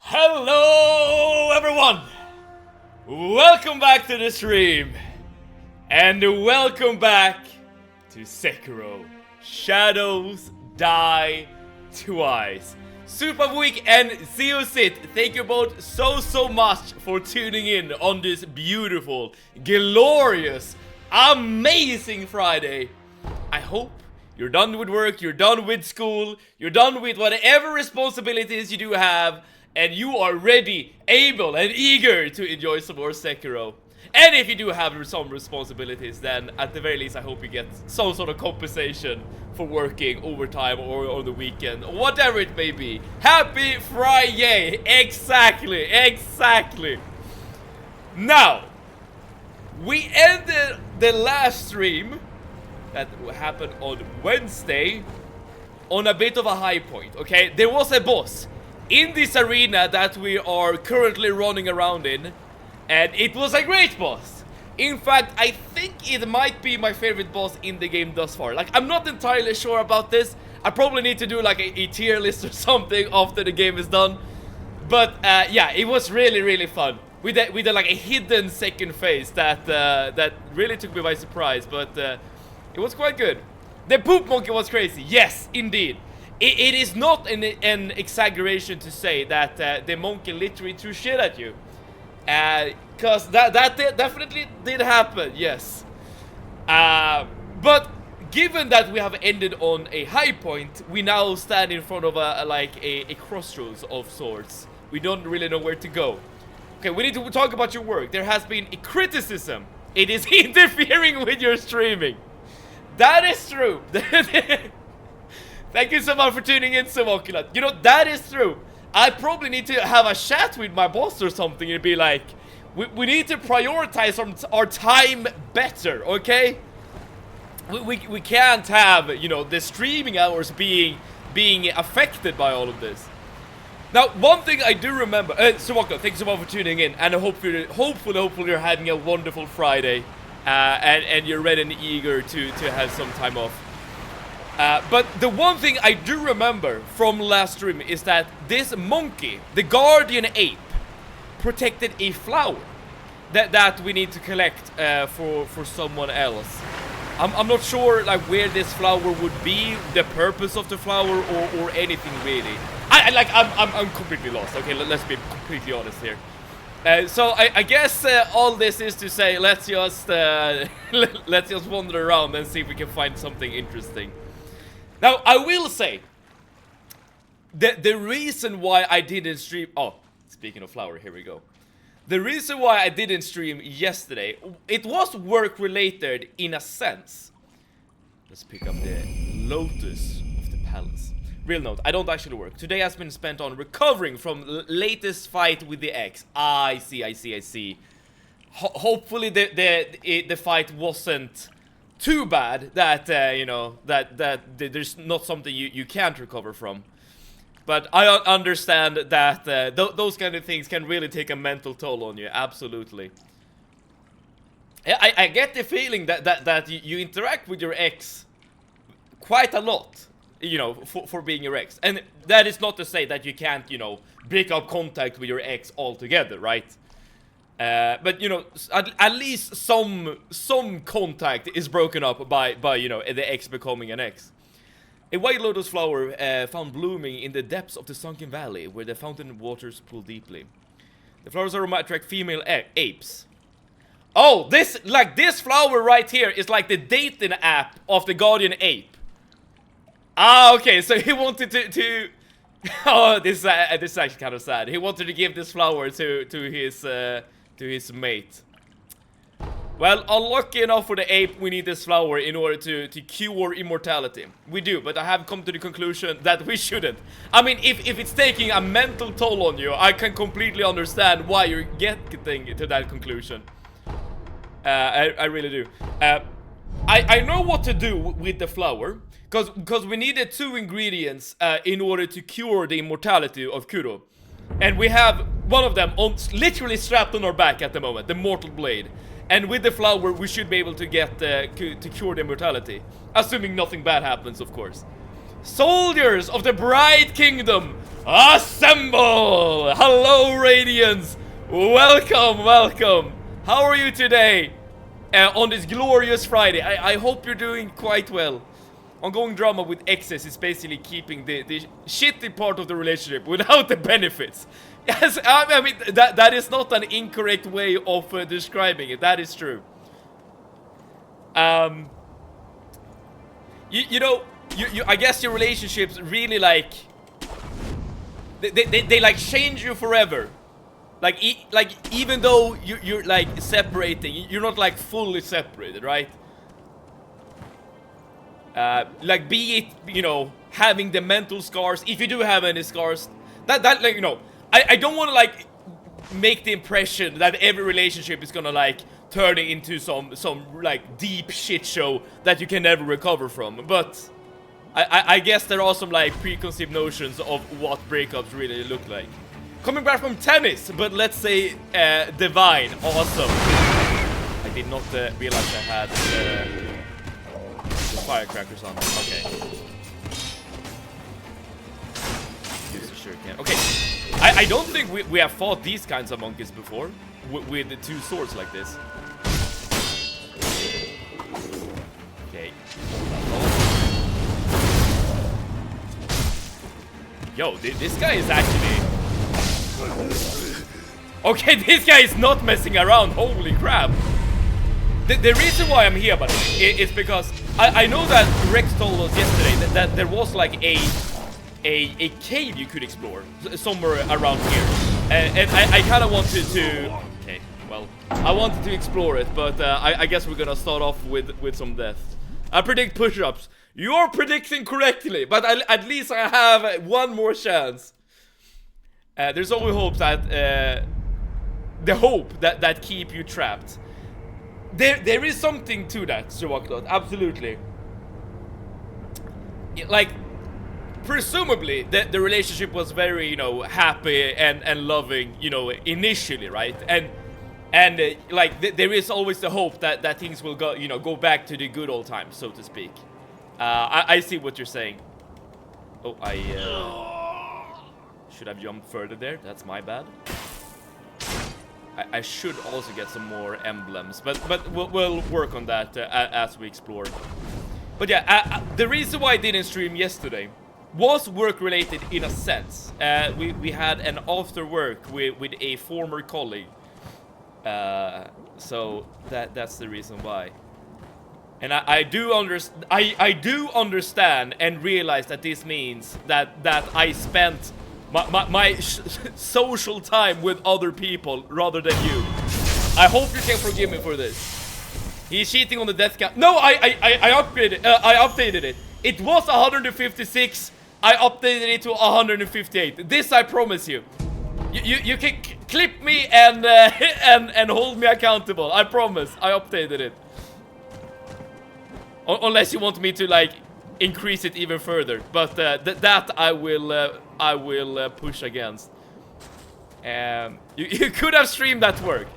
Hello everyone! Welcome back to the stream! And welcome back to Sekiro. Shadows Die Twice. Super week and Zeosit, thank you both so much for tuning in on this beautiful, glorious, amazing Friday. I hope you're done with work, you're done with school, you're done with whatever responsibilities you do have, and you are ready, able, and eager to enjoy some more Sekiro. And if you do have some responsibilities, then at the very least I hope you get some sort of compensation for working overtime or on the weekend, or whatever it may be. Happy Friday! Exactly! Now, we ended the last stream that happened on Wednesday on a bit of a high point, okay? There was a boss in this arena that we are currently running around in, and it was a great boss. In fact, I think it might be my favorite boss in the game thus far. Like, I'm not entirely sure about this. I probably need to do like a tier list or something after the game is done. But yeah, it was really fun. We did like a hidden second phase that that really took me by surprise, but it was quite good. The poop monkey was crazy. Yes, indeed. It is not an exaggeration to say that the monkey literally threw shit at you. Cause that definitely did happen, yes. But given that we have ended on a high point, we now stand in front of a crossroads of sorts. We don't really know where to go. Okay, we need to talk about your work. There has been a criticism. It is interfering with your streaming. That is true. Thank you so much for tuning in, Samokulat. You know, that is true. I probably need to have a chat with my boss or something and be like, we need to prioritize our time better, okay? We can't have, you know, the streaming hours being affected by all of this. Now, one thing I do remember, Samokulat, thank you so much for tuning in, and hopefully you're having a wonderful Friday, and you're ready and eager to have some time off. But the one thing I do remember from last stream is that this monkey, the guardian ape, protected a flower that we need to collect for someone else. I'm not sure like where this flower would be, the purpose of the flower, or anything really. I'm completely lost. Okay, let's be completely honest here. So I guess all this is to say, let's just wander around and see if we can find something interesting. Now, I will say, the reason why I didn't stream... Oh, speaking of flower, here we go. The reason why I didn't stream yesterday, it was work-related in a sense. Let's pick up the Lotus of the Palace. Real note, I don't actually work. Today has been spent on recovering from the latest fight with the ex. I see. Hopefully the fight wasn't too bad that you know that there's not something you can't recover from, but I understand that those kind of things can really take a mental toll on you. Absolutely. I get the feeling that you interact with your ex quite a lot, you know, for being your ex, and that is not to say that you can't, you know, break up contact with your ex altogether, right? But you know, at least some contact is broken up by you know, the ex becoming an ex. A white lotus flower found blooming in the depths of the sunken valley where the fountain waters pool deeply. The flower's aroma attract female apes. Oh, this flower right here is like the dating app of the guardian ape. Ah, okay, so he wanted to oh, this is actually kind of sad. He wanted to give this flower to his mate. Well, unlucky enough for the ape, we need this flower in order to cure immortality. We do, but I have come to the conclusion that we shouldn't. I mean, if it's taking a mental toll on you, I can completely understand why you're getting to that conclusion. I really do. I know what to do with the flower, because we needed 2 ingredients in order to cure the immortality of Kuro. And we have one of them literally strapped on our back at the moment, the Mortal Blade. And with the flower, we should be able to get to cure the immortality. Assuming nothing bad happens, of course. Soldiers of the Bright Kingdom, assemble! Hello, Radiance! Welcome, welcome! How are you today? On this glorious Friday. I hope you're doing quite well. Ongoing drama with excess is basically keeping the shitty part of the relationship without the benefits. Yes, I mean, that is not an incorrect way of describing it. That is true. You know, I guess your relationships really like... They like change you forever. Like, even though you're like separating, you're not like fully separated, right? Like, be it, you know, having the mental scars, if you do have any scars, that like, you know, I don't want to like make the impression that every relationship is gonna like turn into some like deep shit show that you can never recover from. But I guess there are some like preconceived notions of what breakups really look like. Coming back from tennis, but let's say divine, awesome. I did not realize I had the firecrackers on. Okay. Use the shuriken. Okay. I don't think we have fought these kinds of monkeys before with the 2 swords like this. Okay. Yo, this guy is actually... Okay, this guy is not messing around. Holy crap. The reason why I'm here, by the way, is because I know that Rex told us yesterday that there was like a cave you could explore somewhere around here. And I kind of wanted to... Okay, well, I wanted to explore it, but I guess we're gonna start off with some death. I predict push-ups. You're predicting correctly, but at least I have one more chance. There's always hope that the hope that keep you trapped. There is something to that, Sirwaklot, absolutely. Like, presumably the relationship was very, you know, happy and loving, you know, initially, right? And like there is always the hope that things will go back to the good old times, so to speak. I see what you're saying. Oh, I should have jumped further there. That's my bad. I should also get some more emblems, but we'll work on that as we explore. But yeah, the reason why I didn't stream yesterday was work related in a sense. We had an after work with a former colleague, so that's the reason why. And I do understand and realize that this means that I spent my social time with other people rather than you. I hope you can forgive me for this. He's cheating on the death count. No, I updated it. It was 156. I updated it to 158. This I promise you. You can clip me and hold me accountable. I promise. I updated it. Unless you want me to like increase it even further, but that I will push against. You could have streamed that work,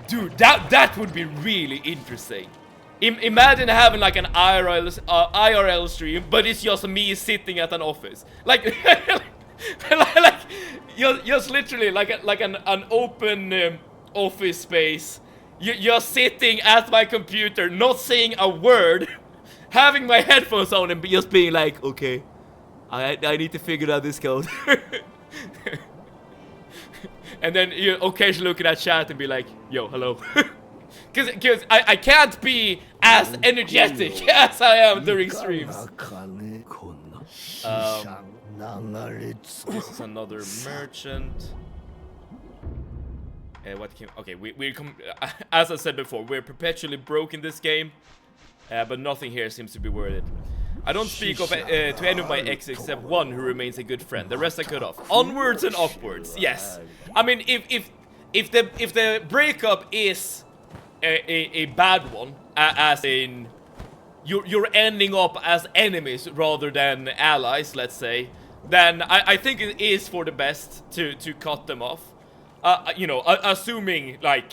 dude. That would be really interesting. Imagine having like an IRL stream, but it's just me sitting at an office, like like just literally like an open office space. You're sitting at my computer, not saying a word, having my headphones on and just being like, okay, I need to figure out this code. And then you occasionally look at that chat and be like, yo, hello. Because I can't be as energetic as I am during streams. This is another merchant. Okay, as I said before, we're perpetually broke in this game, but nothing here seems to be worth it. I don't speak of to any of my exes except one who remains a good friend. The rest I cut off. Onwards and upwards. Yes. I mean, if the breakup is a bad one, as in you're ending up as enemies rather than allies, let's say, then I think it is for the best to cut them off. You know, assuming like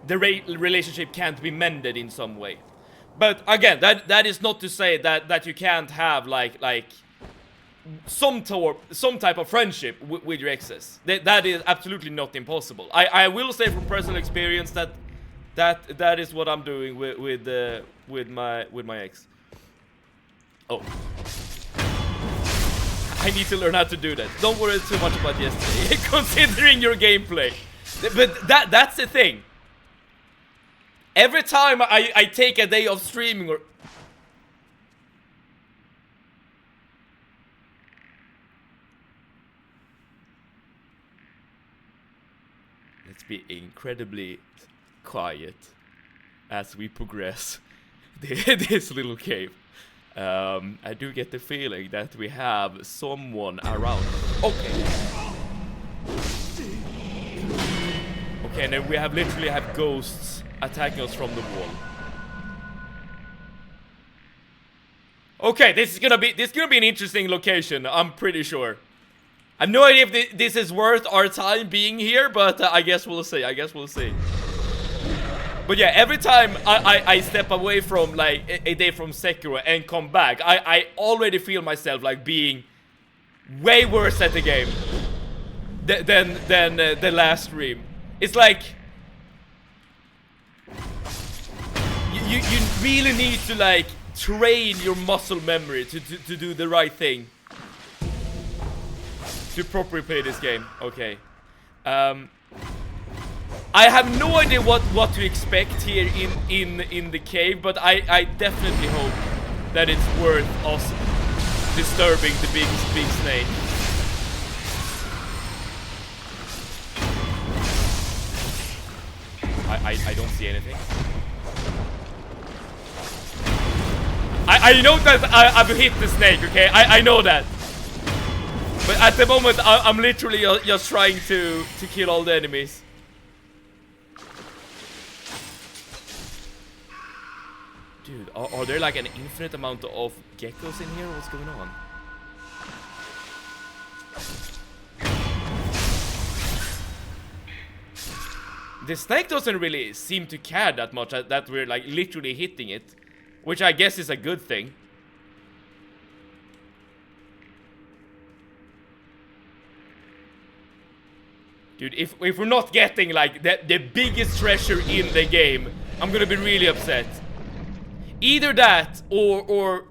the relationship can't be mended in some way. But again, that is not to say that you can't have like some type of friendship with your exes. That is absolutely not impossible. I will say from personal experience that is what I'm doing with my ex. Oh, I need to learn how to do that. Don't worry too much about yesterday, considering your gameplay. But that's the thing. Every time I take a day of streaming or... Let's be incredibly quiet as we progress this little cave. I do get the feeling that we have someone around. Okay. Okay, and then we literally have ghosts attacking us from the wall. Okay, this is gonna be an interesting location. I'm pretty sure. I have no idea if this is worth our time being here, but I guess we'll see. But yeah, every time I step away from like a day from Sekiro and come back, I already feel myself like being way worse at the game than the last stream. It's like you really need to like train your muscle memory to do the right thing to properly play this game. Okay. I have no idea what to expect here in the cave, but I definitely hope that it's worth us disturbing the big snake. I don't see anything. I know that I've hit the snake, okay? I know that. But at the moment, I'm literally just trying to kill all the enemies. Dude, are there like an infinite amount of geckos in here? What's going on? The snake doesn't really seem to care that much that we're like literally hitting it, which I guess is a good thing. Dude, if we're not getting like the biggest treasure in the game, I'm gonna be really upset. Either that, or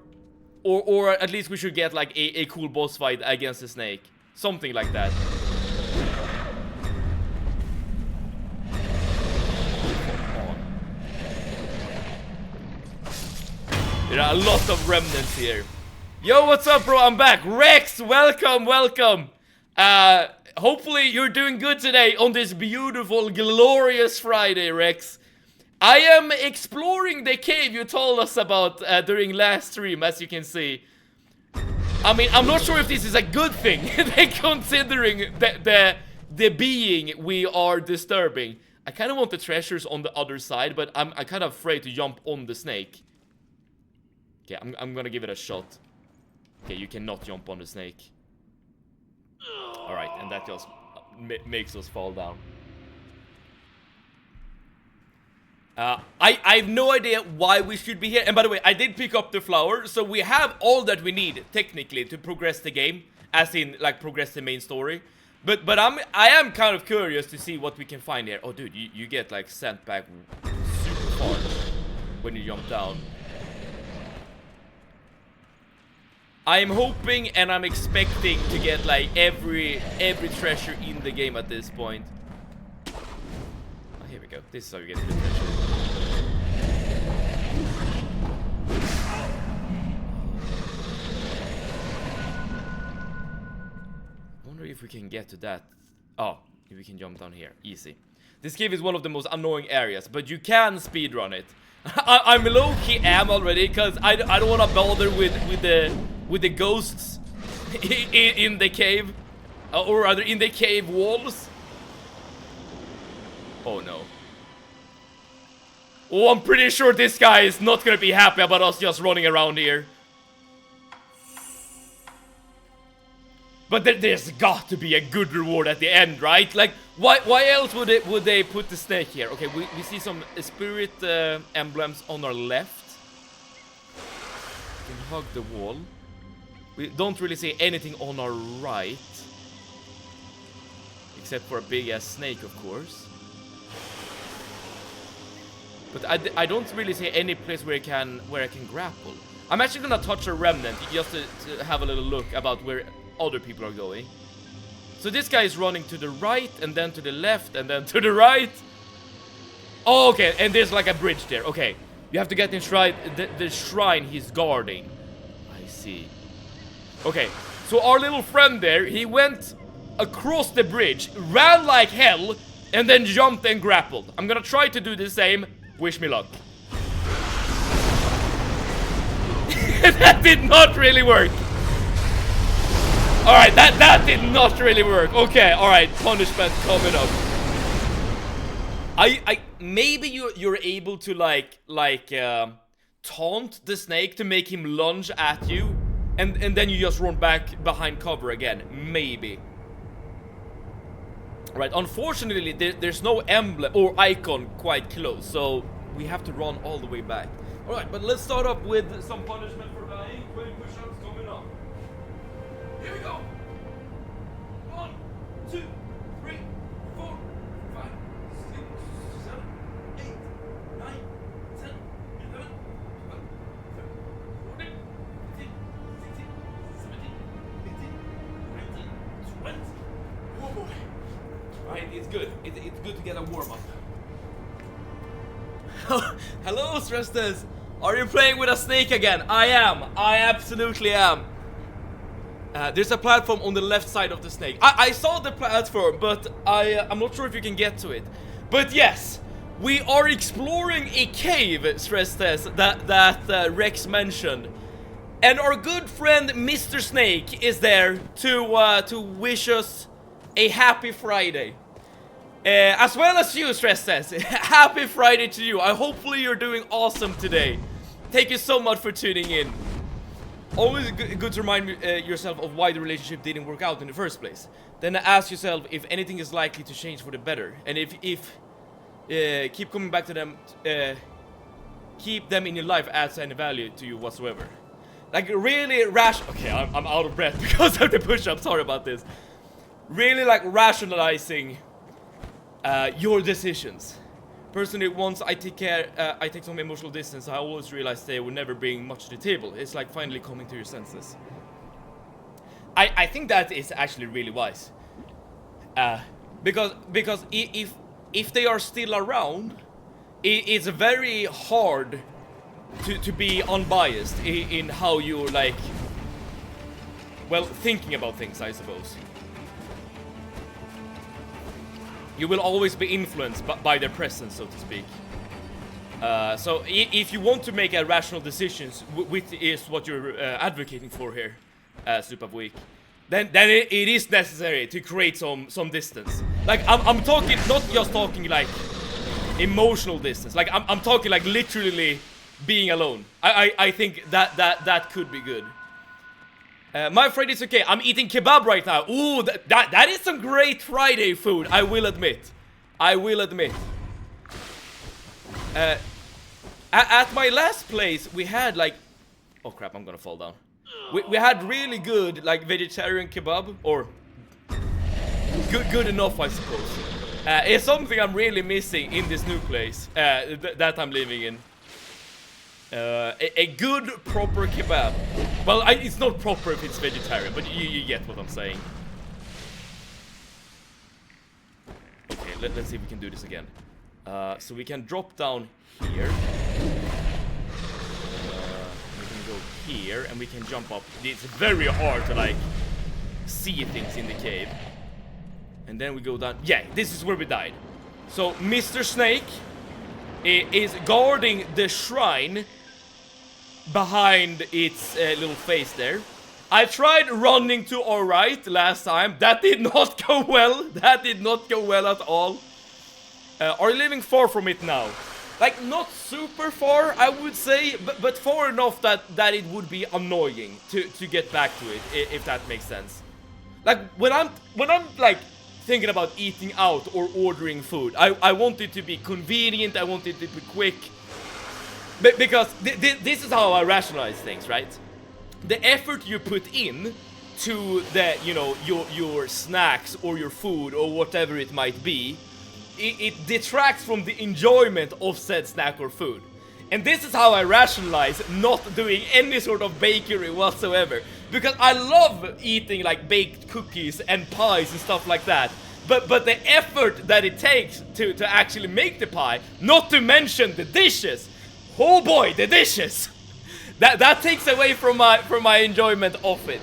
at least we should get like a cool boss fight against the snake. Something like that. There are a lot of remnants here. Yo, what's up, bro? I'm back. Rex, welcome. Hopefully you're doing good today on this beautiful, glorious Friday, Rex. I am exploring the cave you told us about during last stream, as you can see. I mean, I'm not sure if this is a good thing, considering the being we are disturbing. I kind of want the treasures on the other side, but I'm kind of afraid to jump on the snake. Okay, I'm gonna give it a shot. Okay, you cannot jump on the snake. Alright, and that just makes us fall down. I have no idea why we should be here. And by the way, I did pick up the flower, so we have all that we need, technically, to progress the game. As in, like, progress the main story. But I am kind of curious to see what we can find here. Oh, dude, you get, like, sent back super far when you jump down. I'm hoping and I'm expecting to get like every treasure in the game at this point. Oh, here we go. This is how you get the treasure. I wonder if we can get to that. Oh, we can jump down here. Easy. This cave is one of the most annoying areas, but you can speedrun it. I'm low-key already, because I don't want to bother with the ghosts in the cave, or rather in the cave walls. Oh no. Oh, I'm pretty sure this guy is not gonna be happy about us just running around here. But there's got to be a good reward at the end, right? Like, why else would they put the snake here? Okay, we see some spirit emblems on our left. We can hug the wall. We don't really see anything on our right. Except for a big-ass snake, of course. But I don't really see any place where I can grapple. I'm actually gonna touch a remnant just to have a little look about where other people are going. So this guy is running to the right, and then to the left, and then to the right. Oh, okay, and there's like a bridge there. Okay, you have to get inside the shrine he's guarding. I see. Okay, so our little friend there, he went across the bridge, ran like hell, and then jumped and grappled. I'm gonna try to do the same. Wish me luck. That did not really work. Alright, that did not really work. Okay, alright, punishment coming up. Maybe you're able to taunt the snake to make him lunge at you, and then you just run back behind cover again. Maybe. Right, unfortunately there's no emblem or icon quite close, so we have to run all the way back. Alright, but let's start up with some punishment for dying. 20 push-ups coming up. Here we go. 1, 2, 3, 4, 5, 6, 7, 8, 9, 10, 11, 12, 13, 14, 15, 16, 17, 18, 19, 20. Oh boy. Alright, it's good. It's good to get a warm-up. Hello, Stresstes! Are you playing with a snake again? I am. I absolutely am. There's a platform on the left side of the snake. I saw the platform, but I'm not sure if you can get to it. But yes, we are exploring a cave, Stresstes, that Rex mentioned. And our good friend Mr. Snake is there to wish us a happy Friday. As well as you, Stresstes. Happy Friday to you. Hopefully you're doing awesome today. Thank you so much for tuning in. Always good to remind yourself of why the relationship didn't work out in the first place. Then ask yourself if anything is likely to change for the better. And if keep coming back to them, keep them in your life adds any value to you whatsoever. Like really okay, I'm out of breath because of the push-up. Sorry about this. Really like rationalizing your decisions. Personally, once I take some emotional distance, I always realize they will never bring much to the table. It's like finally coming to your senses. I think that is actually really wise. Because if they are still around, it's very hard to be unbiased in how you like, well, thinking about things, I suppose. You will always be influenced by their presence, so to speak. So if you want to make a rational decisions, which is what you're advocating for here, Super Week, then it is necessary to create some distance. Like I'm talking, not just talking like emotional distance. Like I'm talking like literally being alone. I think that could be good. My Friday's okay. I'm eating kebab right now. Ooh, that is some great Friday food. I will admit. I will admit. At my last place, we had like... Oh crap, I'm gonna fall down. We had really good like vegetarian kebab. Or... Good enough, I suppose. It's something I'm really missing in this new place that I'm living in. A good proper kebab. Well, it's not proper if it's vegetarian, but you get what I'm saying. Okay, let's see if we can do this again. So we can drop down here. We can go here, and we can jump up. It's very hard to like see things in the cave. And then we go down. Yeah, this is where we died. So Mr. Snake is guarding the shrine behind its little face there. I tried running to our right last time. That did not go well. That did not go well at all. Are you living far from it now? Like, not super far, I would say, but far enough that it would be annoying to get back to it, if that makes sense. Like, when I'm like thinking about eating out or ordering food, I want it to be convenient, I want it to be quick. Because this is how I rationalize things, right? The effort you put in to the, you know, your snacks or your food or whatever it might be, it detracts from the enjoyment of said snack or food. And this is how I rationalize not doing any sort of bakery whatsoever. Because I love eating like baked cookies and pies and stuff like that. But the effort that it takes to actually make the pie, not to mention the dishes. Oh boy, the dishes! That takes away from my enjoyment of it.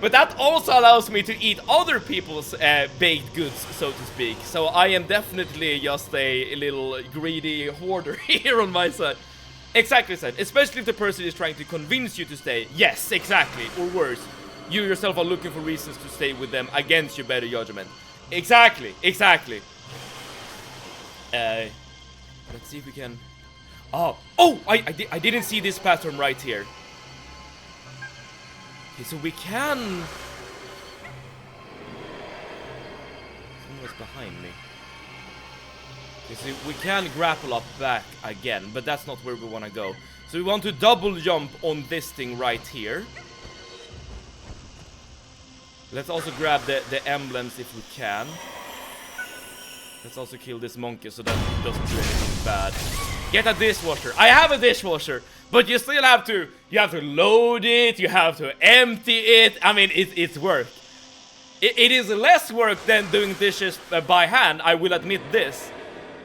But that also allows me to eat other people's baked goods, so to speak. So I am definitely just a little greedy hoarder here on my side. Exactly said. Especially if the person is trying to convince you to stay. Yes, exactly. Or worse, you yourself are looking for reasons to stay with them against your better judgment. Exactly, exactly. Let's see if we can... Oh, I didn't see this pattern right here. Okay, so we can... Someone was behind me. Okay, so we can grapple up back again, but that's not where we want to go. So we want to double jump on this thing right here. Let's also grab the emblems if we can. Let's also kill this monkey so that it doesn't do anything bad. Get a dishwasher. I have a dishwasher, but you still have to, load it, you have to empty it. I mean, it's work. It is less work than doing dishes by hand, I will admit this.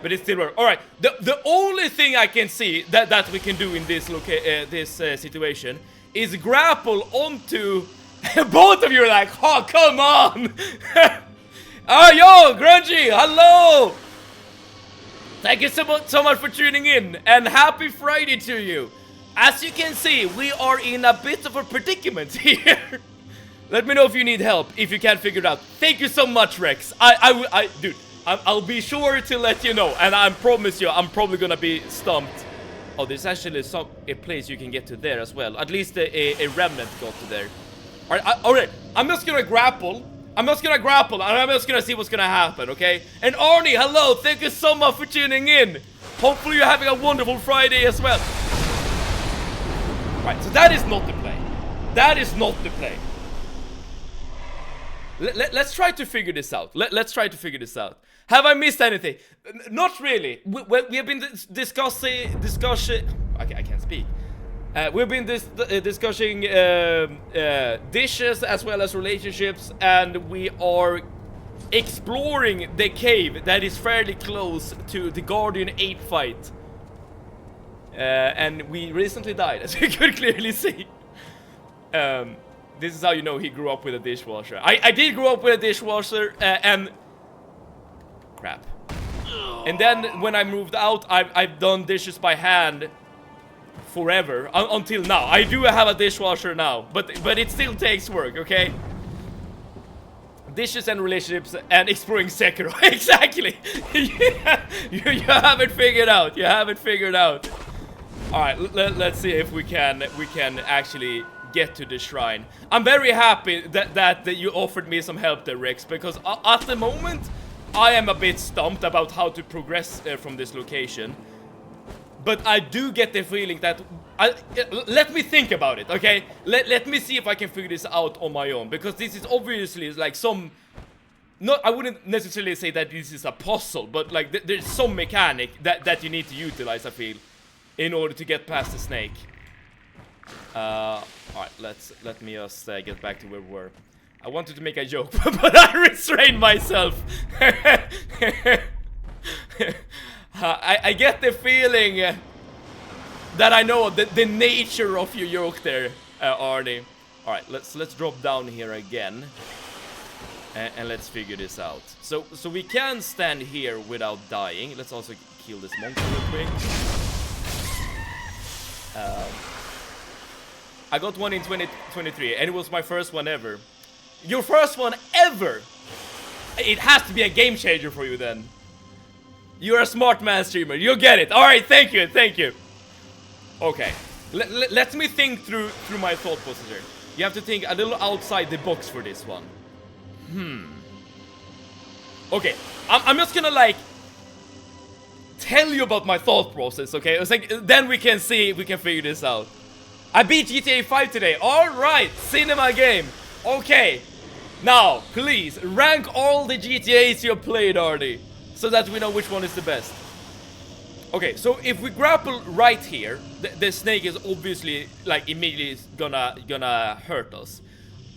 But it's still work. Alright, the only thing I can see that we can do in this situation is grapple onto... Both of you are like, oh, come on! Oh, yo, Grungy, hello! Thank you so much for tuning in, and happy Friday to you. As you can see, we are in a bit of a predicament here. Let me know if you need help, if you can't figure it out. Thank you so much, Rex. Dude, I'll be sure to let you know, and I promise you, I'm probably gonna be stumped. Oh, there's actually a place you can get to there as well. At least a remnant got to there. Alright, I'm just gonna grapple. And I'm just gonna see what's gonna happen, okay? And Arnie, hello, thank you so much for tuning in. Hopefully you're having a wonderful Friday as well. Right, so that is not the play. That is not the play. Let's try to figure this out. Let's try to figure this out. Have I missed anything? Not really. We have been discussing... I can't speak. We've been discussing dishes as well as relationships, and we are exploring the cave that is fairly close to the Guardian Ape fight. And we recently died, as you could clearly see. This is how you know he grew up with a dishwasher. I did grow up with a dishwasher, and... Crap. And then when I moved out, I've done dishes by hand forever, until now. I do have a dishwasher now, but it still takes work, okay? Dishes and relationships and exploring Sekiro. Exactly! you have it figured out. You have it figured out. Alright, let's see if we can actually get to the shrine. I'm very happy that you offered me some help there, Rex, because at the moment, I am a bit stumped about how to progress from this location. But I do get the feeling that... let me think about it, okay? Let me see if I can figure this out on my own. Because this is obviously like some... I wouldn't necessarily say that this is a puzzle, but like there's some mechanic that you need to utilize, I feel, in order to get past the snake. Alright, let me just get back to where we were. I wanted to make a joke, but I restrained myself. I get the feeling that I know the nature of your joke there, Arnie. Alright, let's drop down here again. And let's figure this out. So we can stand here without dying. Let's also kill this monster real quick. I got one in 2023, and it was my first one ever. Your first one ever? It has to be a game changer for you then. You're a smart man, streamer. You'll get it. All right, thank you, thank you. Okay, let me think through my thought process here. You have to think a little outside the box for this one. Okay, I'm just gonna like tell you about my thought process, okay? It's like, then we can see if we can figure this out. I beat GTA 5 today. Alright, cinema game. Okay, now, please, rank all the GTAs you have played, Arnie, so that we know which one is the best. Okay, so if we grapple right here, the snake is obviously, like, immediately gonna hurt us.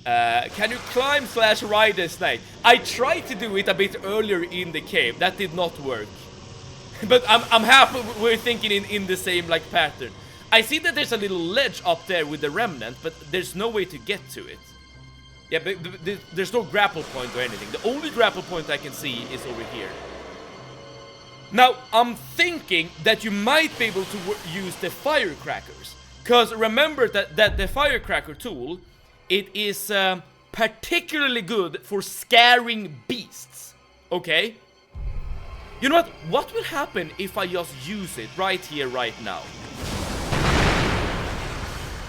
Can you climb / ride the snake? I tried to do it a bit earlier in the cave. That did not work. But I'm happy we're thinking in the same, like, pattern. I see that there's a little ledge up there with the remnant, but there's no way to get to it. Yeah, but there's no grapple point or anything. The only grapple point I can see is over here. Now, I'm thinking that you might be able to use the firecrackers. Because remember that the firecracker tool, it is particularly good for scaring beasts. Okay? You know what? What will happen if I just use it right here, right now?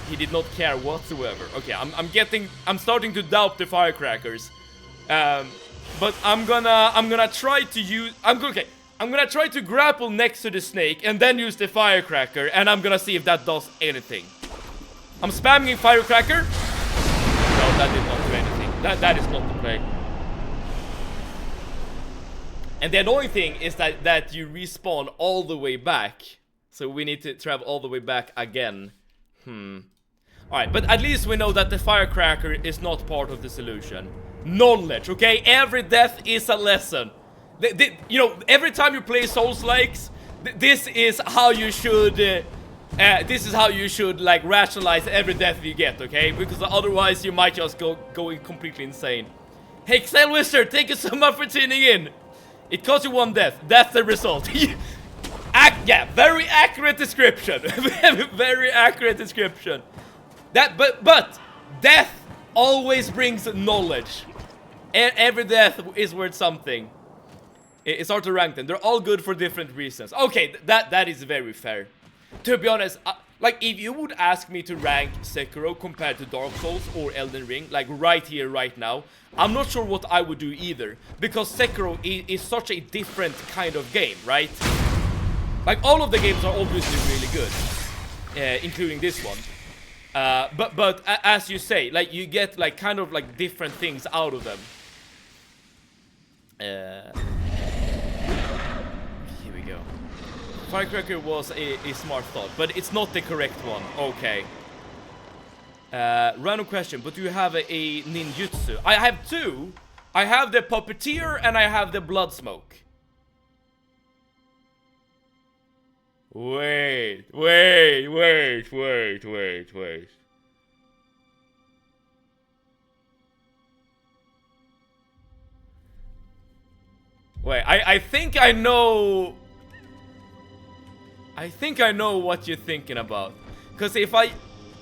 He did not care whatsoever. Okay, I'm starting to doubt the firecrackers. But I'm gonna try to use, I'm gonna try to grapple next to the snake and then use the firecracker, and I'm gonna see if that does anything. I'm spamming firecracker. No, that did not do anything. That is not the play. And the annoying thing is that you respawn all the way back. So we need to travel all the way back again. Alright, but at least we know that the firecracker is not part of the solution. Knowledge, okay? Every death is a lesson. You know, every time you play Souls-likes, this is how you should... like, rationalize every death you get, okay? Because otherwise you might just go completely insane. Hey, Excel Wizard, thank you so much for tuning in. It cost you 1 death. That's the result. Yeah, very accurate description. Very accurate description. But death always brings knowledge. Every death is worth something. It's hard to rank them. They're all good for different reasons. Okay, that is very fair. To be honest, like, if you would ask me to rank Sekiro compared to Dark Souls or Elden Ring, like right here, right now, I'm not sure what I would do either. Because Sekiro is such a different kind of game, right? Like, all of the games are obviously really good, including this one. But as you say, like, you get, like, kind of, like, different things out of them. Here we go. Firecracker was a smart thought, but it's not the correct one. Okay. Random question, but do you have a ninjutsu? I have 2. I have the puppeteer and I have the blood smoke. Wait. Wait, I think I know... I think I know what you're thinking about. Because if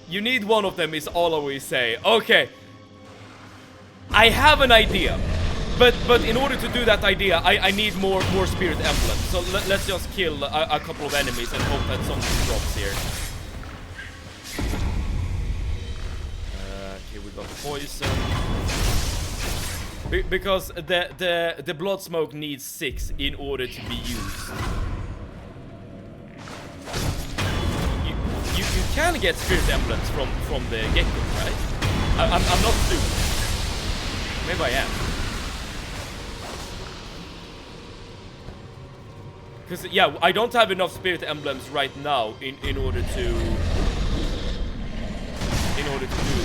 you need one of them is all I will say. Okay. I have an idea. But in order to do that idea, I need more spirit emblems. So let's just kill a couple of enemies and hope that something drops here. Okay, we got poison. Because the blood smoke needs 6 in order to be used. You can get spirit emblems from the get-go, right? I'm not stupid. Maybe I am. Because, yeah, I don't have enough spirit emblems right now in order to do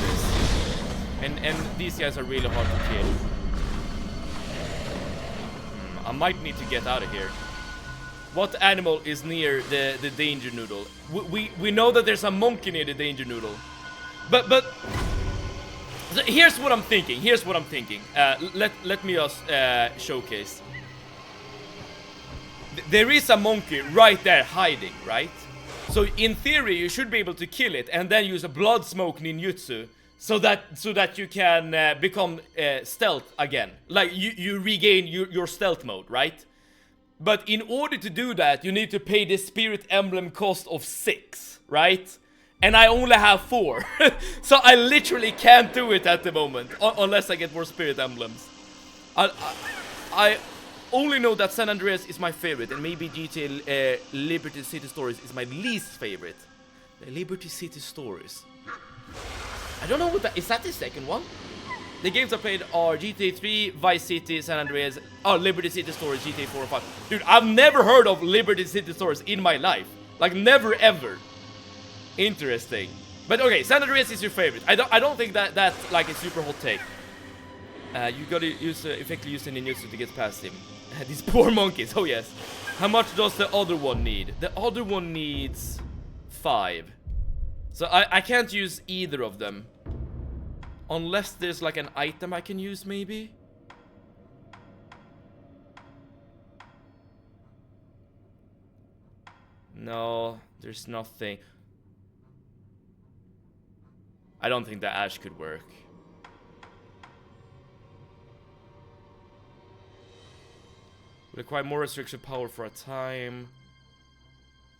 this. And these guys are really hard to kill. I might need to get out of here. What animal is near the danger noodle? We know that there's a monkey near the danger noodle. But here's what I'm thinking. Let me just showcase. There is a monkey right there hiding, right? So in theory you should be able to kill it and then use a blood smoke ninjutsu so that you can become stealth again. Like you regain your stealth mode, right? But in order to do that, you need to pay the spirit emblem cost of 6, right? And I only have 4. So I literally can't do it at the moment, unless I get more spirit emblems. I only know that San Andreas is my favorite, and maybe GTA Liberty City Stories is my least favorite. The Liberty City Stories. I don't know what that is. That the second one? The games I played are GTA 3, Vice City, San Andreas, Liberty City Stories, GTA 4 and 5. Dude, I've never heard of Liberty City Stories in my life. Like, never ever. Interesting. But okay, San Andreas is your favorite. I don't think that's like a super hot take. You gotta effectively use the ninjutsu to get past him. These poor monkeys, oh yes. How much does the other one need? The other one needs 5. So I can't use either of them. Unless there's like an item I can use, maybe? No, there's nothing. I don't think that Ash could work. Will acquire more restriction power for a time.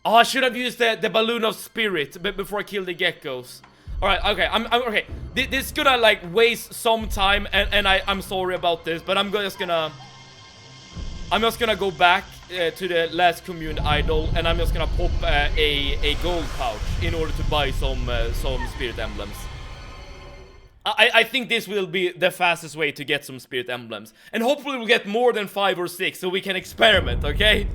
Oh, I should have used the balloon of spirit before I kill the geckos. Alright, okay, I'm okay. This is gonna like waste some time, and I'm sorry about this, but I'm just gonna go back to the last commune idol, and I'm just gonna pop a gold pouch in order to buy some spirit emblems. I think this will be the fastest way to get some spirit emblems, and hopefully we'll get more than 5 or 6 so we can experiment, okay?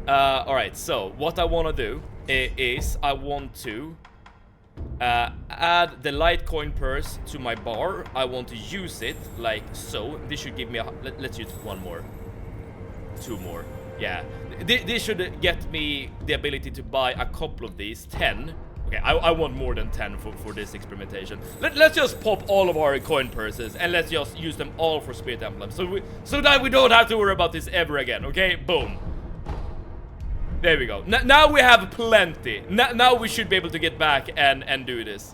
Alright, so what I want to do is I want to add the Litecoin purse to my bar. I want to use it like so. This should give me let's use 1 more. 2 more. Yeah. This should get me the ability to buy a couple of these. 10. Okay, I want more than 10 for this experimentation. Let's just pop all of our coin purses and let's just use them all for spirit emblems. So that we don't have to worry about this ever again, okay? Boom. There we go. Now we have plenty. Now we should be able to get back and do this.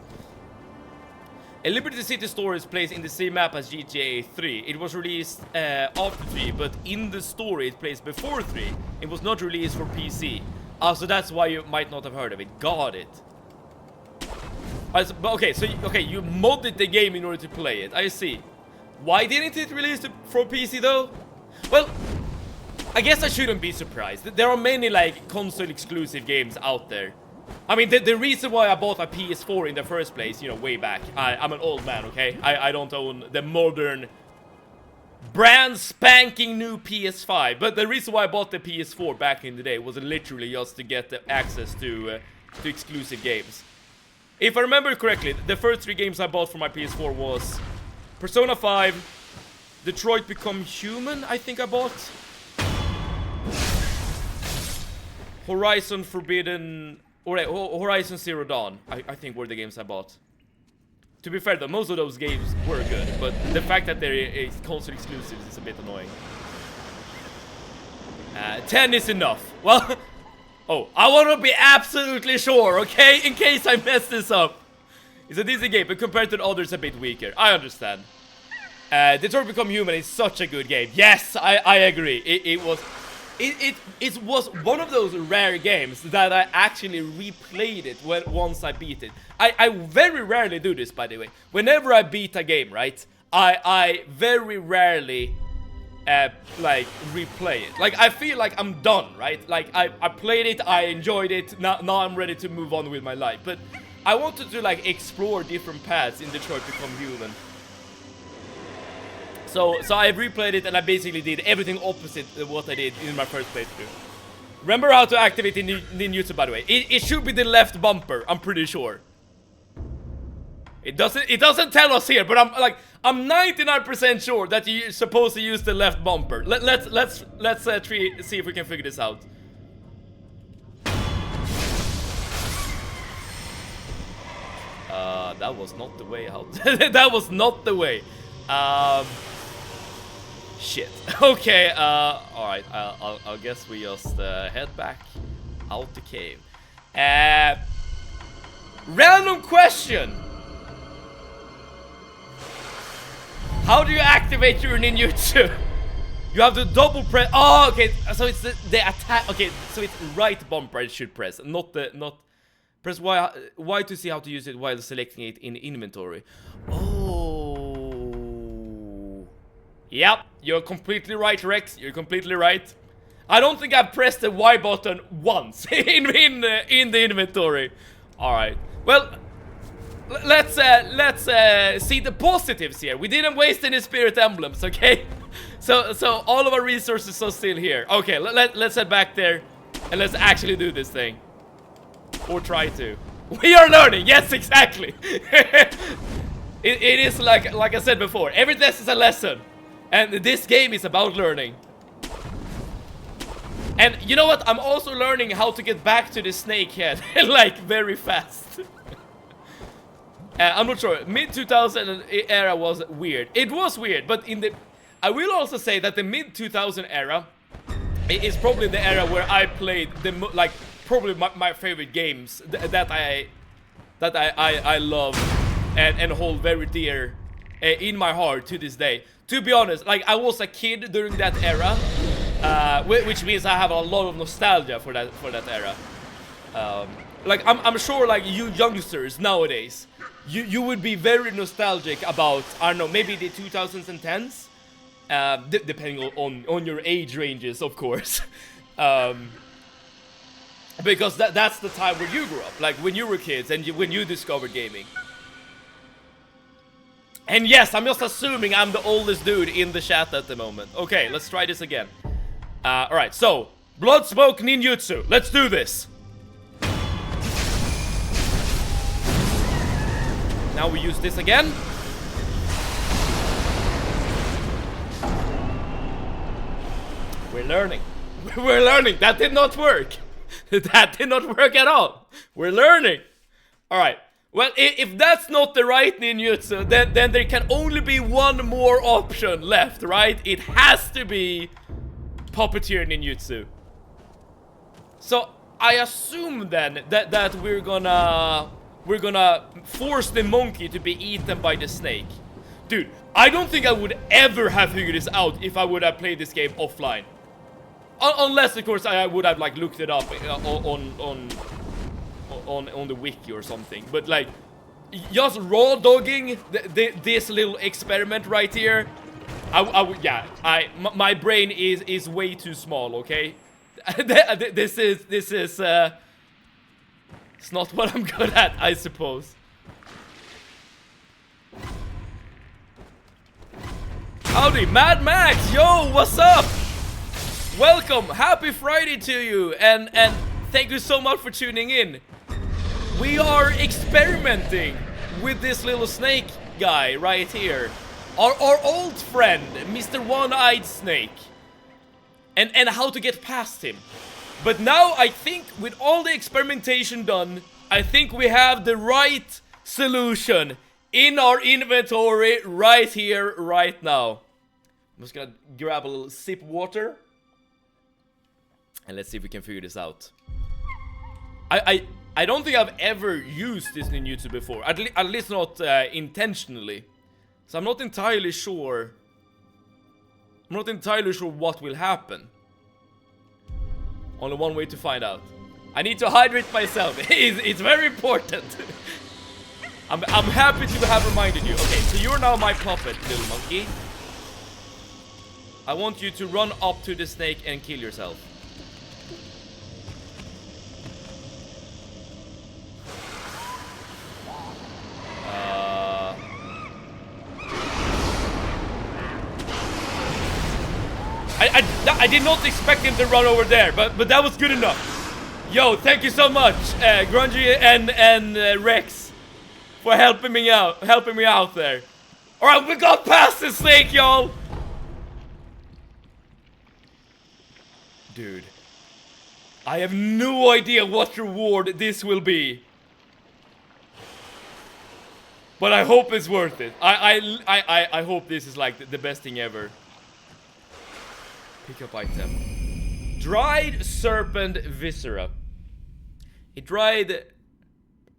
A Liberty City Stories plays in the same map as GTA 3. It was released after 3, but in the story it plays before 3. It was not released for PC. So that's why you might not have heard of it. Got it. Okay, you modded the game in order to play it. I see. Why didn't it release for PC though? Well, I guess I shouldn't be surprised. There are many like console exclusive games out there. I mean, the reason why I bought a PS4 in the first place, you know, way back. I'm an old man, okay? I don't own the modern, brand spanking new PS5. But the reason why I bought the PS4 back in the day was literally just to get the access to exclusive games. If I remember correctly, the first 3 games I bought for my PS4 was Persona 5, Detroit Become Human, I think I bought. Horizon Forbidden, or Horizon Zero Dawn, I think were the games I bought. To be fair though, most of those games were good, but the fact that they're console exclusives is a bit annoying. 10 is enough. Well, oh, I want to be absolutely sure, okay? In case I mess this up. It's a decent game, but compared to the others, a bit weaker. I understand. Detroit Become Human is such a good game. Yes, I agree. It was one of those rare games that I actually replayed it once I beat it. I very rarely do this, by the way. Whenever I beat a game, right, I very rarely like replay it. Like I feel like I'm done, right? Like I played it, I enjoyed it. Now I'm ready to move on with my life. But I wanted to like explore different paths in Detroit Become Human. So I replayed it and I basically did everything opposite of what I did in my first playthrough. Remember how to activate the ninjutsu, by the way. It should be the left bumper, I'm pretty sure. It doesn't tell us here, but I'm 99% sure that you're supposed to use the left bumper. Let's see if we can figure this out. That was not the way out. That was not the way. Shit. Okay, alright, I'll guess we just head back out the cave. Random question! How do you activate your ninjutsu? You have to double press. Oh, okay. So it's the attack. Okay, so it's right bumper I should press, not press Y to see how to use it while selecting it in inventory. Oh. Yep, you're completely right, Rex. You're completely right. I don't think I've pressed the Y button once in the inventory. All right. Well, let's see the positives here. We didn't waste any spirit emblems, okay? So all of our resources are still here. Okay, let's head back there and let's actually do this thing. Or try to. We are learning. Yes, exactly. it is like I said before. Every test is a lesson, and this game is about learning. And you know what? I'm also learning how to get back to the snake head like very fast. I'm not sure. Mid-2000 era was weird. It was weird, but I will also say that the mid-2000 era is probably the era where I played probably my favorite games that I love and hold very dear in my heart to this day. To be honest, like I was a kid during that era, which means I have a lot of nostalgia for that era. Like I'm sure like you youngsters nowadays, you would be very nostalgic about, I don't know, maybe the 2010s, depending on your age ranges, of course. Because that's the time where you grew up, like when you were kids and when you discovered gaming. And yes, I'm just assuming I'm the oldest dude in the chat at the moment. Okay, let's try this again. Alright, so blood smoke ninjutsu. Let's do this. Now we use this again. We're learning. We're learning. That did not work. That did not work at all. We're learning. Alright. Well, if that's not the right ninjutsu, then there can only be one more option left, right? It has to be puppeteer ninjutsu. So I assume then that we're gonna force the monkey to be eaten by the snake. Dude, I don't think I would ever have figured this out if I would have played this game offline. Unless, of course, I would have like looked it up on the wiki or something. But like, just raw dogging this little experiment right here, my brain is way too small. Okay, this is it's not what I'm good at, I suppose. Howdy, Mad Max, yo, what's up? Welcome, happy Friday to you, and thank you so much for tuning in. We are experimenting with this little snake guy right here. Our old friend, Mr. One-Eyed Snake. And how to get past him. But now I think with all the experimentation done, I think we have the right solution in our inventory right here, right now. I'm just gonna grab a little sip of water. And let's see if we can figure this out. I don't think I've ever used this ninjutsu before. At least not intentionally. So I'm not entirely sure. I'm not entirely sure what will happen. Only one way to find out. I need to hydrate myself. It's very important. I'm happy to have reminded you. Okay, so you're now my puppet, little monkey. I want you to run up to the snake and kill yourself. I did not expect him to run over there, but that was good enough. Yo, thank you so much, Grungy and Rex, for helping me out there. All right, we got past the snake, y'all. Dude, I have no idea what reward this will be, but I hope it's worth it. I hope this is like the best thing ever. Pick up item. Dried serpent viscera. It dried...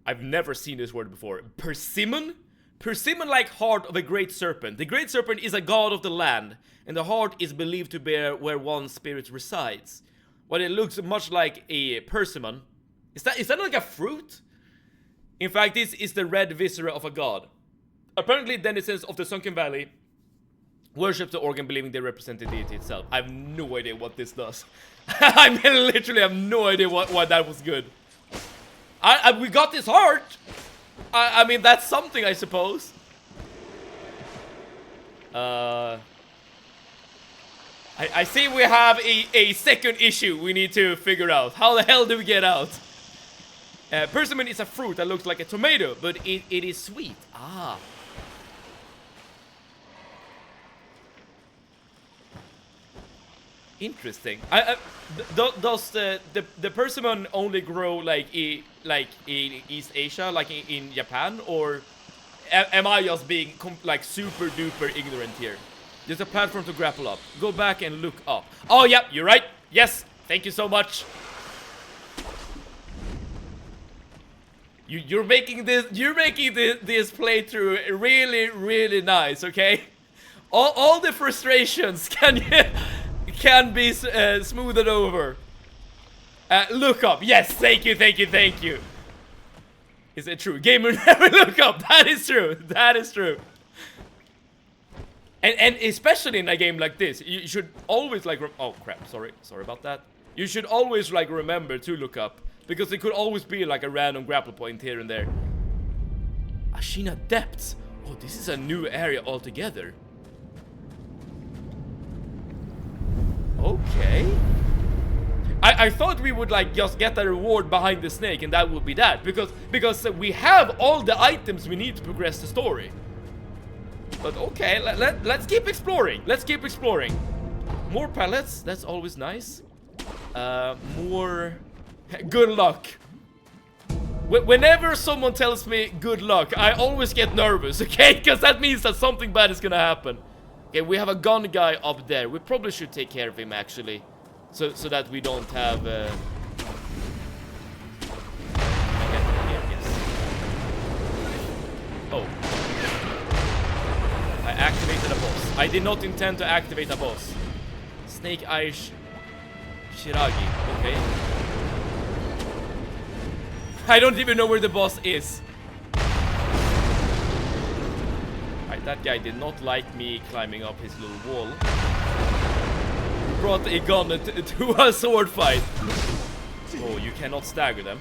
I've never seen this word before. Persimmon? Persimmon-like heart of a great serpent. The great serpent is a god of the land, and the heart is believed to be where one's spirit resides. While it looks much like a persimmon. Is that like a fruit? In fact, this is the red viscera of a god. Apparently, denizens of the Sunken Valley worship the organ, believing they represent the deity itself. I have no idea what this does. I mean, literally have no idea why that was good. We got this heart. I mean, that's something, I suppose. I see we have a second issue we need to figure out. How the hell do we get out? Persimmon is a fruit that looks like a tomato, but it is sweet. Ah. Interesting. Does the persimmon only grow like in East Asia, like in Japan, or am I just being like super duper ignorant here? There's a platform to grapple up. Go back and look up. Oh yeah, you're right. Yes, thank you so much. You're making this playthrough really nice. Okay, all the frustrations can be smoothed over. Look up. Yes, thank you. Is it true? Gamer never look up. That is true. And especially in a game like this, you should always like oh crap, sorry about that. You should always like remember to look up, because it could always be like a random grapple point here and there. Ashina Depths. Oh, this is a new area altogether. Okay. I thought we would like just get a reward behind the snake and that would be that, because we have all the items we need to progress the story. But okay, let's keep exploring. More pellets, that's always nice. More good luck. Whenever someone tells me good luck, I always get nervous, okay? Because that means that something bad is gonna happen. Okay, we have a gun guy up there. We probably should take care of him, actually. So that we don't have... Yes. Oh. I activated a boss. I did not intend to activate a boss. Snake Eyes Shiragi. Okay. I don't even know where the boss is. That guy did not like me climbing up his little wall. Brought a gun to a sword fight. Oh, you cannot stagger them.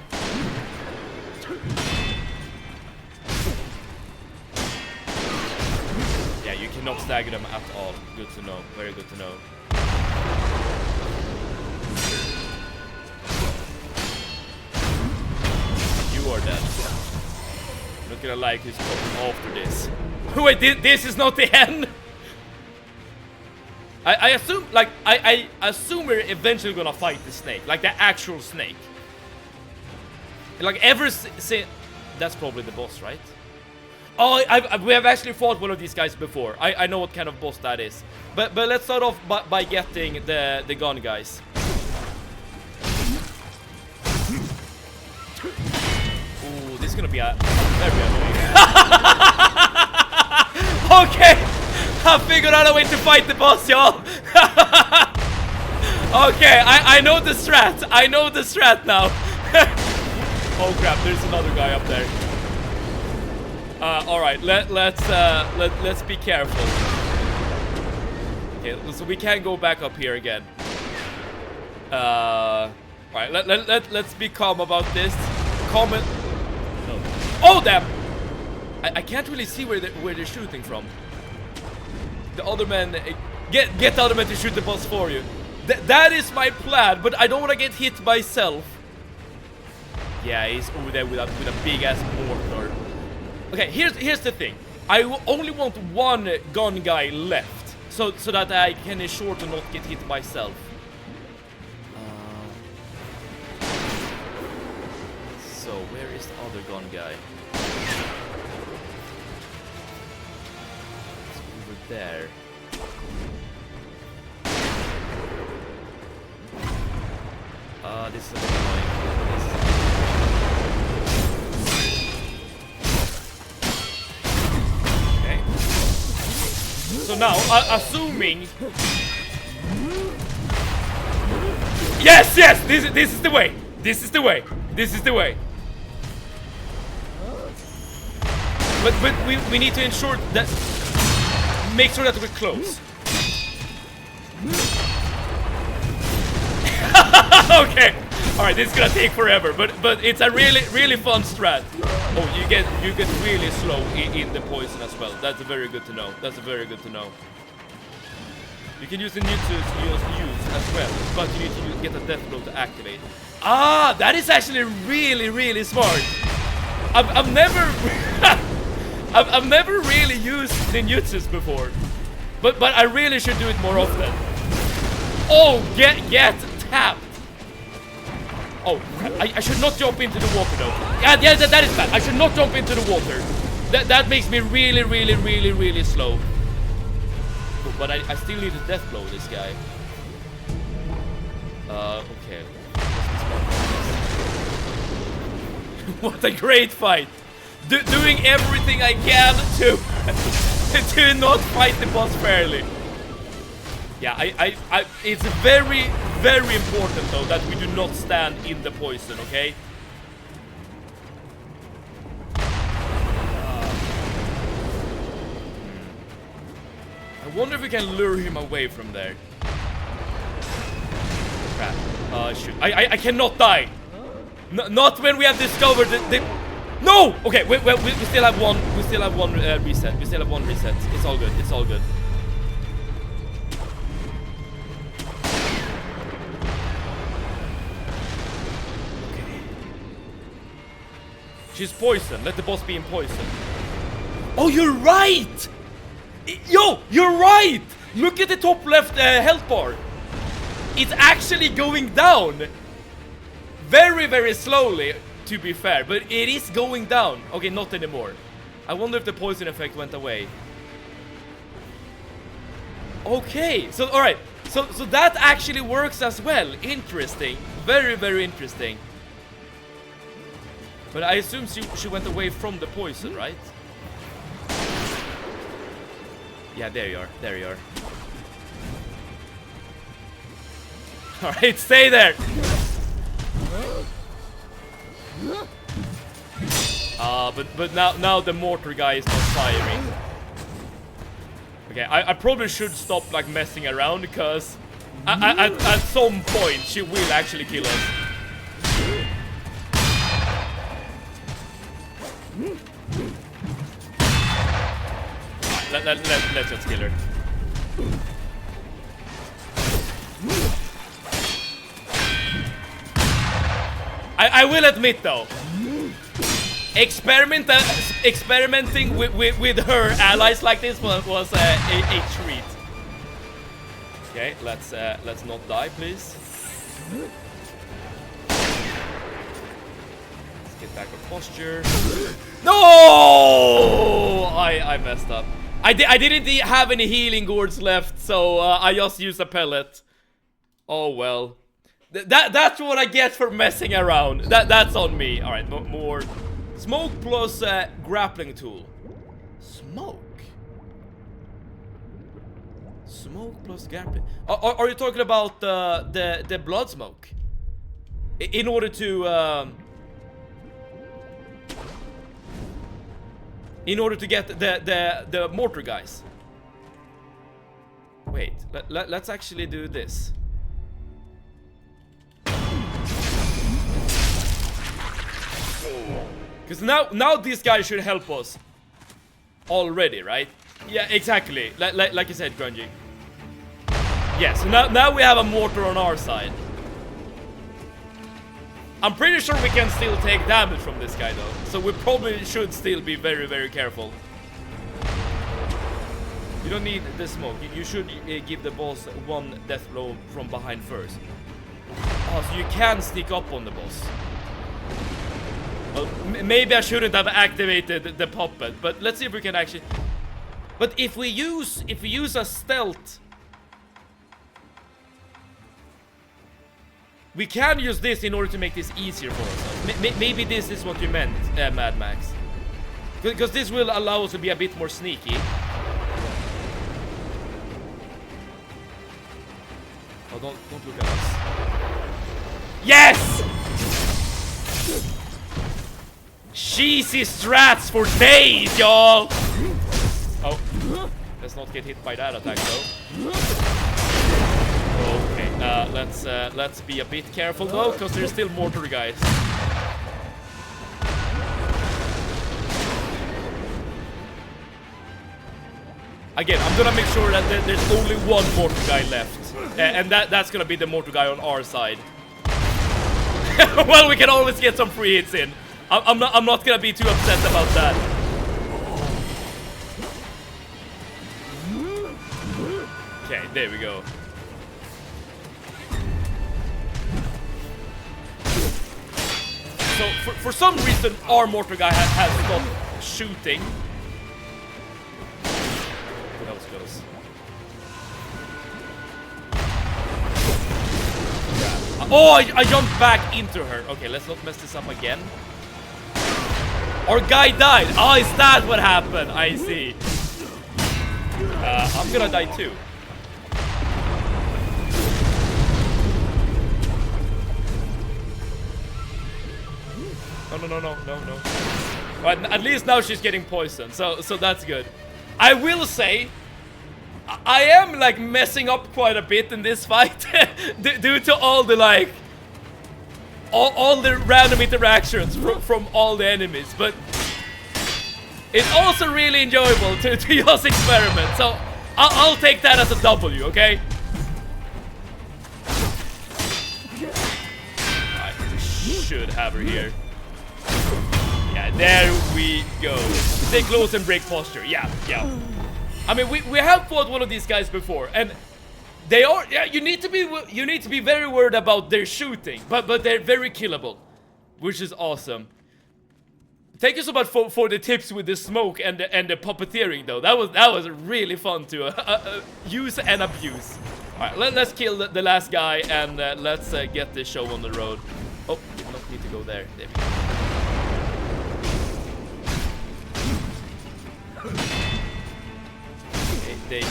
Yeah, you cannot stagger them at all. Good to know. Very good to know. You are dead. Not gonna like who's coming after this. Wait, this is not the end? I assume, like, I assume we're eventually gonna fight the snake. Like, the actual snake. Like, ever since... That's probably the boss, right? Oh, we have actually fought one of these guys before. I know what kind of boss that is. But let's start off by getting the gun guys. Ooh, this is gonna be a very annoying. Okay, I figured out a way to fight the boss, y'all. Okay, I know the strat. I know the strat now. Oh crap, there's another guy up there. All right, let's be careful. Okay, so we can't go back up here again. All right, let's be calm about this. Calm it. No. Oh damn! I can't really see where they're shooting from. The other man, get the other man to shoot the boss for you. That is my plan, but I don't want to get hit myself. Yeah, he's over there with a big ass mortar. Okay, here's the thing. I only want one gun guy left, so that I can ensure to not get hit myself. So where is the other gun guy? It's over there. This is a bit annoying. So now, assuming... Yes, yes! This is the way! This is the way! This is the way! But we need to ensure that... Make sure that we're close. Okay! Alright, this is gonna take forever, but it's a really fun strat. Oh, you get really slow in the poison as well. That's very good to know. That's very good to know. You can use the jutsu use as well, but you need to get a death blow to activate. Ah, that is actually really smart. I've never I've never really used ninjutsus before, but I really should do it more often. Oh, get tapped. Oh, I should not jump into the water though. Yeah, that is bad. I should not jump into the water. That makes me really slow. But I still need to death blow this guy. Okay. What a great fight. Doing everything I can to not fight the boss fairly. Yeah, it's very important though that we do not stand in the poison, okay? I wonder if we can lure him away from there. Crap. Shoot. I cannot die. Not when we have discovered the... No! Okay, we still have one. We still have one reset. We still have one reset. It's all good. It's all good. Okay. She's poisoned. Let the boss be in poison. Oh, you're right! Yo, you're right! Look at the top left health bar. It's actually going down. Very slowly, to be fair, but it is going down. Okay, not anymore. I wonder if the poison effect went away. Okay, so alright. So that actually works as well. Interesting. Very interesting. But I assume she went away from the poison, right? Yeah, there you are. There you are. Alright, stay there. But now the mortar guy is not firing. Okay, I probably should stop like messing around because at some point she will actually kill us. Let's just kill her. I will admit though, experimenting with her allies like this was a treat. Okay, let's not die, please. Let's get back our posture. No! I messed up. I didn't have any healing gourds left, so I just used a pellet. Oh well. That's what I get for messing around. That's on me. All right, more smoke plus grappling tool. Smoke plus grappling. Are you talking about the blood smoke? In order to get the mortar guys. Wait, let's actually do this. Because now this guy should help us already, right? Yeah, exactly. Like you said, Grungy. Yeah, so now we have a mortar on our side. I'm pretty sure we can still take damage from this guy though, so we probably should still be very careful. You don't need the smoke. You should give the boss one death blow from behind first. Oh, so you can sneak up on the boss. Well, maybe I shouldn't have activated the puppet, but let's see if we can actually... But if we use a stealth... We can use this in order to make this easier for us. Maybe this is what you meant, Mad Max. Because this will allow us to be a bit more sneaky. Oh, don't look at us. Yes! Cheesy strats for days, y'all! Oh, let's not get hit by that attack though. Okay, let's be a bit careful though, because there's still mortar guys. Again, I'm gonna make sure that there's only one mortar guy left, and that's gonna be the mortar guy on our side. Well, we can always get some free hits in. I'm not gonna be too upset about that. Okay, there we go. So for some reason, our mortar guy has stopped shooting. That was close. Oh, I jumped back into her. Okay, let's not mess this up again. Our guy died. Oh, is that what happened? I see. I'm gonna die too. No. But at least now she's getting poisoned, so that's good. I will say, I am like messing up quite a bit in this fight due to all the like all the random interactions from all the enemies, but it's also really enjoyable to just experiment. So I'll take that as a W, okay? I should have her here. Yeah, there we go. Stay close and break posture. Yeah. I mean, we have fought one of these guys before, and they are. Yeah, you need to be very worried about their shooting, but they're very killable, which is awesome. Thank you so much for the tips with the smoke and the puppeteering though. That was really fun to use and abuse. All right, let's kill the last guy and let's get this show on the road. Oh, did not need to go there. There we go. Okay, they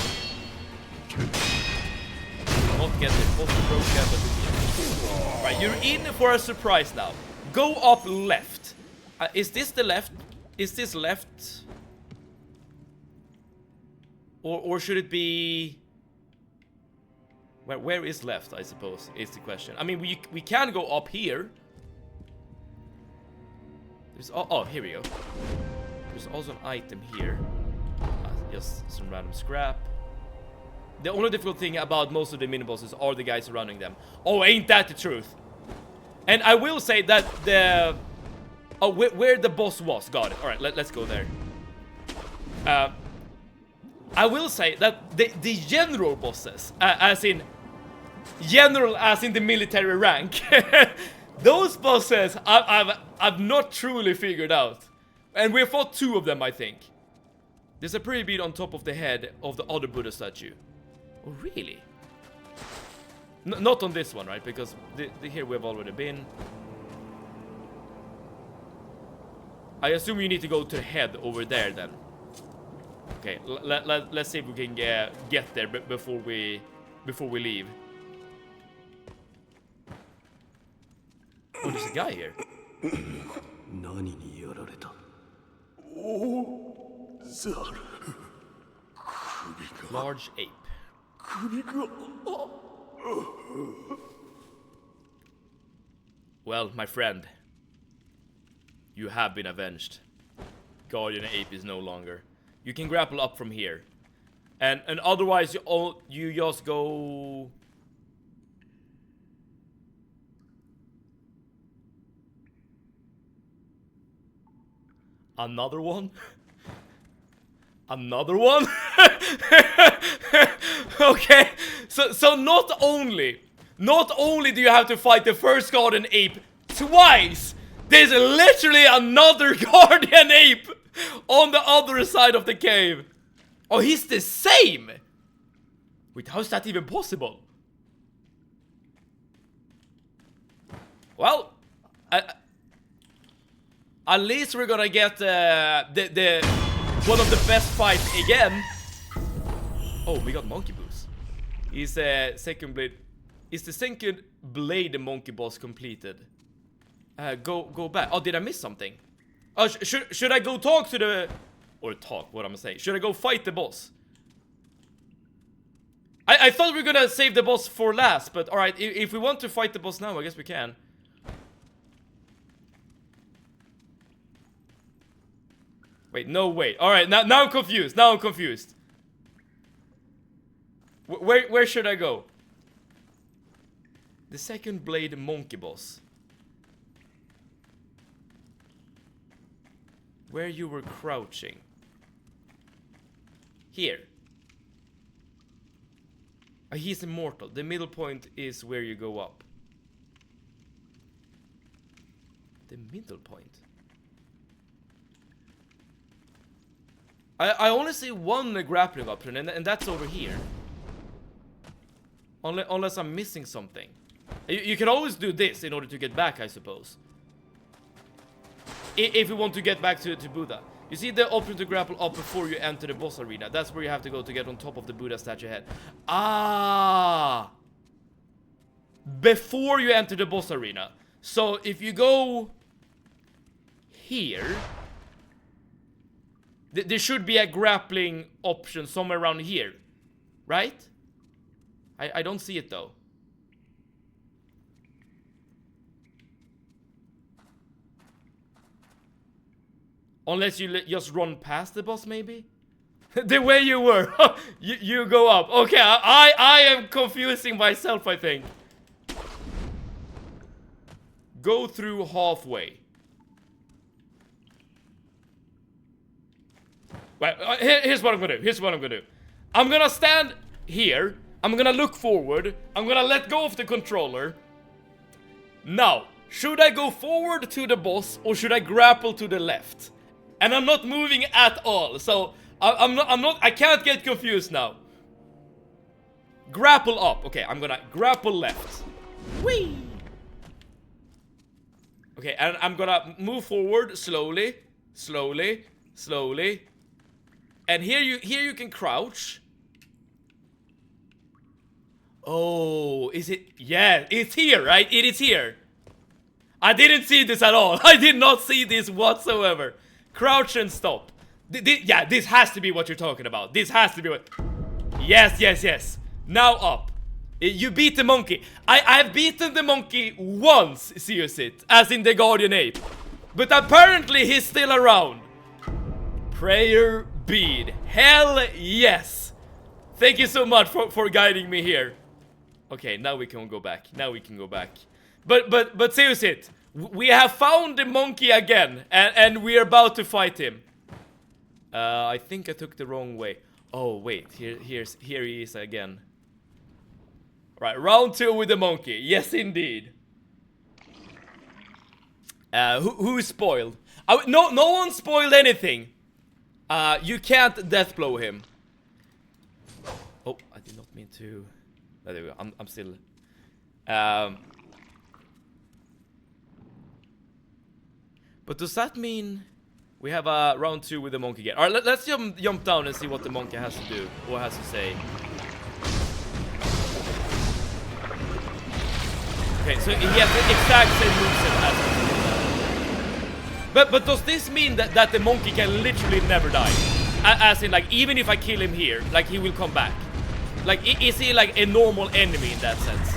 not get the poster broken, but right, you're in for a surprise now. Go up left. Is this the left? Is this left? Or should it be? Where is left? I suppose is the question. I mean, we can go up here. There's oh here we go. There's also an item here. Just some random scrap. The only difficult thing about most of the mini bosses are the guys running them. Oh, ain't that the truth? And I will say that the where the boss was. Got it. All right, let's go there. I will say that the general bosses, as in the military rank, those bosses I've not truly figured out, and we fought two of them, I think. There's a pretty bead on top of the head of the other Buddha statue. Oh, really? Not on this one, right? Because here we've already been. I assume you need to go to the head over there then. Okay, let's see if we can get there before we leave. Oh, there's a guy here. Large ape. Well, my friend, you have been avenged. Guardian ape is no longer. You can grapple up from here, and otherwise you just go. Another one? Another one? Okay, so not only do you have to fight the first guardian ape twice, there's literally another guardian ape on the other side of the cave. Oh, he's the same. Wait, how is that even possible? Well, at least we're gonna get the one of the best fights again. Oh, we got monkey boots. He's second blade. Is the second blade monkey boss completed? Go back. Oh, did I miss something? Oh, should I go talk to the... Or talk, what I'm gonna say. Should I go fight the boss? I thought we were gonna save the boss for last, but alright, if we want to fight the boss now, I guess we can. Wait, no, wait. Alright, now I'm confused. Now I'm confused. Where should I go? The second blade monkey boss. Where you were crouching. Here. He's immortal. The middle point is where you go up. The middle point? I only see one grappling option, and that's over here. Unless I'm missing something. You can always do this in order to get back, I suppose. If you want to get back to Buddha. You see the option to grapple up before you enter the boss arena. That's where you have to go to get on top of the Buddha statue head. Ah! Before you enter the boss arena. So if you go here, there should be a grappling option somewhere around here. Right? I don't see it though. Unless you just run past the boss, maybe? The way you were. you go up. Okay, I am confusing myself, I think. Go through halfway. Well, here's what I'm gonna do. I'm gonna stand here. I'm gonna look forward. I'm gonna let go of the controller. Now, should I go forward to the boss or should I grapple to the left? And I'm not moving at all, so I can't get confused now. Grapple up. Okay, I'm gonna grapple left. Whee! Okay, and I'm gonna move forward slowly. And here you can crouch. Oh, is it? Yeah, it's here, right? It is here. I didn't see this at all. I did not see this whatsoever. Crouch and stop. Yeah, this has to be what you're talking about. This has to be what... Yes. Now up. You beat the monkey. I've beaten the monkey once, Seosit, as in the Guardian Ape. But apparently he's still around. Prayer bead. Hell yes. Thank you so much for guiding me here. Okay, now we can go back. But Seosit, we have found the monkey again, and we are about to fight him. I think I took the wrong way. Oh wait, here he is again. Right, round 2 with the monkey. Yes, indeed. Who is spoiled? No one spoiled anything. You can't death blow him. Oh, I did not mean to. Oh, there we go. I'm still. But does that mean we have a round 2 with the monkey again? Alright, let's jump down and see what the monkey has to do or has to say. Okay, so he has the exact same moveset as. But does this mean that the monkey can literally never die? As in, like, even if I kill him here, like, he will come back? Like, is he like a normal enemy in that sense?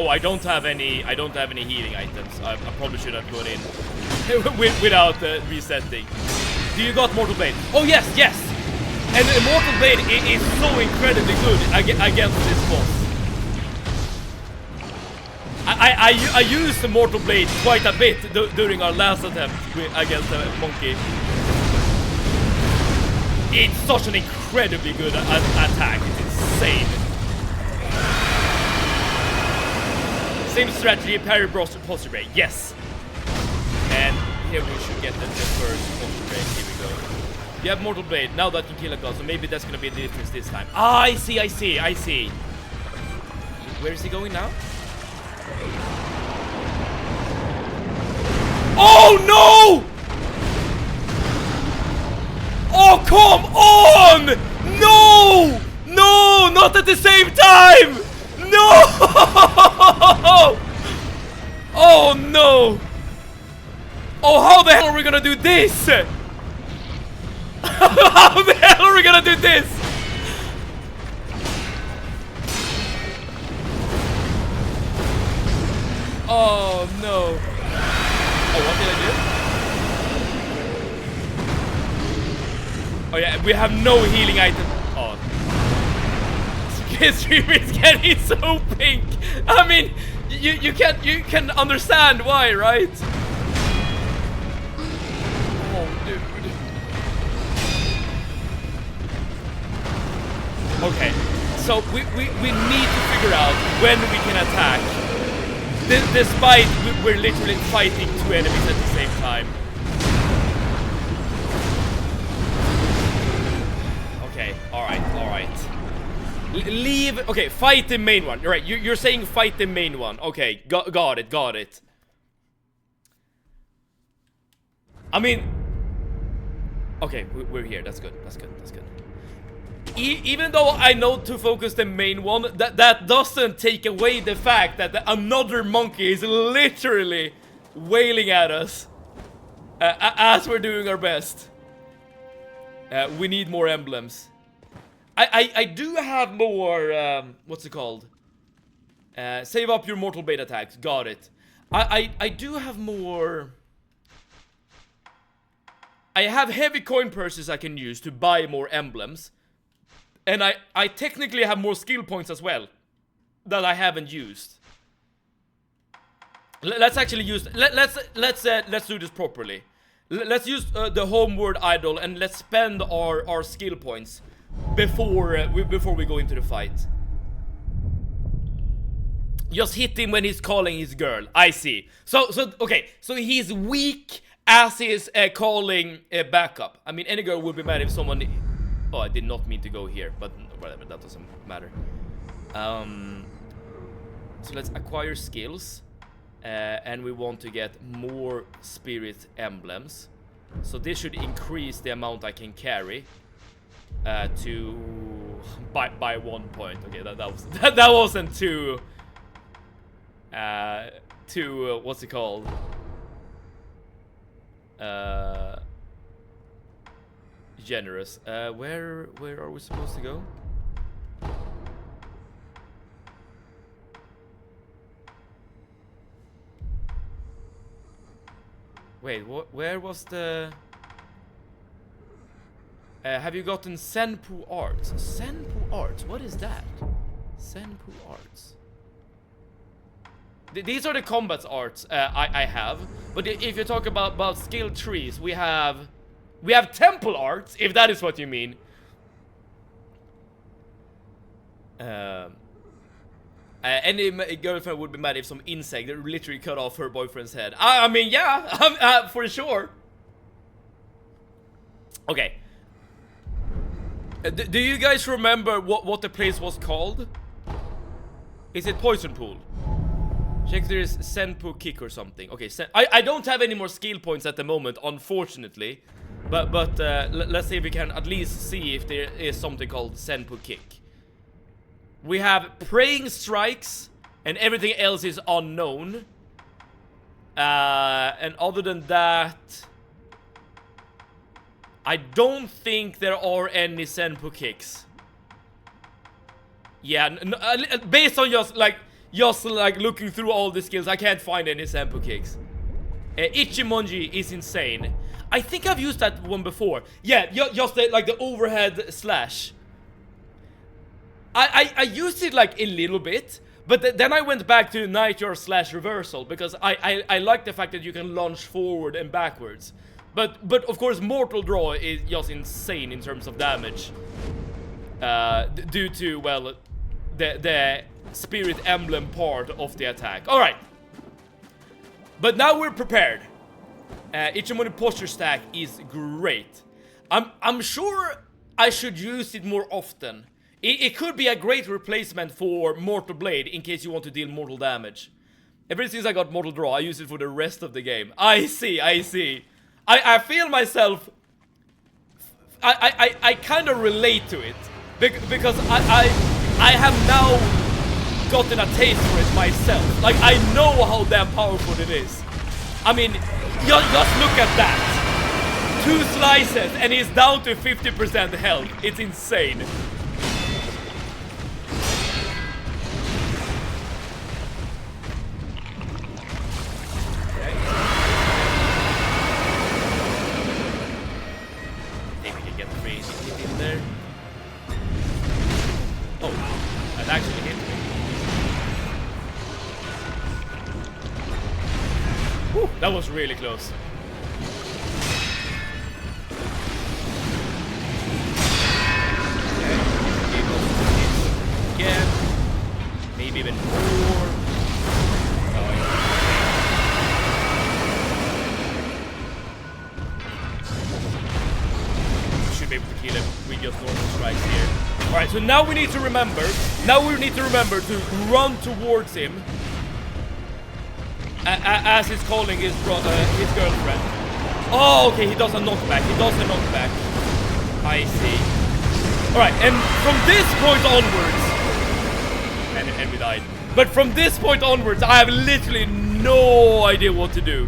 Oh, I don't have any healing items. I probably should have gone in without resetting. Do you got Mortal Blade? Oh yes. And the Mortal Blade is so incredibly good against this boss. I used the Mortal Blade quite a bit during our last attempt against the monkey. It's such an incredibly good attack. It's insane. Same strategy, parry, posture break. Yes. And here we should get the first posture break. Here we go. You have Mortal Blade. Now that can kill a god, so maybe that's gonna be the difference this time. Ah, I see. Where is he going now? Oh no! Oh, come on! No! No! Not at the same time! No! Oh no! Oh, how the hell are we gonna do this? How the hell are we gonna do this? Oh no. Oh, what did I do? Oh yeah, we have no healing item. Oh. His stream is getting so pink. I mean, you can understand why, right? Oh, dude. Okay, so we need to figure out when we can attack. Despite we're literally fighting two enemies at the same time. Okay, alright. Leave. Okay, fight the main one. You're right, you're saying fight the main one. Okay, got it. I mean, okay, we're here. That's good. Even though I know to focus the main one, that doesn't take away the fact that another monkey is literally wailing at us as we're doing our best. We need more emblems. I do have more, what's it called? Save up your mortal bait attacks. Got it. I do have more. I have heavy coin purses I can use to buy more emblems. And I technically have more skill points as well that I haven't used. Let's actually use. Let's do this properly. Let's use the homeward idol and let's spend our skill points before we go into the fight. Just hit him when he's calling his girl. I see. So okay. So he's weak as he's calling backup. I mean, any girl would be mad if someone. Oh, I did not mean to go here, but whatever, that doesn't matter. So let's acquire skills. And we want to get more spirit emblems. So this should increase the amount I can carry. To by 1 point. Okay, that wasn't too what's it called? Generous. Where are we supposed to go? Wait, where was the... have you gotten Senpu Arts? Senpu Arts, what is that? Senpu Arts. These are the combat arts I have. But if you talk about skill trees, we have temple arts, if that is what you mean. Any girlfriend would be mad if some insect literally cut off her boyfriend's head. I mean, yeah, for sure. Okay. Do you guys remember what the place was called? Is it Poison Pool? Check there is Senpu Kick or something. Okay, I don't have any more skill points at the moment, unfortunately. But let's see if we can at least see if there is something called Senpu Kick. We have Praying Strikes, and everything else is unknown. And other than that, I don't think there are any Senpu Kicks. Yeah, based on just like looking through all the skills, I can't find any Senpu Kicks. Ichimonji is insane. I think I've used that one before. Yeah, just like the overhead slash. I used it like a little bit, but then I went back to Nightjar slash reversal because I like the fact that you can launch forward and backwards. But of course Mortal Draw is just insane in terms of damage. Due to, well, the spirit emblem part of the attack. Alright. But now we're prepared. Ichimori posture stack is great. I'm sure I should use it more often. It could be a great replacement for Mortal Blade in case you want to deal mortal damage. Ever since I got Mortal Draw, I use it for the rest of the game. I see. I feel myself... I kind of relate to it. Because I have now gotten a taste for it myself. Like, I know how damn powerful it is. I mean, just look at that. 2 slices and he's down to 50% health. It's insane. Actually hit me. Whew, that was really close. Okay, again. Maybe even more. Oh, yeah. Should be able to kill him with just normal strikes here. Alright, so now we need to remember. To run towards him as he's calling his girlfriend. Oh, okay, he does a knockback. I see. Alright, and from this point onwards... And we died. But from this point onwards, I have literally no idea what to do.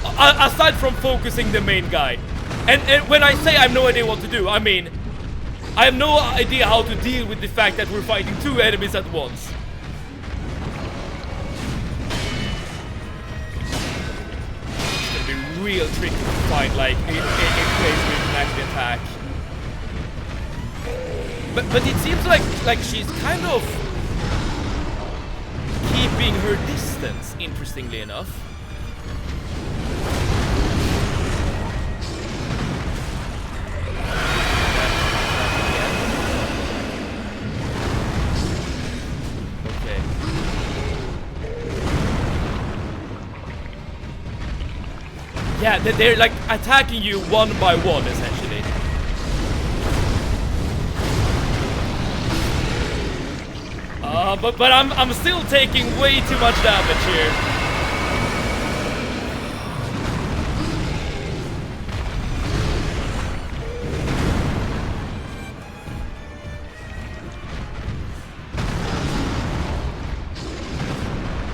Aside from focusing the main guy. And when I say I have no idea what to do, I mean... I have no idea how to deal with the fact that we're fighting 2 enemies at once. It's gonna be real tricky to find, like, a place where you can actually attack. But it seems like she's kind of keeping her distance, interestingly enough. Yeah, they're like attacking you one by one, essentially. But I'm still taking way too much damage here.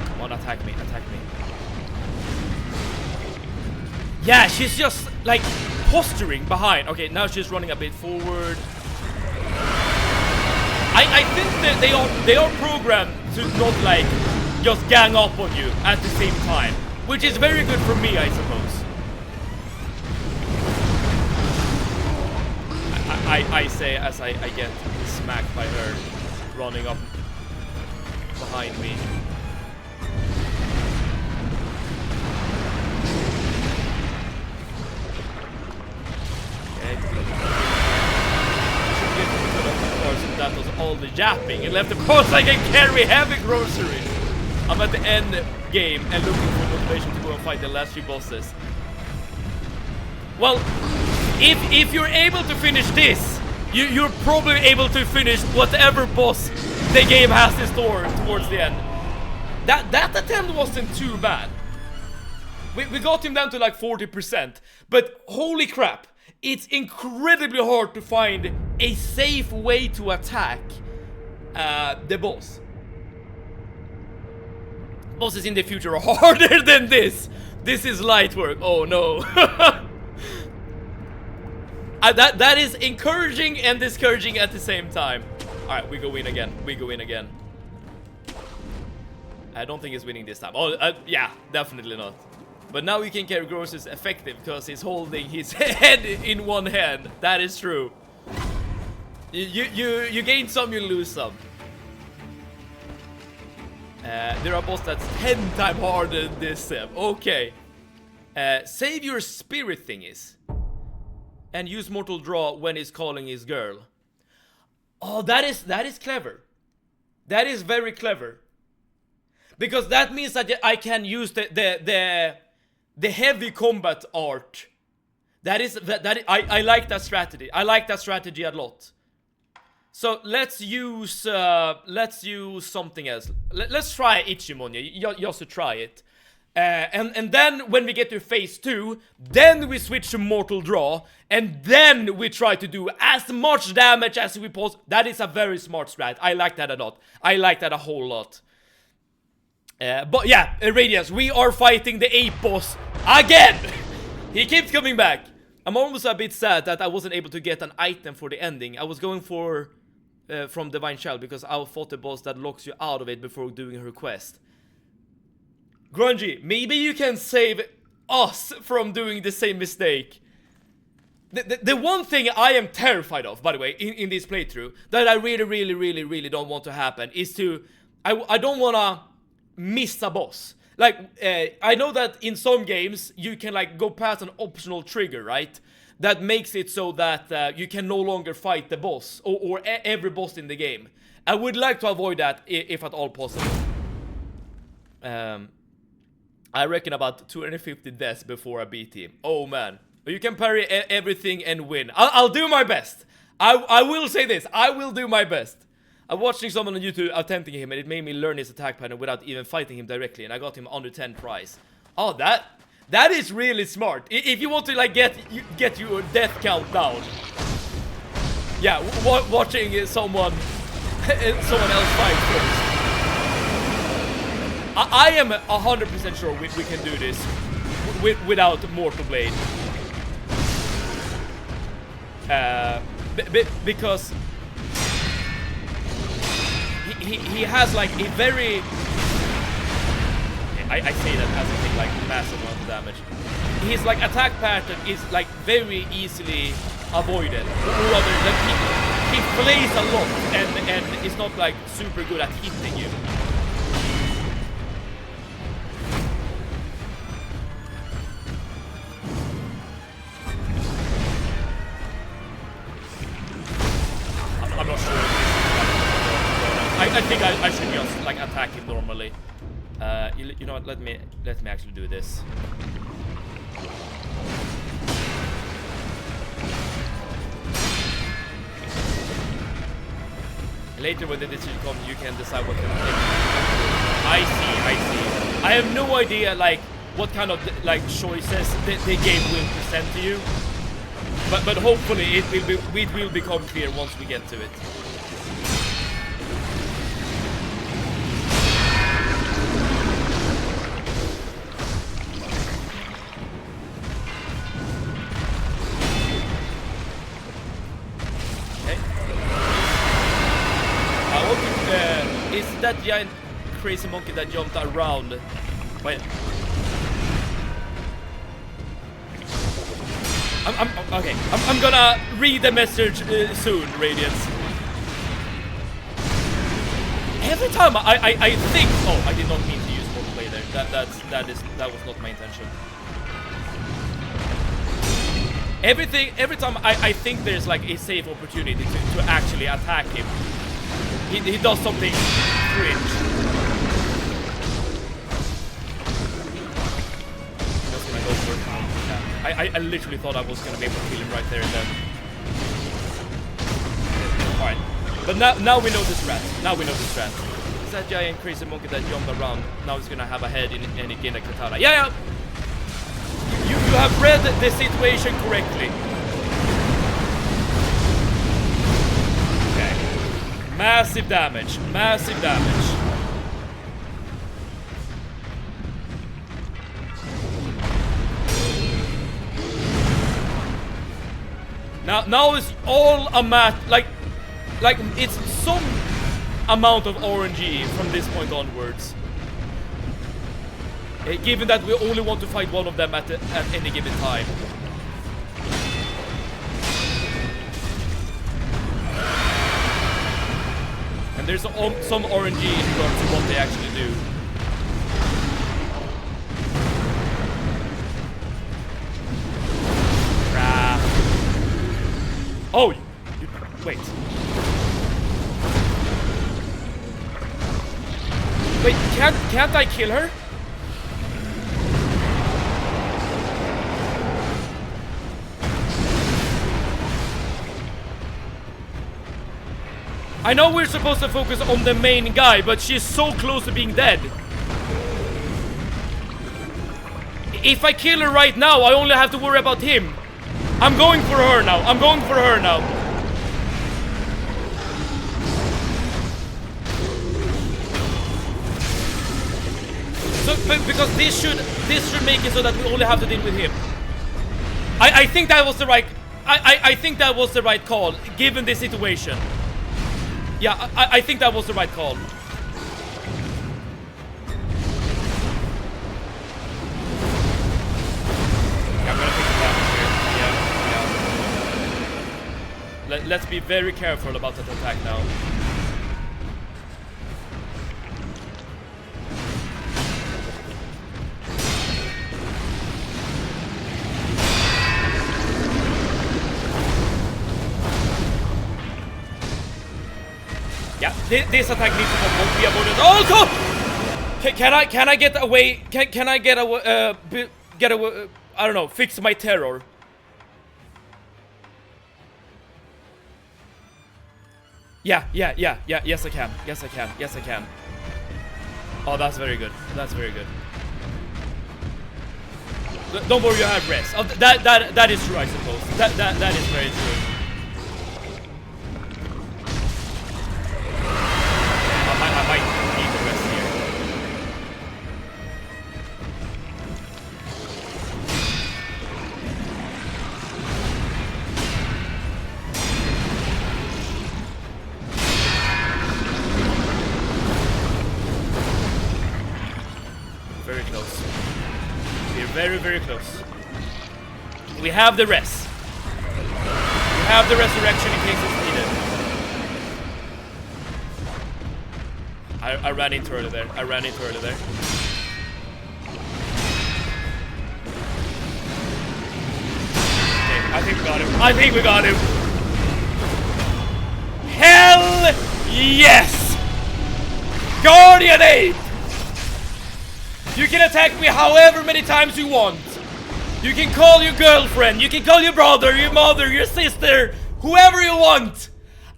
Come on, attack me. Yeah, she's just like posturing behind. Okay, now she's running a bit forward. I think that they are programmed to not like just gang up on you at the same time, which is very good for me, I suppose. I say as I get smacked by her running up behind me. That was all the yapping and left the course I can carry heavy groceries. I'm at the end game and looking for motivation to go and fight the last 3 bosses. Well, if you're able to finish this, you're probably able to finish whatever boss the game has in store towards the end. That attempt wasn't too bad. We got him down to like 40%, but holy crap. It's incredibly hard to find a safe way to attack the boss. Bosses in the future are harder than this. This is light work. Oh no. That is encouraging and discouraging at the same time. Alright, we go in again. I don't think he's winning this time. Oh, yeah, definitely not. But now you can carry groceries effective because he's holding his head in one hand. That is true. You gain some, you lose some. There are boss that's 10 times harder than this. Okay. Save your spirit thingies. And use mortal draw when he's calling his girl. Oh, that is clever. That is very clever. Because that means that I can use the heavy combat art. I like that strategy. I like that strategy a lot. So let's use something else. Let's try Ichimonya, just to try it. And then when we get to phase 2, then we switch to Mortal Draw, and then we try to do as much damage as we possibly. That is a very smart strat. I like that a lot. I like that a whole lot. But yeah, Radiance, we are fighting the ape boss again. He keeps coming back. I'm almost a bit sad that I wasn't able to get an item for the ending. I was going for from Divine Child because I fought the boss that locks you out of it before doing her quest. Grungy, maybe you can save us from doing the same mistake. The one thing I am terrified of, by the way, in this playthrough, that I really don't want to happen is to... I don't want to miss a boss. Like, I know that in some games, you can like go past an optional trigger, right? That makes it so that you can no longer fight the boss, or every boss in the game. I would like to avoid that if at all possible. I reckon about 250 deaths before I beat him. Oh man. You can parry everything and win. I'll do my best. I will say this. I will do my best. I'm watching someone on YouTube attempting him, and it made me learn his attack pattern without even fighting him directly, and I got him under 10 prize. Oh, that is really smart. If you want to like get your death count down. Yeah, watching someone else fight first. I am 100% sure we can do this without Mortal Blade. Because he has like a very... I say that as a thing, like massive amount of damage. His like attack pattern is like very easily avoided. Rather than he plays a lot and is not like super good at hitting you. I'm not sure. I think I should just like attack him normally. You know what? Let me actually do this. Later when the decision comes, you can decide what kind of thing. I see. I have no idea like what kind of like choices the game will present to you. But hopefully it will become clear once we get to it. Okay. Is that giant crazy monkey that jumped around? Wait. Okay. I'm gonna read the message soon, Radiance. Every time I think... Oh, I did not mean to use Mortal Blade there. That was not my intention. Every time I think there's like a safe opportunity to actually attack him, he does something cringe. I literally thought I was gonna be able to kill him right there and then. Alright. But now we know the strat. It's that giant crazy monkey that jumped around. Now he's gonna have a head and he gained a katana. Yeah! You have read the situation correctly. Okay. Massive damage. Now it's all a like it's some amount of RNG from this point onwards. Given that we only want to fight one of them at any given time. And there's some RNG in regards to what they actually do. Oh, wait. Wait, can't I kill her? I know we're supposed to focus on the main guy, but she's so close to being dead. If I kill her right now, I only have to worry about him. I'm going for her now. I'm going for her now. So, because this should make it so that we only have to deal with him. I think that was the right. I think that was the right call, given the situation. Yeah, I think that was the right call. I'm gonna pick the damage here. Yeah. Let's be very careful about that attack now. Yeah, this attack needs to be avoided. Also, can I get away? Can I get away? Get away? I don't know. Fix my terror. Yeah. Yes, I can. Yes, I can. Yes, I can. Oh, that's very good. That's very good. Don't worry, you have rest. Oh, that is true, I suppose. That is very true. I might need the rest here. Very close. We're very, very close. We have the rest. We have the resurrection in case it's needed. I ran into her there. I ran into her there. Okay, I think we got him. I think we got him. Hell yes! Guardian 8! You can attack me however many times you want. You can call your girlfriend, you can call your brother, your mother, your sister, whoever you want.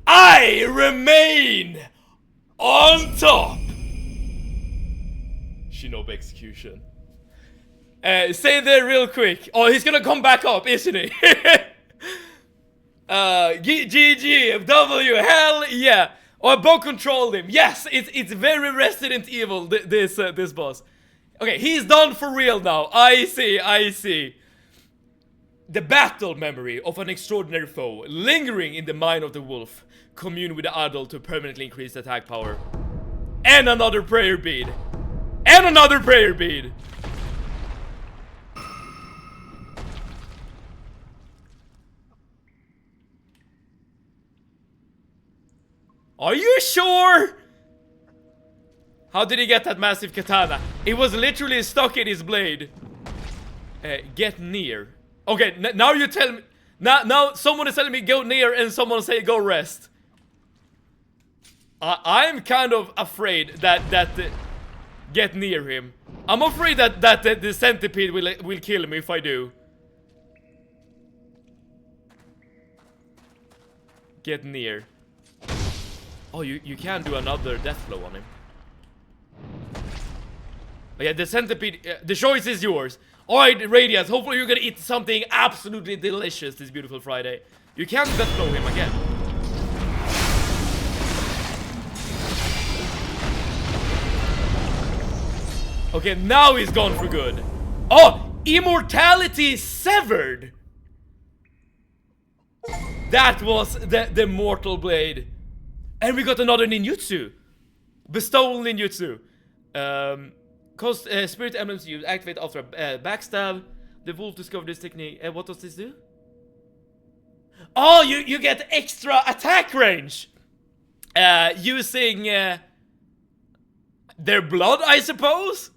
I remain on top. Shinobi execution. Say there real quick. Oh, he's gonna come back up, isn't he? GG, W, hell yeah. Oh, I bow controlled him. Yes, it's very Resident Evil, this boss. Okay, he's done for real now. I see. The battle memory of an extraordinary foe, lingering in the mind of the wolf, commune with the adult to permanently increase attack power. And another prayer bead. And another prayer bead. Are you sure? How did he get that massive katana? It was literally stuck in his blade. Get near. Okay, now you tell me. Now someone is telling me go near and someone say go rest. I'm kind of afraid that get near him. I'm afraid that the centipede will kill me if I do. Get near. Oh, you can do another death blow on him. Oh, yeah, the centipede. The choice is yours. Alright, Radiance, hopefully you're gonna eat something absolutely delicious this beautiful Friday. You can't death blow him again. Okay, now he's gone for good. Oh, immortality severed. That was the mortal blade. And we got another ninjutsu. Bestowal ninjutsu. Cost spirit emblems you activate after a backstab. The wolf discovered this technique. What does this do? Oh, you get extra attack range. Using their blood, I suppose.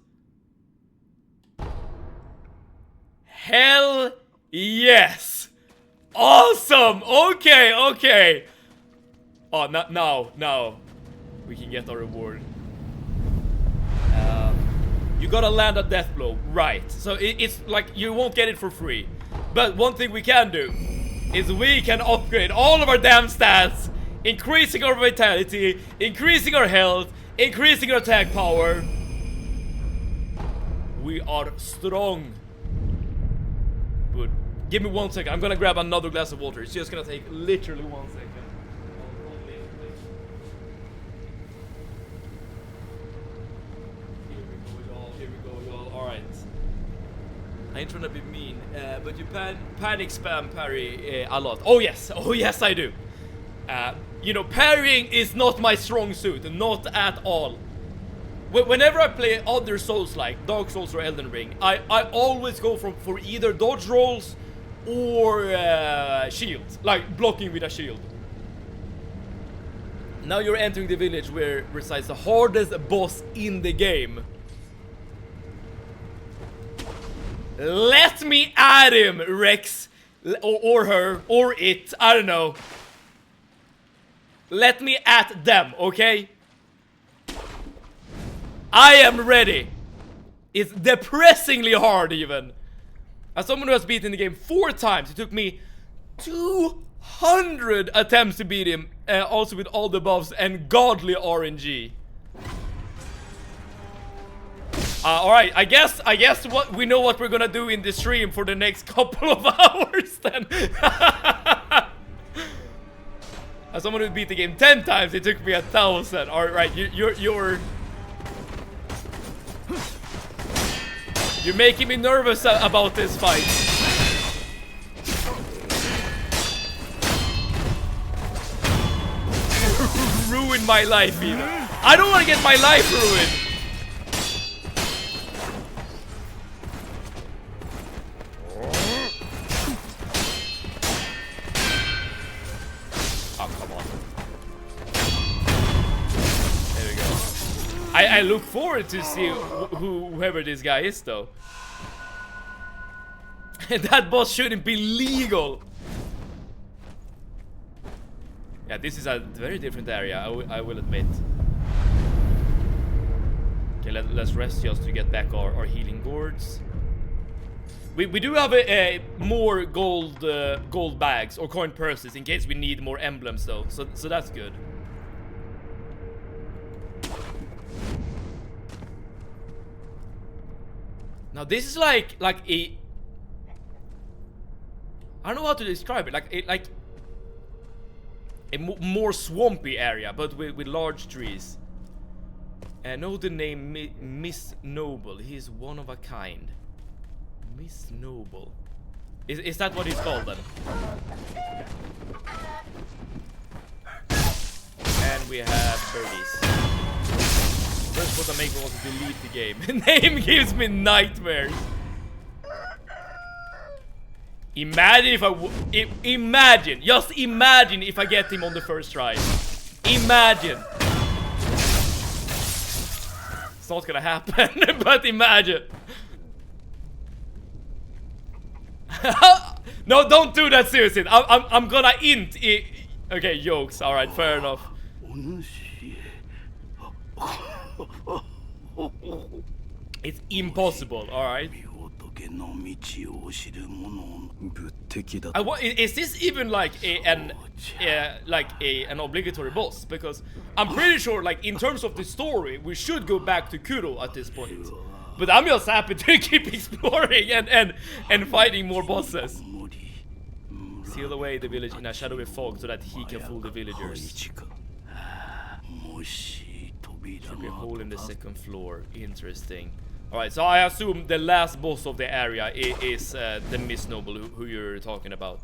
Hell yes. Awesome. Okay. Oh, now we can get our reward. You gotta land a death blow, right? So it's like you won't get it for free. But one thing we can do is we can upgrade all of our damn stats increasing our vitality, increasing our health, increasing our attack power. We are strong. Good. Give me 1 second. I'm gonna grab another glass of water. It's just gonna take literally 1 second. Here we go, y'all. Alright. I ain't trying to be mean, but you panic spam parry a lot. Oh yes, I do. You know, parrying is not my strong suit, not at all. Whenever I play other Souls like Dark Souls or Elden Ring, I always go for either dodge rolls or shields, like blocking with a shield. Now you're entering the village where resides the hardest boss in the game. Let me at him, Rex, or her, or it, I don't know. Let me at them, okay? I am ready. It's depressingly hard even. As someone who has beaten the game 4 times, it took me 200 attempts to beat him, also with all the buffs and godly RNG. Alright, I guess what we know what we're gonna do in the stream for the next couple of hours then. As someone who beat the game 10 times, it took me 1,000. Alright, you're making me nervous about this fight. Ruin my life even. I don't want to get my life ruined. Oh, come on. There we go. I look forward to see whoever this guy is though. That boss shouldn't be legal. Yeah, this is a very different area, I will admit. Okay, let's rest just to get back our healing gourds. We do have a more gold bags or coin purses in case we need more emblems though, so that's good. Now this is like a, I don't know how to describe it, like a more swampy area, but with large trees. I know the name Miss Noble. He is one of a kind. Miss Noble. Is that what he's called then? And we have birdies. First what I make was to delete the game. Name gives me nightmares. Imagine if just imagine if I get him on the first try. Imagine. It's not gonna happen, but imagine. No, don't do that seriously. I'm gonna int. Okay, jokes. All right, fair enough. It's impossible. All right. Is this even like an obligatory boss? Because I'm pretty sure, like in terms of the story, we should go back to Kuro at this point. But I'm just happy to keep exploring and fighting more bosses. Seal away the village in a shadowy fog so that he can fool the villagers. Should be a hole in the second floor. Interesting. Alright, so I assume the last boss of the area is the Miss Noble who you're talking about.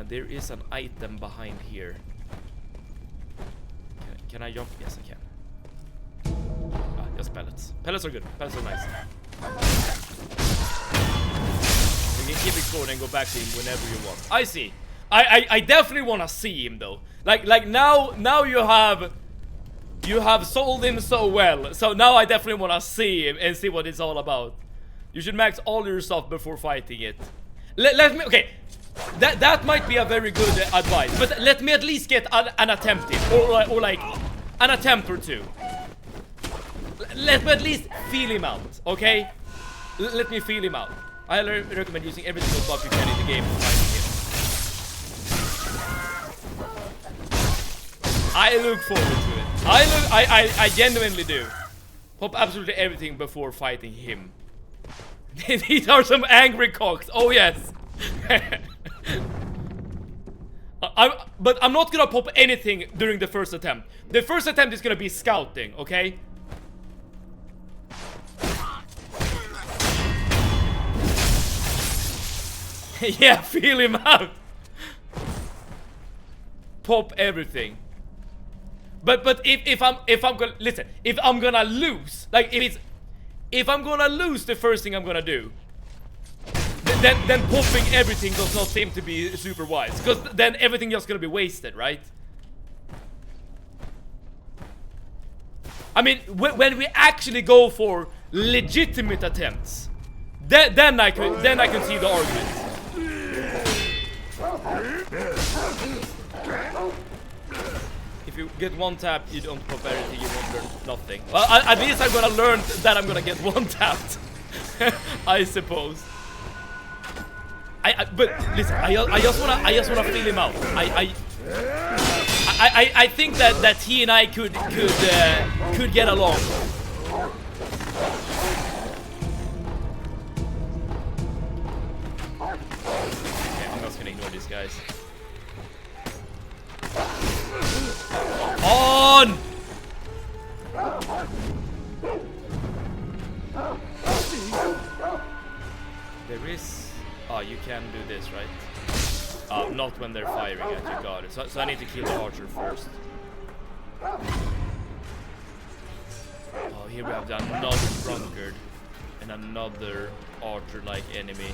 There is an item behind here. Can I jump? Yes, I can. Just pellets. Pellets are good. Pellets are nice. You can keep exploring and go back to him whenever you want. I see. I definitely want to see him though. Like now you have sold him so well. So now I definitely want to see him and see what it's all about. You should max all your stuff before fighting it. Let me, okay. That might be a very good advice, but let me at least get an attempt in, or like an attempt or two. Let me at least feel him out, okay? Let me feel him out. I recommend using every single buff you can in the game to fight I look forward to it. I genuinely do. Pop absolutely everything before fighting him. These are some angry cocks. Oh yes. But I'm not gonna pop anything during the first attempt. The first attempt is gonna be scouting, okay? Yeah, feel him out. Pop everything. But if I'm gonna listen, if I'm gonna lose, like if I'm gonna lose, the first thing I'm gonna do, then popping everything does not seem to be super wise, because then everything just gonna be wasted, right? I mean, when we actually go for legitimate attempts, then I can see the argument. If you get one tap, you don't pop everything, you won't learn nothing. Well, at least I'm gonna learn that I'm gonna get one tapped. I suppose. But listen, I just wanna feel him out. I think that he and I could get along. Okay, I'm just gonna ignore these guys. On! There is... Oh, you can do this, right? Not when they're firing at you, got it. So I need to kill the archer first. Oh, here we have another drunkard and another archer-like enemy.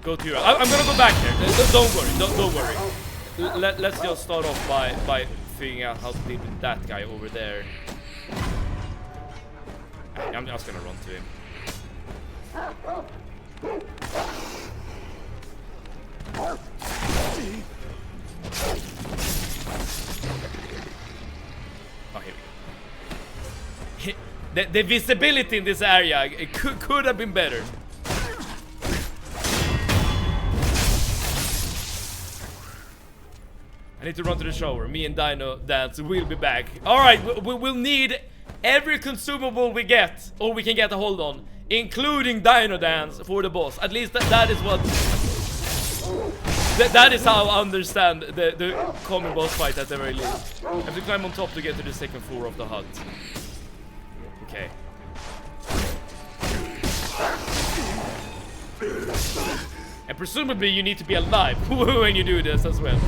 Go to your... I'm gonna go back there. Don't worry. Let's just start off by figuring out how to deal with that guy over there. I'm just gonna run to him. Oh, here we go. The visibility in this area, it could have been better. I need to run to the shower. Me and Dino Dance will be back. Alright, we'll need every consumable we get, or we can get a hold on, including Dino Dance for the boss. At least that is what... That is how I understand the common boss fight at the very least. I have to climb on top to get to the second floor of the hut. Okay. And presumably you need to be alive when you do this as well.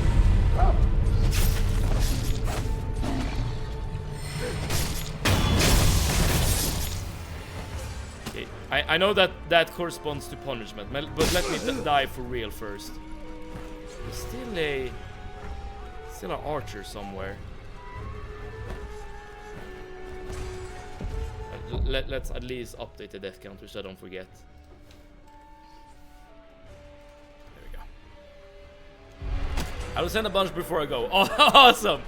Okay. I know that corresponds to punishment, but let me die for real first. There's still an archer somewhere. Let's at least update the death count, which I don't forget. There we go. I will send a bunch before I go. Oh, awesome!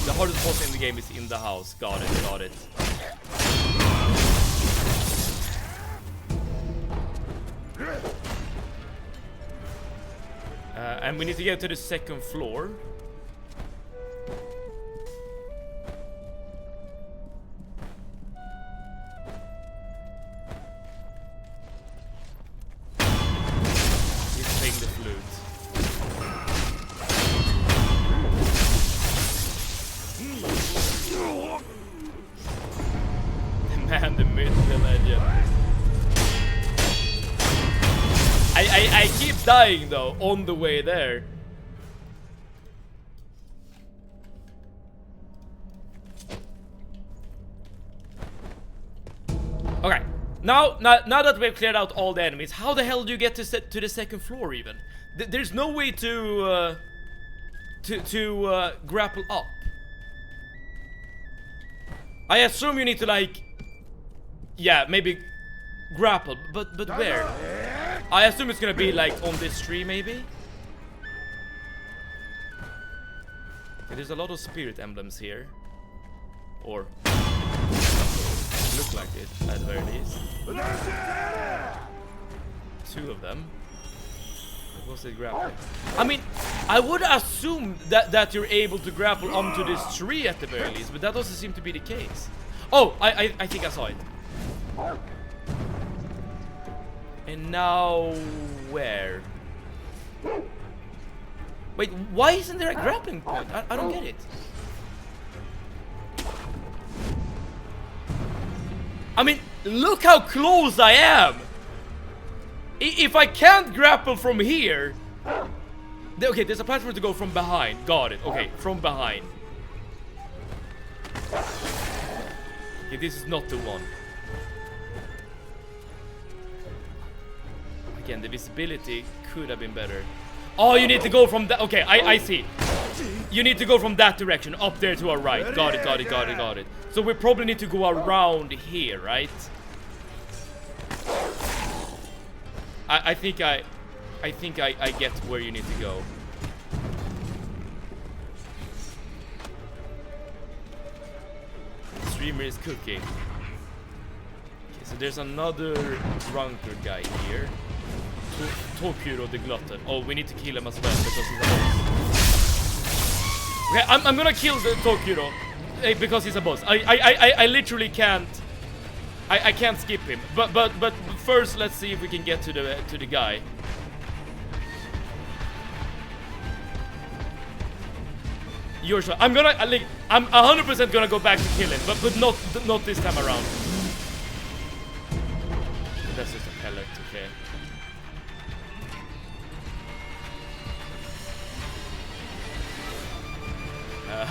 The hardest boss in the game is in the house. Got it. And we need to get to the second floor. He's playing the flute. The man, the myth, the legend. I keep dying though on the way there. Okay, now that we've cleared out all the enemies, how the hell do you get to the second floor even? There's no way to grapple up. I assume you need to like, yeah, maybe grapple, but where? I assume it's gonna be like on this tree, maybe. There's a lot of spirit emblems here. Or look like it, at the very least. 2 of them. What was it grappling? I mean, I would assume that you're able to grapple onto this tree at the very least, but that doesn't seem to be the case. Oh, I think I saw it. And now where? Wait, why isn't there a grappling point? I don't get it. I mean, look how close I am! If I can't grapple from here... Okay, there's a platform to go from behind. Got it. Okay, from behind. Okay, this is not the one. Again, the visibility could have been better. Oh, you need to go from that. Okay, I see. You need to go from that direction, up there to our right. Got it, got it, got it, got it. So we probably need to go around here, right? I think I get where you need to go. The streamer is cooking. Okay, so there's another drunkard guy here. Tokuro the Glutton. Oh, we need to kill him as well because he's a boss. Okay, I'm gonna kill the Tokuro because he's a boss. I literally can't. I can't skip him. But first, let's see if we can get to the guy. You're sure? I'm 100% gonna go back to kill him, but not this time around. That's just a pellet, okay.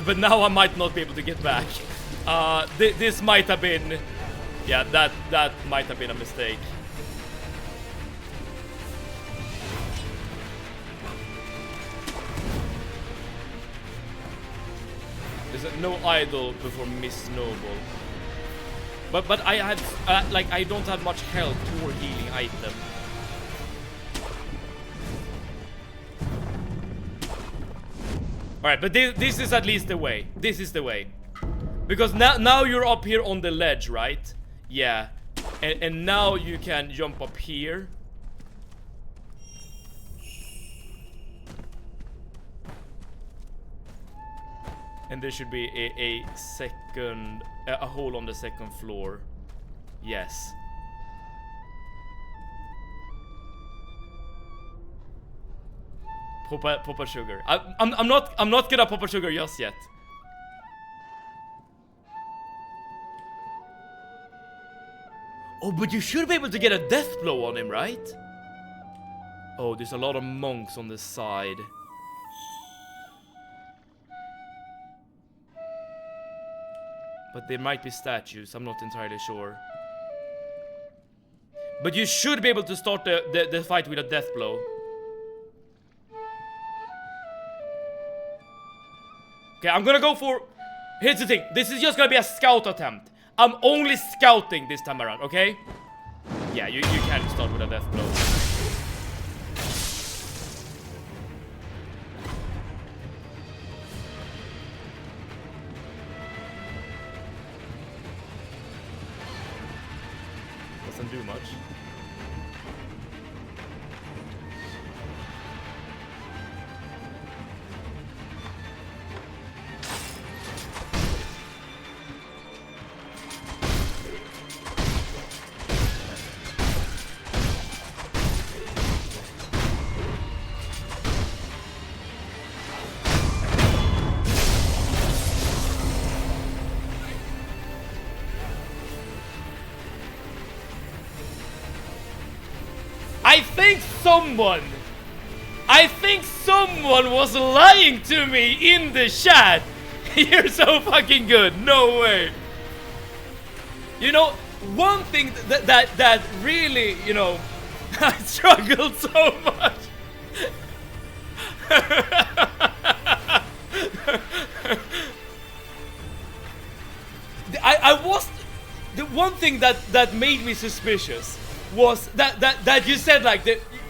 But now I might not be able to get back. This might have been... Yeah, that might have been a mistake. There's no idol before Miss Noble. But I had... like, I don't have much health or healing item. Alright, but this is at least the way. This is the way. Because now you're up here on the ledge, right? Yeah. And now you can jump up here. And there should be a second... a hole on the second floor. Yes. Pop a sugar. I'm not gonna pop a sugar just yet. Oh, but you should be able to get a death blow on him, right? Oh, there's a lot of monks on the side. But there might be statues, I'm not entirely sure. But you should be able to start the fight with a death blow. Okay, I'm gonna go for... Here's the thing, this is just gonna be a scout attempt. I'm only scouting this time around, okay? Yeah, you can start with a death blow. Doesn't do much. I think someone was lying to me in the chat. You're so fucking good. No way. You know, one thing that really, you know, I struggled so much. I was... The one thing that made me suspicious was that you said like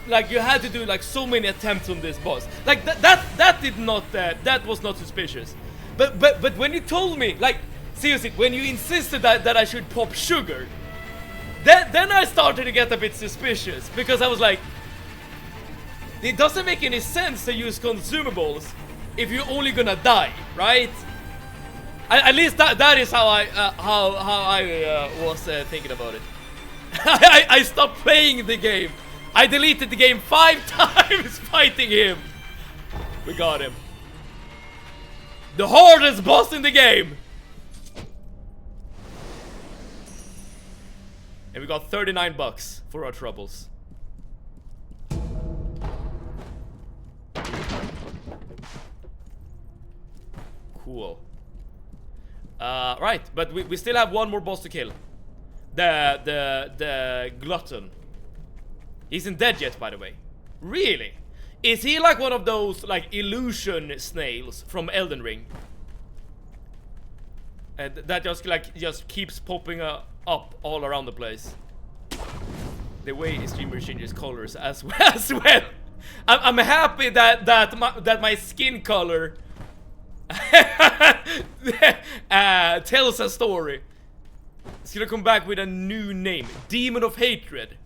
like you had to do like so many attempts on this boss. Like that did not that was not suspicious. But when you told me, like seriously, when you insisted that I should pop sugar, then I started to get a bit suspicious, because I was like, it doesn't make any sense to use consumables if you're only gonna die, right? At least that is how I was thinking about it. I stopped playing the game. I deleted the game 5 times fighting him. We got him. The hardest boss in the game. And we got 39 bucks for our troubles. Cool. Right, but we still have one more boss to kill. The glutton. He isn't dead yet, by the way. Really? Is he like one of those like illusion snails from Elden Ring? That just keeps popping up all around the place. The way streamer changes colors as well. I'm happy that my skin color tells a story. It's gonna come back with a new name, Demon of Hatred.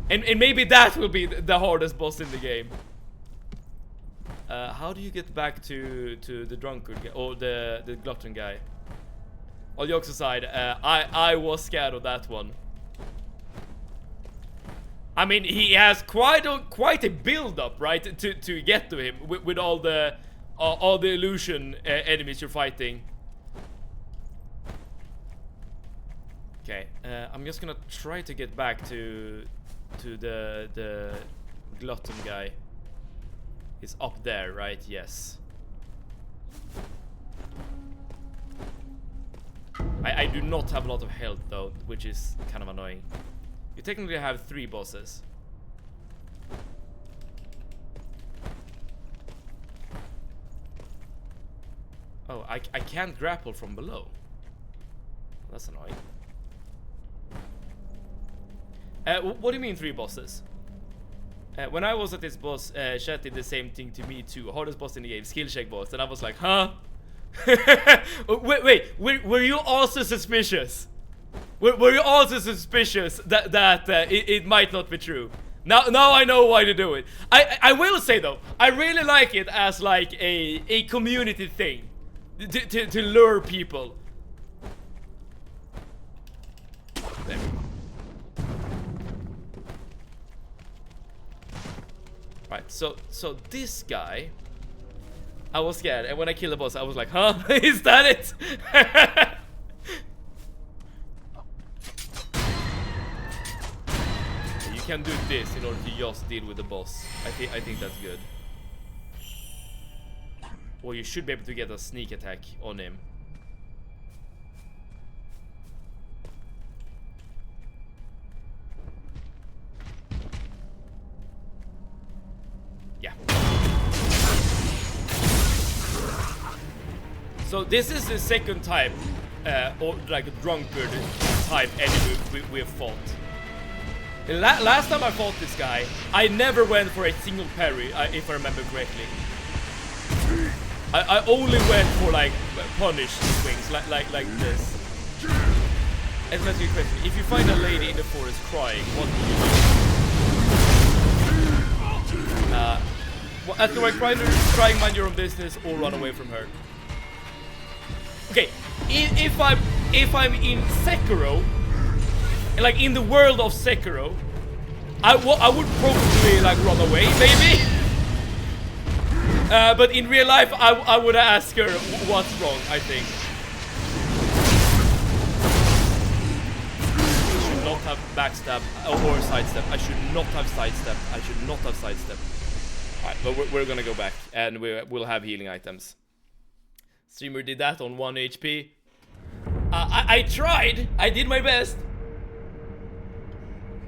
And maybe that will be the hardest boss in the game. How do you get back to the drunkard guy, or the glutton guy? All jokes aside, I was scared of that one. I mean, he has quite a build-up, right, to get to him with all the illusion enemies you're fighting. Okay, I'm just gonna try to get back to the glutton guy. He's up there, right? Yes. I do not have a lot of health though, which is kind of annoying. You technically have 3 bosses. Oh, I can't grapple from below. That's annoying. What do you mean 3 bosses? When I was at this boss, chat did the same thing to me too. Hardest boss in the game, skill check boss. And I was like, huh? wait, were you also suspicious? Were you also suspicious that it might not be true? Now I know why to do it. I will say though, I really like it as like a community thing. To lure people. There we go. Right, so this guy, I was scared, and when I killed the boss, I was like, huh? Is that it? You can do this in order to just deal with the boss. I think that's good. Or you should be able to get a sneak attack on him. Yeah. So this is the second type, or like a drunkard type enemy we have fought. Last time I fought this guy, I never went for a single parry, if I remember correctly. I only went for like punish swings, like this. And that's your question. If you find a lady in the forest crying, what do you do? Ask the right crying, mind your own business, or run away from her. Okay, if I'm in Sekiro, like in the world of Sekiro, I would probably like run away, maybe. But in real life, I would ask her what's wrong, I think. I should not have backstab or sidestep. I should not have sidestep. I should not have sidestep. Alright, but we're gonna go back and we'll have healing items. Streamer did that on 1 HP. I tried. I did my best.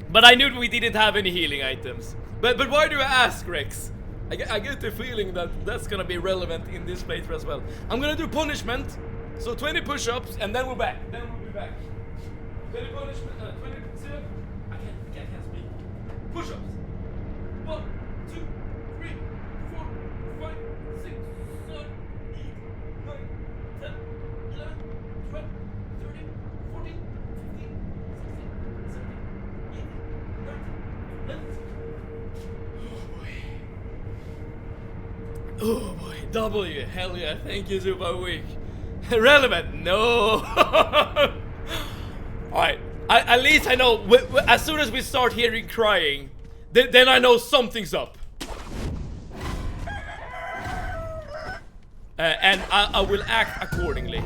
But I knew we didn't have any healing items. But why do I ask, Rex? I get the feeling that that's gonna be relevant in this playthrough as well. I'm gonna do punishment. So 20 push-ups and then we're back. Then we'll be back. 20 punishment, 20 sit-up. I can't speak. Push-ups. 1, 2, 3, 4, 5, 6, 7, 8, 9, 10, 11, 12, 13, 14, 15, 16, 17, 18, 19, 20. Oh boy. W, hell yeah, thank you Super Week. Relevant, no. Alright, at least I know, as soon as we start hearing crying, then I know something's up. And I will act accordingly.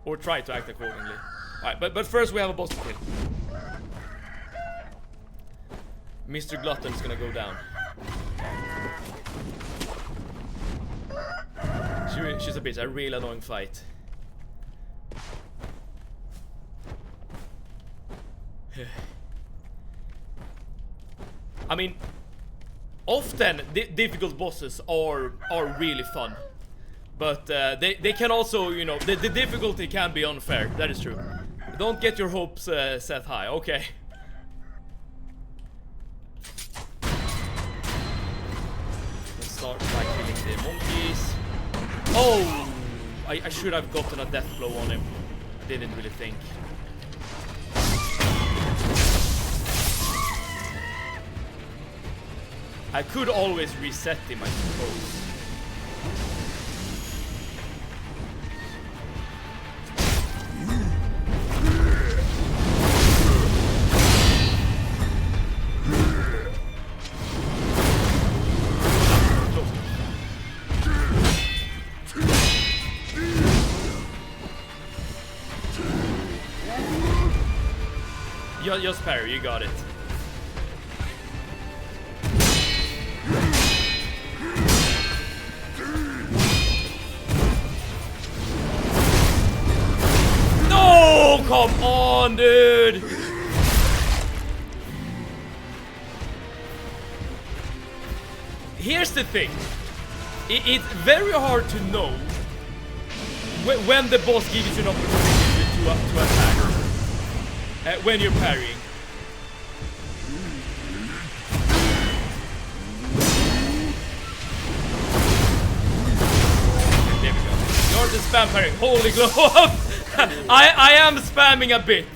Or try to act accordingly. Alright, but first we have a boss to kill. Mr. Glutton is gonna go down. She's a bitch, a real annoying fight. I mean, often difficult bosses are really fun, but they can also, you know, the difficulty can be unfair. That is true. Don't get your hopes set high. Okay. Let's start by killing the monkeys. Oh, I should have gotten a death blow on him. I didn't really think. I could always reset him, I suppose. Just parry, you got it. No, come on, dude. Here's the thing. It's very hard to know when the boss gives you an opportunity to attack. When you're parrying. There we go. You're the spam parrying. Holy glow. I am spamming a bit.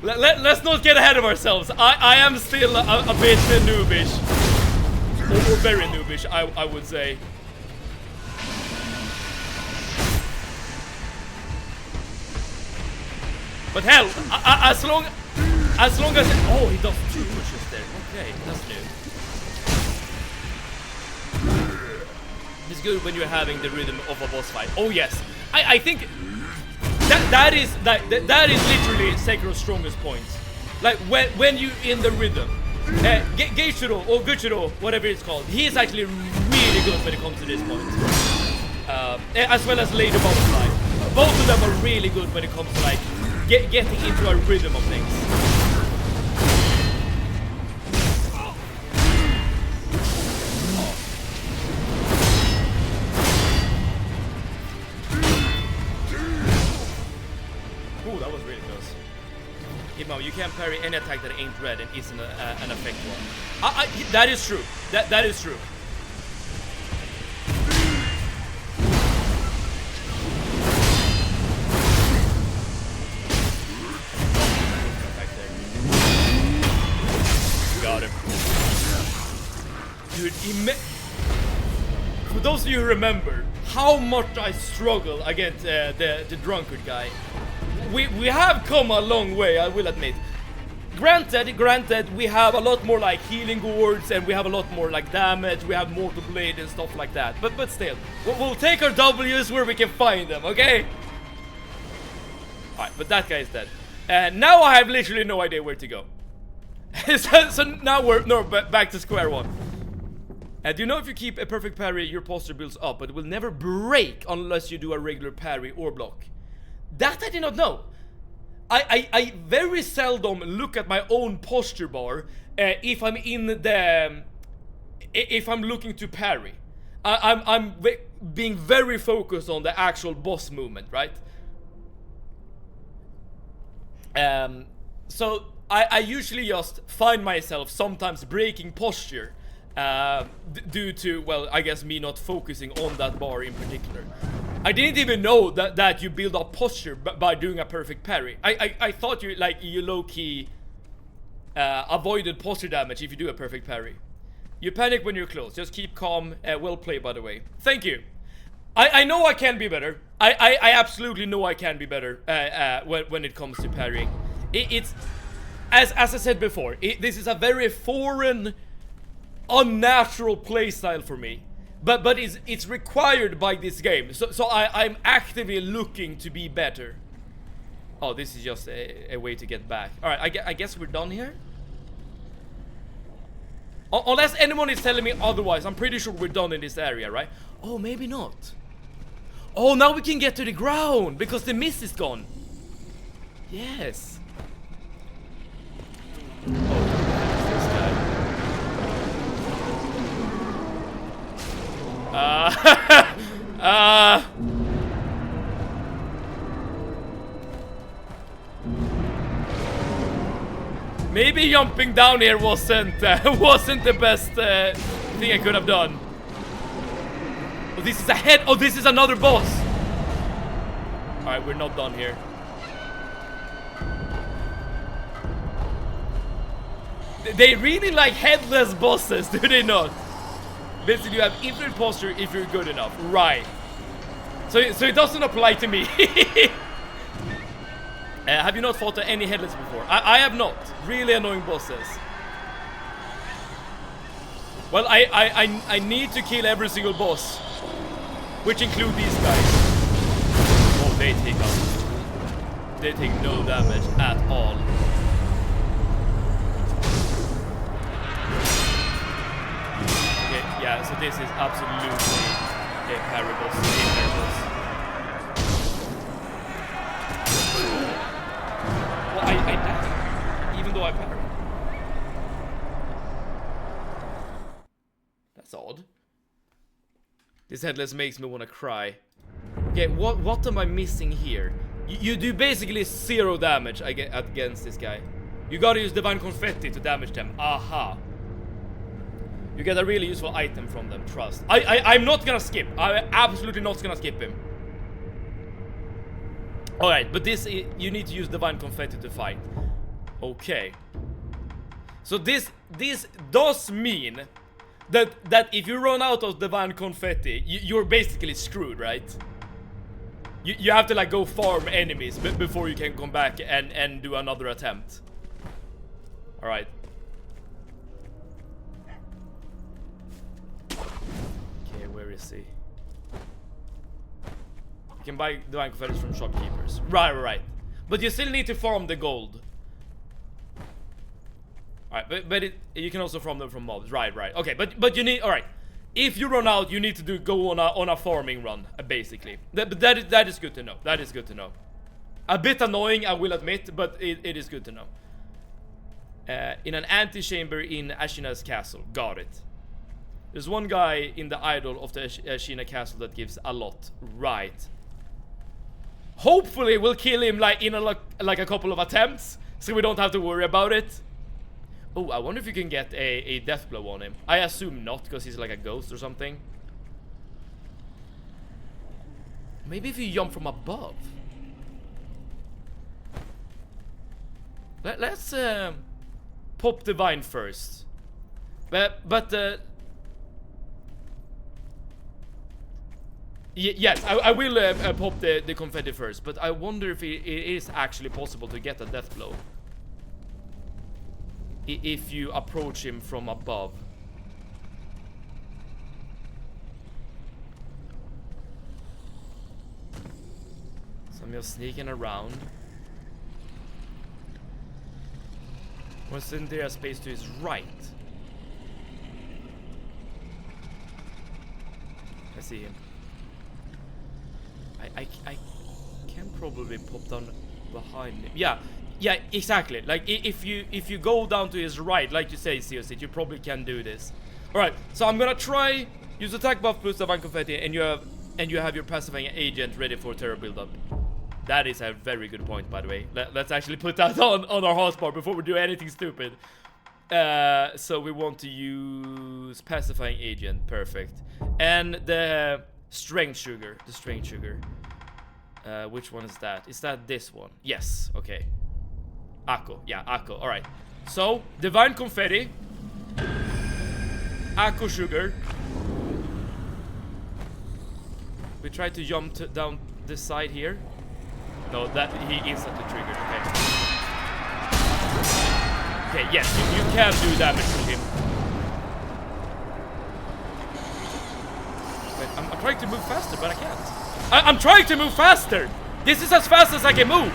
Let's not get ahead of ourselves. I am still a bit noobish. Or very noobish, I would say. But hell, as long as oh, he does 2 pushes there. Okay, that's new. It's good when you're having the rhythm of a boss fight. Oh yes, I think that is literally Sekiro's strongest point. Like when you in the rhythm. Geishiro or Guchiro, whatever it's called, he is actually really good when it comes to this point. As well as Lady Butterfly. Both of them are really good when it comes to like getting into a rhythm of things. Ooh, that was really close. Himo, you can't parry any attack that ain't red and isn't an effect one. That is true. That is true. Got him. Dude, for those of you who remember how much I struggle against the drunkard guy, we have come a long way, I will admit. Granted, we have a lot more like healing gourds and we have a lot more like damage, we have mortal blade and stuff like that. But still, we'll take our W's where we can find them, okay? Alright, but that guy is dead. And now I have literally no idea where to go. so now we're back to square one. Do you know if you keep a perfect parry, your posture builds up, but it will never break unless you do a regular parry or block? That I did not know. I very seldom look at my own posture bar if I'm in the if I'm looking to parry. I'm being very focused on the actual boss movement, right? So I usually just find myself sometimes breaking posture due to, well, I guess me not focusing on that bar in particular. I didn't even know that you build up posture by doing a perfect parry. I thought you low-key avoided posture damage if you do a perfect parry. You panic when you're close. Just keep calm. Well played, by the way. Thank you. I know I can be better. I absolutely know I can be better when it comes to parrying. It's as I said before. This is a very foreign, unnatural playstyle for me. But it's required by this game. So I'm actively looking to be better. Oh, this is just a way to get back. All right, I guess we're done here. Unless anyone is telling me otherwise, I'm pretty sure we're done in this area, right? Oh, maybe not. Oh, now we can get to the ground because the mist is gone. Yes. Oh, this guy. Maybe jumping down here wasn't the best thing I could have done. Oh, this is a head. Oh, this is another boss. All right, we're not done here. They really like headless bosses, do they not? Basically, you have infinite posture if you're good enough, right? So it doesn't apply to me. Have you not fought any headless before? I have not. Really annoying bosses. Well, I need to kill every single boss, which include these guys. Oh, they take no damage at all. Okay, yeah. So this is absolutely a parry boss. Well, I died, even though I parried. That's odd. This headless makes me want to cry. Okay, what am I missing here? You do basically 0 damage against this guy. You gotta use Divine Confetti to damage them. Aha. You get a really useful item from them, trust. I'm not gonna skip. I'm absolutely not gonna skip him. Alright, but you need to use Divine Confetti to fight. Okay. So this does mean that if you run out of Divine Confetti, you're basically screwed, right? You have to like go farm enemies before you can come back and do another attempt. Alright. Okay, where is he? You can buy Divine Confetti from shopkeepers. Right. But you still need to farm the gold. Alright, but you can also farm them from mobs. Right. Okay, but you need, alright. If you run out, you need to go on a farming run, basically. That is good to know. That is good to know. A bit annoying, I will admit, but it is good to know. In an antechamber in Ashina's castle. Got it. There's one guy in the idol of the Ashina castle that gives a lot. Right. Hopefully we'll kill him like in like a couple of attempts, so we don't have to worry about it. Oh, I wonder if you can get a death blow on him. I assume not, because he's like a ghost or something. Maybe if you jump from above. Let's pop the vine first. Yes, I will pop the confetti first, but I wonder if it is actually possible to get a death blow if you approach him from above. So I'm just sneaking around. Wasn't there a space to his right? I see him. I can probably pop down behind him. Yeah, exactly. Like if you go down to his right, like you say, COC, you probably can do this. All right, so I'm gonna try use attack buff plus Divine Confetti, and you have your pacifying agent ready for terror build-up. That is a very good point, by the way. Let's actually put that on our hotbar before we do anything stupid. So we want to use pacifying agent. Perfect. And the strength sugar. The strength sugar. Which one is that? Is that this one? Yes. Okay. Akko. Yeah, Akko. Alright. So, divine confetti. Akko sugar. We try to jump down this side here. No, that he instantly triggered. Okay. Okay, yes, you can do damage to him. Wait, I'm trying to move faster, but I can't. I'm trying to move faster! This is as fast as I can move!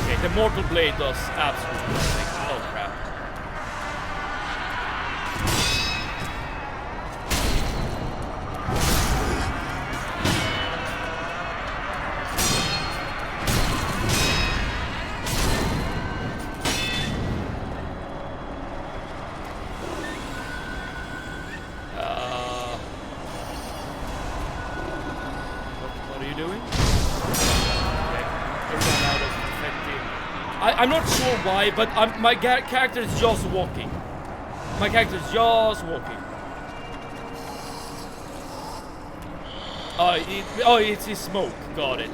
Okay, the Mortal Blade does absolutely nothing. Oh crap. I'm not sure why, but my character is just walking. My character is just walking. Oh, it's his smoke. Got it.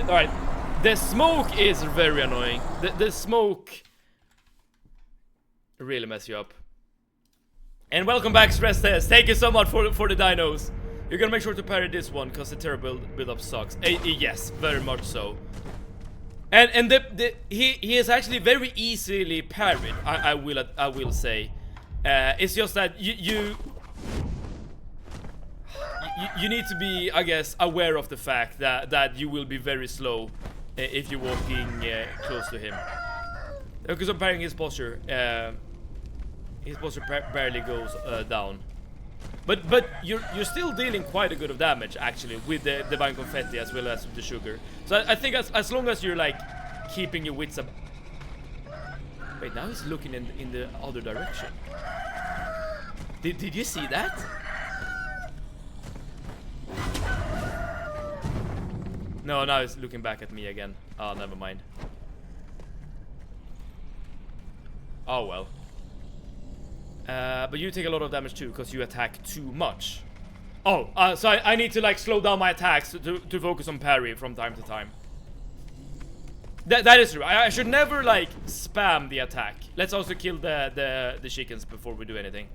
Alright, the smoke is very annoying. The smoke really mess you up. And welcome back, Stress Test. Thank you so much for the dinos. You're gonna make sure to parry this one, because the terror build-up sucks. Yes, very much so. And he is actually very easily parried, I will say. It's just that you need to be, I guess, aware of the fact that you will be very slow if you're walking close to him. Because I'm parrying his posture barely goes down. But you're still dealing quite a good of damage actually with the divine confetti as well as with the sugar. So I think as long as you're like keeping your wits up. Wait, now he's looking in the other direction. Did you see that? No, now he's looking back at me again. Oh, never mind. Oh well. But you take a lot of damage too, because you attack too much. Oh, so I need to like slow down my attacks to focus on parry from time to time. That is true. I should never like spam the attack. Let's also kill the chickens before we do anything.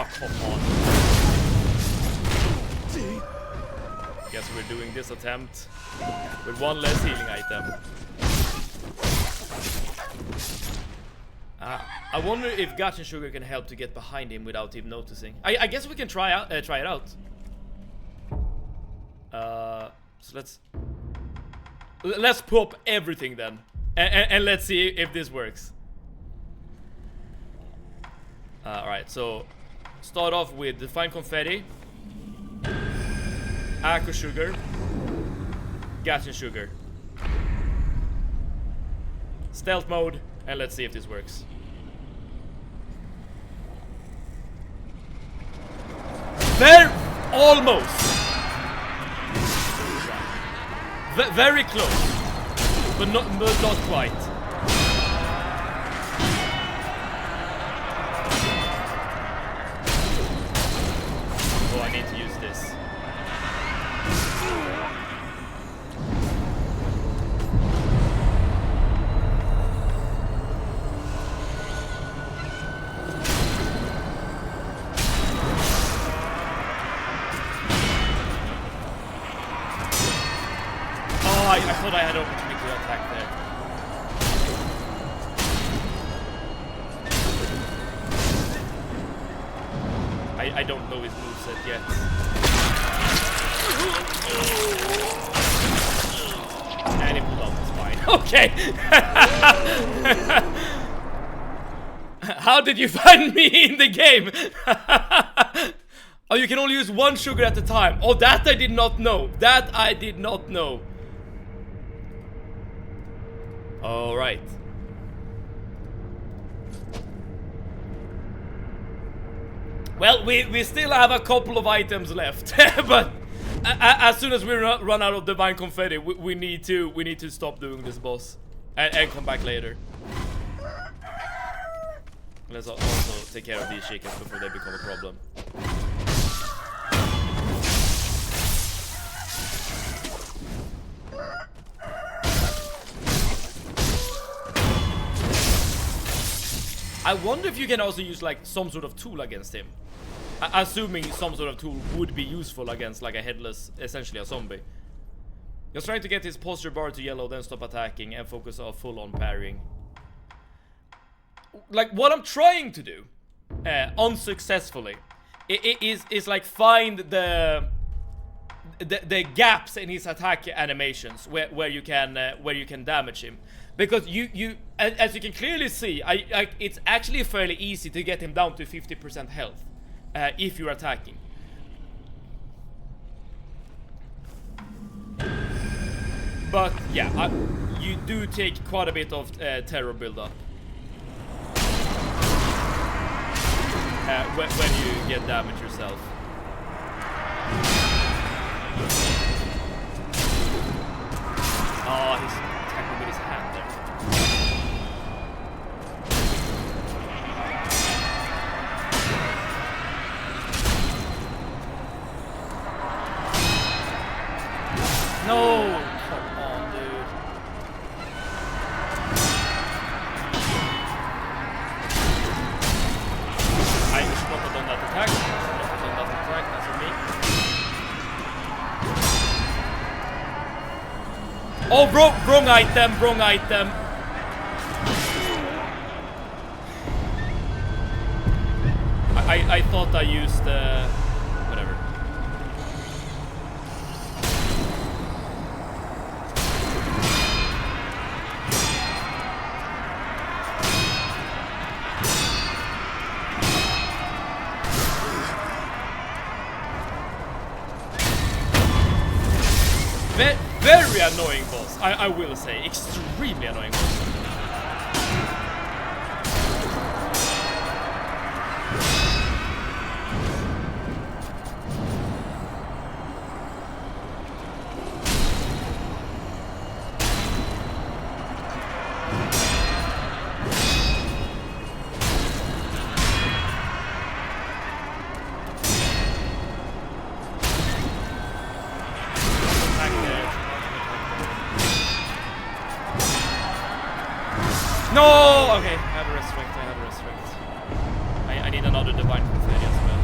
Oh, come on. Guess we're doing this attempt with one less healing item. I wonder if Gacha Sugar can help to get behind him without him noticing. I guess we can try it out. So let's pop everything then, and let's see if this works. Alright, so start off with Divine Confetti, Akko Sugar, Gacha Sugar, stealth mode, and let's see if this works. There, almost. Very close, but not quite. Oh, I need to use this. I had opportunity to attack there. I don't know his moveset yet. And he pulled out his spine. Okay! How did you find me in the game? Oh, you can only use one sugar at a time. Oh, that I did not know. That I did not know. Alright. Well, we still have a couple of items left. But as soon as we run out of divine confetti, we need to stop doing this boss. And come back later. Let's also take care of these chickens before they become a problem. I wonder if you can also use like some sort of tool against him. Assuming some sort of tool would be useful against like a headless, essentially a zombie. Just trying to get his posture bar to yellow, then stop attacking and focus on full-on parrying. Like what I'm trying to do, unsuccessfully, is like find the gaps in his attack animations where you can damage him, because you as you can clearly see, it's actually fairly easy to get him down to 50% health if you're attacking. But yeah, you do take quite a bit of terror build-up when you get damage yourself. Oh, he's attacking with his hand there. No! Come on, dude. I should not have done that attack. That's on me. Oh, wrong item. I thought I used whatever. Very annoying boss, I will say. Extremely annoying boss. No! Okay, I have a resurrect. I need another divine confetti as well.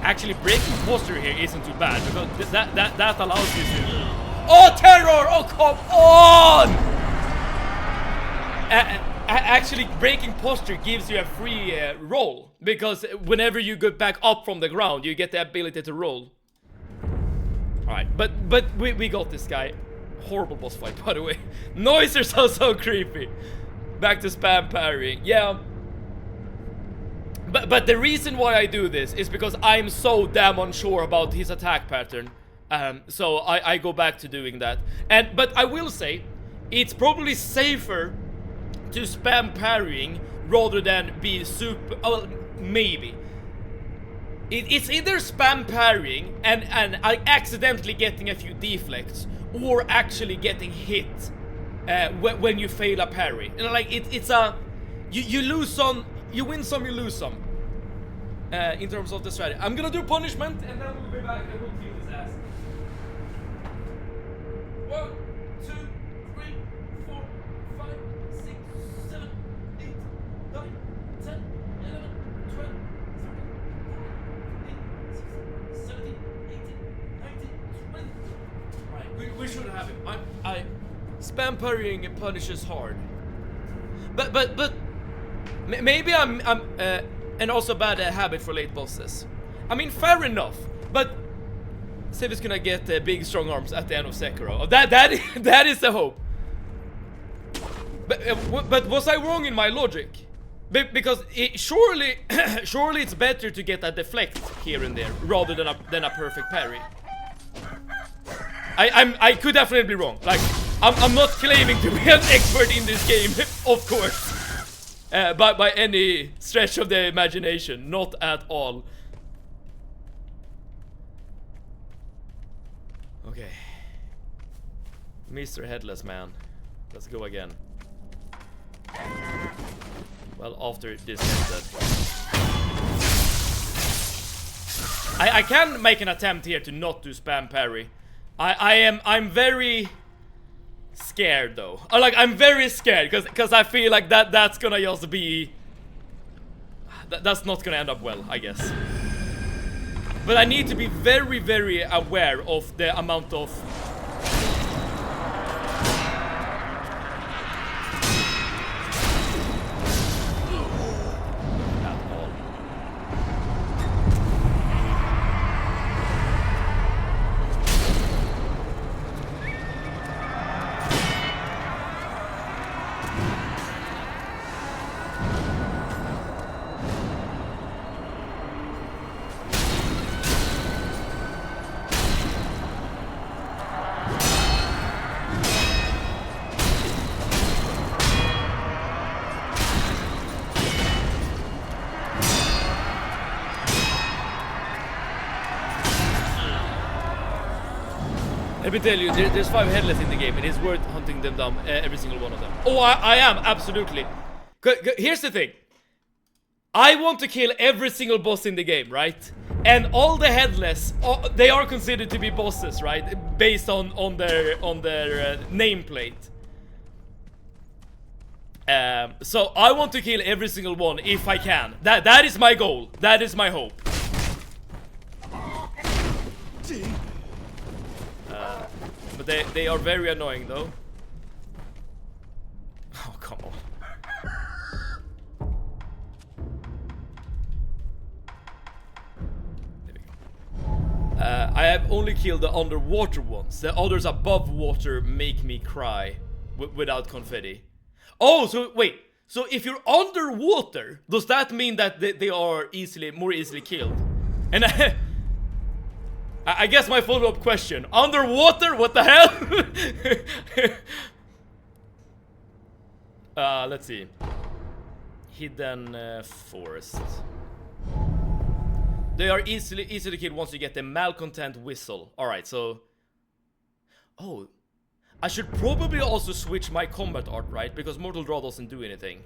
Actually, breaking posture here isn't too bad, because that allows you to... Oh, terror! Oh, come on! Actually, breaking posture gives you a free roll, because whenever you go back up from the ground, you get the ability to roll. Alright, but we got this guy. Horrible boss fight, by the way. Noisers are so creepy. Back to spam parrying. Yeah. But the reason why I do this is because I'm so damn unsure about his attack pattern. So I go back to doing that. But I will say, it's probably safer to spam parrying rather than be super... Oh, maybe. It's either spam parrying and accidentally getting a few deflects, or actually getting hit when you fail a parry. You know, like it's a you lose some, you win some, you lose some. In terms of the strategy, I'm gonna do punishment, and then we'll be back and we'll kill his ass. 1, 2, 3, 4, 5, 6, 7, 8, 9, 10, 11, 12, 13, 14, 15, 16, 17, 18, 19, 20. Right, we should have him. I spam parrying punishes hard. But maybe I'm and also bad habit for late bosses. I mean, fair enough, but Civ is gonna get big strong arms at the end of Sekiro. That is the hope. But was I wrong in my logic? Because surely it's better to get a deflect here and there rather than a perfect parry. I could definitely be wrong. Like, I'm not claiming to be an expert in this game, of course. By any stretch of the imagination, not at all. Okay, Mr. Headless Man, let's go again. Well, after this is dead. I can make an attempt here to not do spam parry. I'm very scared though. I'm very scared because I feel like that's gonna just be that's not gonna end up well, I guess. But I need to be very, very aware of the amount of let me tell you, there's 5 headless in the game, and it's worth hunting them down, every single one of them. Oh, I am, absolutely. Here's the thing. I want to kill every single boss in the game, right? And all the headless, they are considered to be bosses, right? Based on their nameplate. So I want to kill every single one if I can. That is my goal. That is my hope. But they are very annoying though. Oh, come on. There we go. I have only killed the underwater ones. The others above water make me cry without confetti. Oh, so wait. So if you're underwater, does that mean that they are more easily killed? And I guess my follow-up question, underwater? What the hell? Let's see. Hidden forest. They are easily killed once you get the malcontent whistle. Alright, so... Oh, I should probably also switch my combat art, right? Because Mortal Draw doesn't do anything.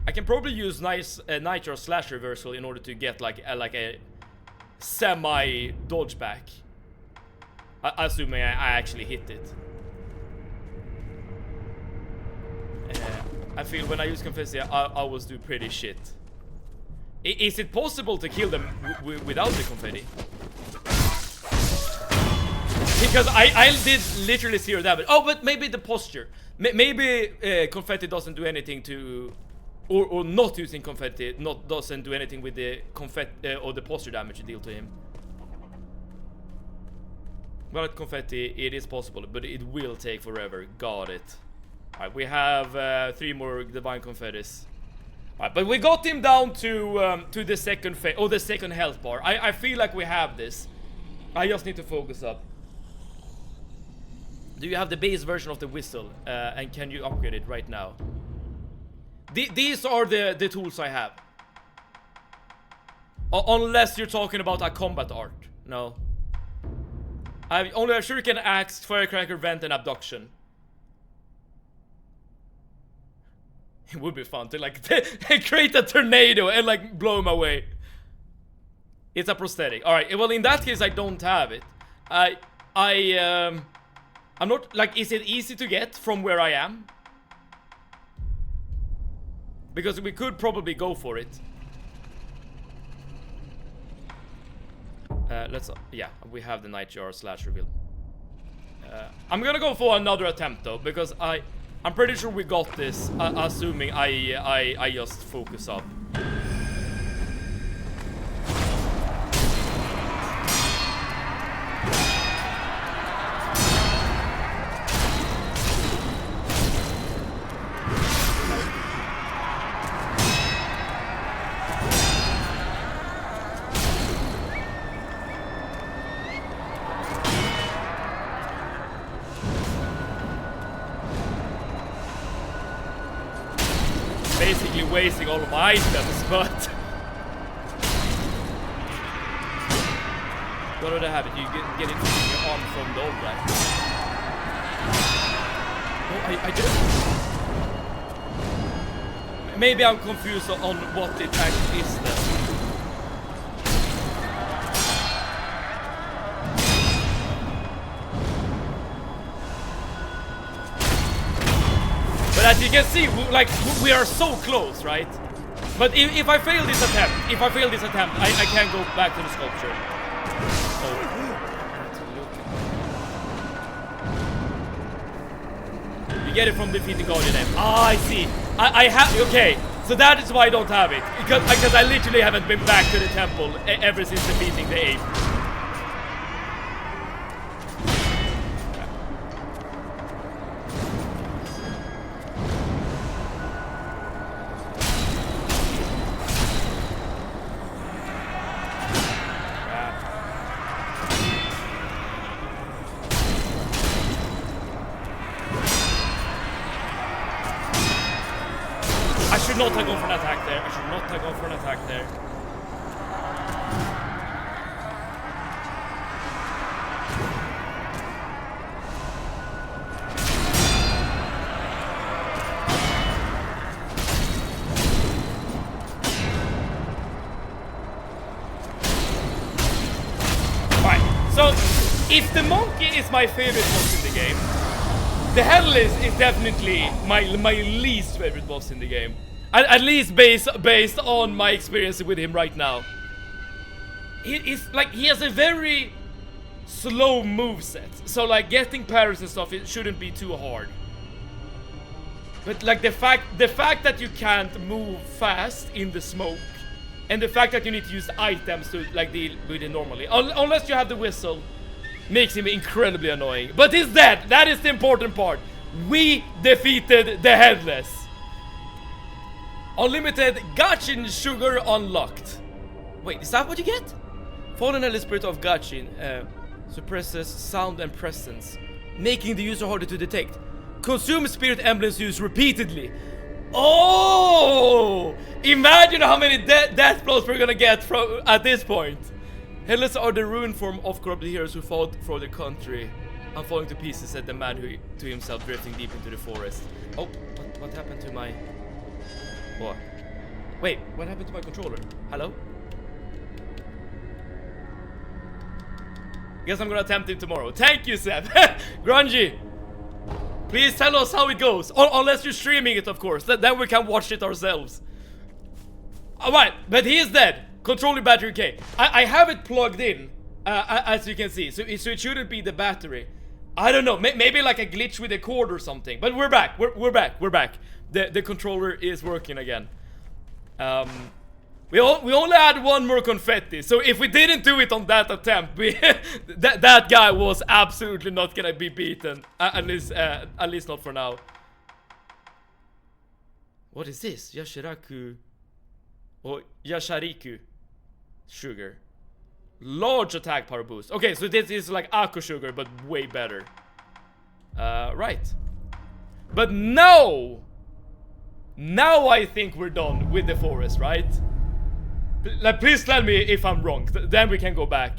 I can probably use Nitro slash reversal in order to get like a semi dodge back. Assuming I actually hit it. I feel when I use Confessia, I always do pretty shit. Is it possible to kill them without the confetti? Because I did literally 0 damage. Oh, but maybe the posture. Maybe confetti doesn't do anything to... Or not using confetti doesn't do anything with the confetti or the posture damage you deal to him. Without confetti, it is possible, but it will take forever. Got it. Alright, we have 3 more divine confettis. Alright, but we got him down to the second phase, or the second health bar. I feel like we have this. I just need to focus up. Do you have the base version of the whistle? And can you upgrade it right now? These are the tools I have. Unless you're talking about a combat art. No. I only have shuriken, axe, firecracker, vent, and abduction. It would be fun to like create a tornado and like blow him away. It's a prosthetic. Alright, well in that case I don't have it. I'm not like, is it easy to get from where I am? Because we could probably go for it. Let's, yeah, we have the Nightjar / reveal. I'm gonna go for another attempt though, because I'm pretty sure we got this, assuming I just focus up. Basically wasting all of my items, but what do they have it? You get it in your arm from the old guy. Oh, I did. Maybe I'm confused on what it actually is then. But as you can see, we are so close, right? But if I fail this attempt, I can't go back to the sculpture. Oh. You get it from defeating Guardian M. Ah, I see. I have, okay. So that is why I don't have it. Because I literally haven't been back to the temple ever since defeating the ape. I should not have gone for an attack there. I should not have gone for an attack there. Alright, so if the monkey is my favorite boss in the game, the Headless is definitely my least favorite boss in the game. At least based on my experience with him right now. He has a very slow moveset. So like getting parries and stuff, it shouldn't be too hard. But like the fact that you can't move fast in the smoke, and the fact that you need to use items to like deal with it normally, unless you have the whistle, makes him incredibly annoying. But he's dead. That is the important part. We defeated the Headless. Unlimited Gachin sugar unlocked. Wait, is that what you get? Fallen Elite Spirit of Gachin suppresses sound and presence, making the user harder to detect. Consume spirit emblems used repeatedly. Oh! Imagine how many death blows we're gonna get from at this point. Headless are the ruined form of corrupted heroes who fought for their country. I'm falling to pieces, said the man who to himself, drifting deep into the forest. Oh, what happened to my... What? Wait, what happened to my controller? Hello? Guess I'm gonna attempt it tomorrow. Thank you, Seth. Grungy, please tell us how it goes. Unless you're streaming it, of course. Then we can watch it ourselves. Alright, but he is dead. Controller battery K. I have it plugged in, as you can see. So it shouldn't be the battery. I don't know. Maybe like a glitch with a cord or something. But we're back. We're back. The controller is working again. We only had one more confetti, so if we didn't do it on that attempt, that guy was absolutely not gonna be beaten. At least not for now. What is this? Yashiraku or Yashariku sugar. Large attack power boost. Okay, so this is like Aku sugar, but way better. Right. But now I think we're done with the forest, right? Like, please tell me if I'm wrong. Then we can go back.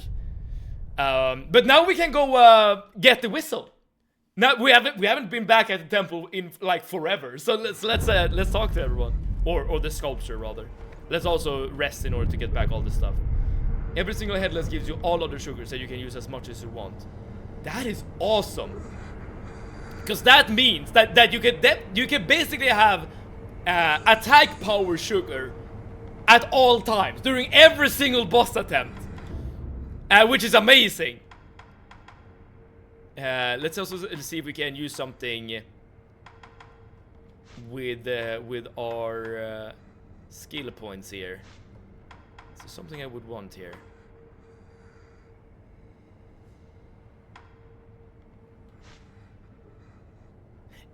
But now we can go get the whistle. Now we haven't been back at the temple in like forever. So let's talk to everyone, or the sculpture rather. Let's also rest in order to get back all this stuff. Every single headless gives you all other sugars that you can use as much as you want. That is awesome. Because that means that you can basically have attack power sugar at all times during every single boss attempt, which is amazing. Let's also see if we can use something with our skill points here. So something I would want here.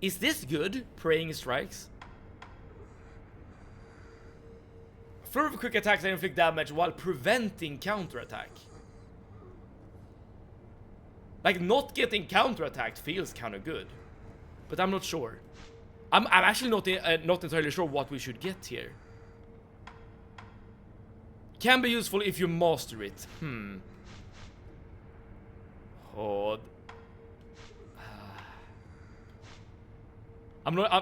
Is this good? Praying strikes. Flurry of quick attacks that inflict damage while preventing counterattack. Like, not getting counterattacked feels kind of good, but I'm not sure. I'm actually not entirely sure what we should get here. Can be useful if you master it. Oh.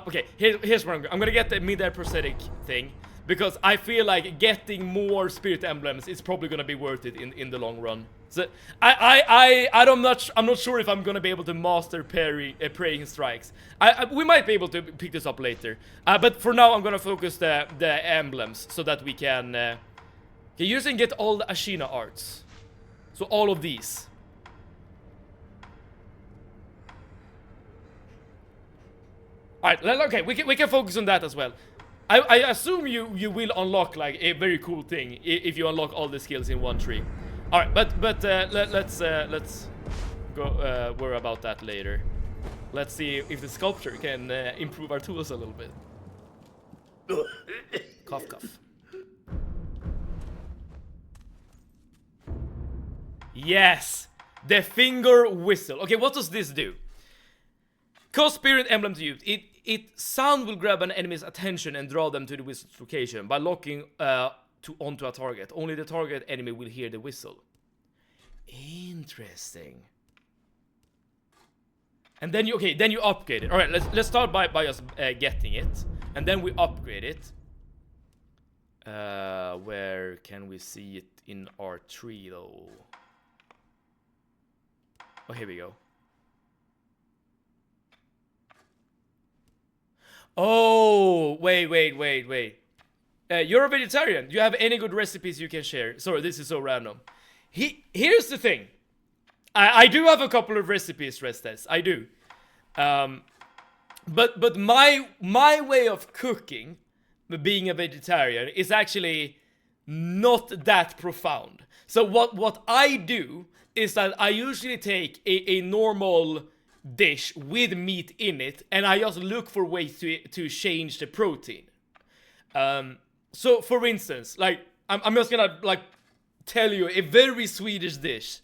Okay, here's what I'm gonna get the mid-air prosthetic thing, because I feel like getting more spirit emblems is probably gonna be worth it in the long run. So I'm not sure if I'm gonna be able to master praying strikes. We might be able to pick this up later, but for now I'm gonna focus the emblems so that we can use and get all the Ashina arts. So all of these. Alright, okay, we can focus on that as well. I assume you will unlock like a very cool thing if you unlock all the skills in one tree. Alright, but let's go worry about that later. Let's see if the sculpture can improve our tools a little bit. Cough, cough. Yes! The finger whistle. Okay, what does this do? Cause spirit emblem to use. It sound will grab an enemy's attention and draw them to the whistle's location by locking onto a target. Only the target enemy will hear the whistle. Interesting. And then you upgrade it. All right, let's start by just getting it, and then we upgrade it. Where can we see it in our tree though? Oh, here we go. Oh, wait. You're a vegetarian. Do you have any good recipes you can share? Sorry, this is so random. Here's the thing. I do have a couple of recipes, Restes. I do. But my way of cooking, being a vegetarian, is actually not that profound. So what I do is that I usually take a normal dish with meat in it, and I just look for ways to change the protein. So for instance, like I'm just gonna like tell you a very Swedish dish: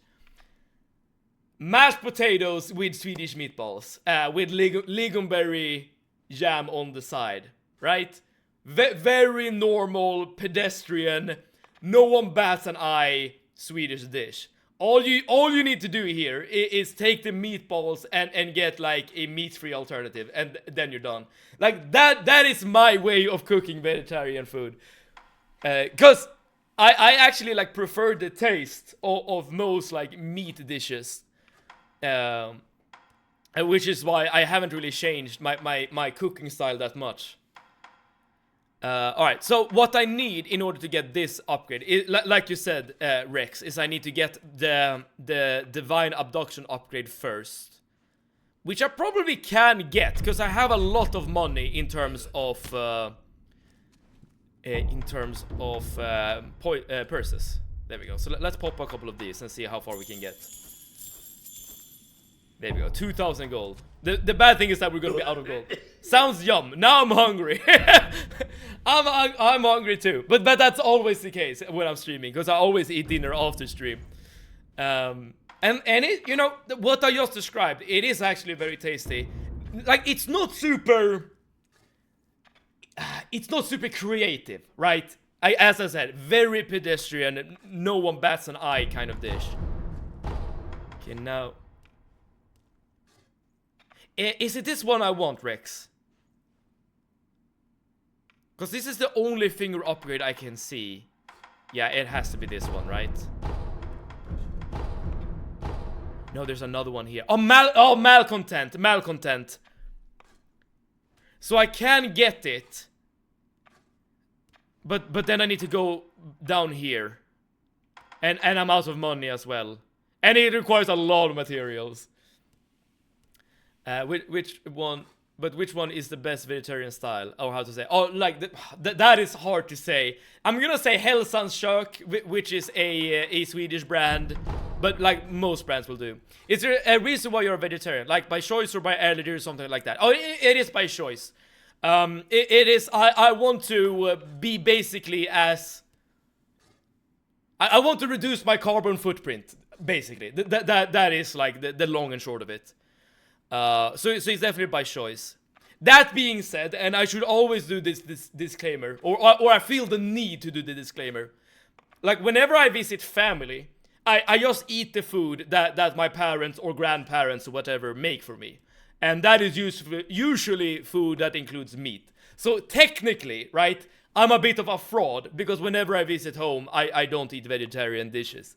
mashed potatoes with Swedish meatballs, with lingonberry jam on the side, right? Very normal, pedestrian, no one bats an eye Swedish dish. All you need to do here is take the meatballs and get like a meat-free alternative, and then you're done. Like that is my way of cooking vegetarian food. Cause I actually like prefer the taste of most like meat dishes. Which is why I haven't really changed my cooking style that much. Alright, so what I need in order to get this upgrade, like you said, Rex, is I need to get the Divine Abduction upgrade first. Which I probably can get, because I have a lot of money in terms of purses. There we go. So let's pop a couple of these and see how far we can get. There we go, 2,000 gold. The bad thing is that we're gonna be out of gold. Sounds yum. Now I'm hungry. I'm hungry too. But that's always the case when I'm streaming, because I always eat dinner after stream. And it, you know, what I just described, it is actually very tasty. Like, it's not super creative, right? As I said, very pedestrian, no one bats an eye kind of dish. Okay, now... Is it this one I want, Rex? Because this is the only finger upgrade I can see. Yeah, it has to be this one, right? No, there's another one here. Oh, malcontent. Malcontent. So I can get it. But then I need to go down here. And I'm out of money as well. And it requires a lot of materials. Which one? But which one is the best vegetarian style? Or how to say? Oh, like that is hard to say. I'm gonna say Hälsans Kök, which is a Swedish brand, but like most brands will do. Is there a reason why you're a vegetarian? Like by choice or by allergy or something like that? Oh, it is by choice. It is. I want to be basically as. I want to reduce my carbon footprint. Basically, that is like the long and short of it. So it's definitely by choice. That being said, and I should always do this disclaimer, or I feel the need to do the disclaimer. Like whenever I visit family, I just eat the food that my parents or grandparents or whatever make for me. And that is usually food that includes meat. So technically, right, I'm a bit of a fraud because whenever I visit home, I don't eat vegetarian dishes.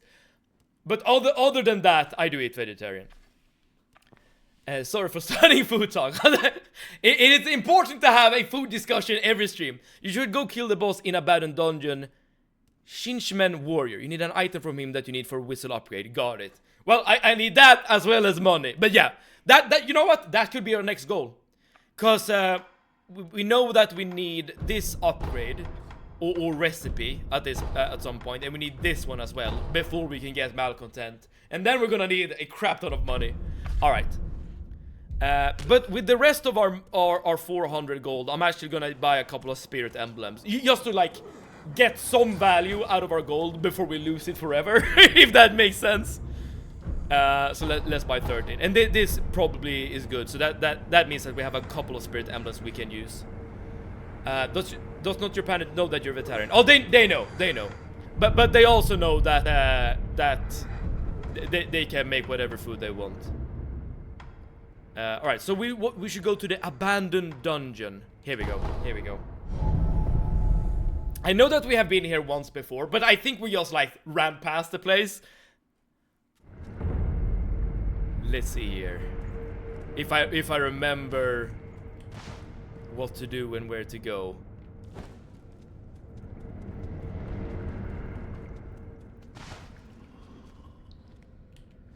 But other than that, I do eat vegetarian. Sorry for starting food talk. It is important to have a food discussion every stream. You should go kill the boss in abandoned dungeon. Shinchman Warrior. You need an item from him that you need for whistle upgrade. Got it. Well, I need that as well as money. But yeah, that you know what? That could be our next goal. Because we know that we need this upgrade or recipe at some point. And we need this one as well before we can get malcontent. And then we're gonna need a crap ton of money. Alright. But with the rest of our 400 gold, I'm actually gonna buy a couple of spirit emblems. Just to like get some value out of our gold before we lose it forever. If that makes sense. So let's buy 13. And this probably is good. So that means that we have a couple of spirit emblems we can use. Does not your planet know that you're vegetarian? Oh, they know. But they also know that they can make whatever food they want. Alright, so we should go to the abandoned dungeon. Here we go. I know that we have been here once before, but I think we just like ran past the place. Let's see here. If I remember what to do and where to go.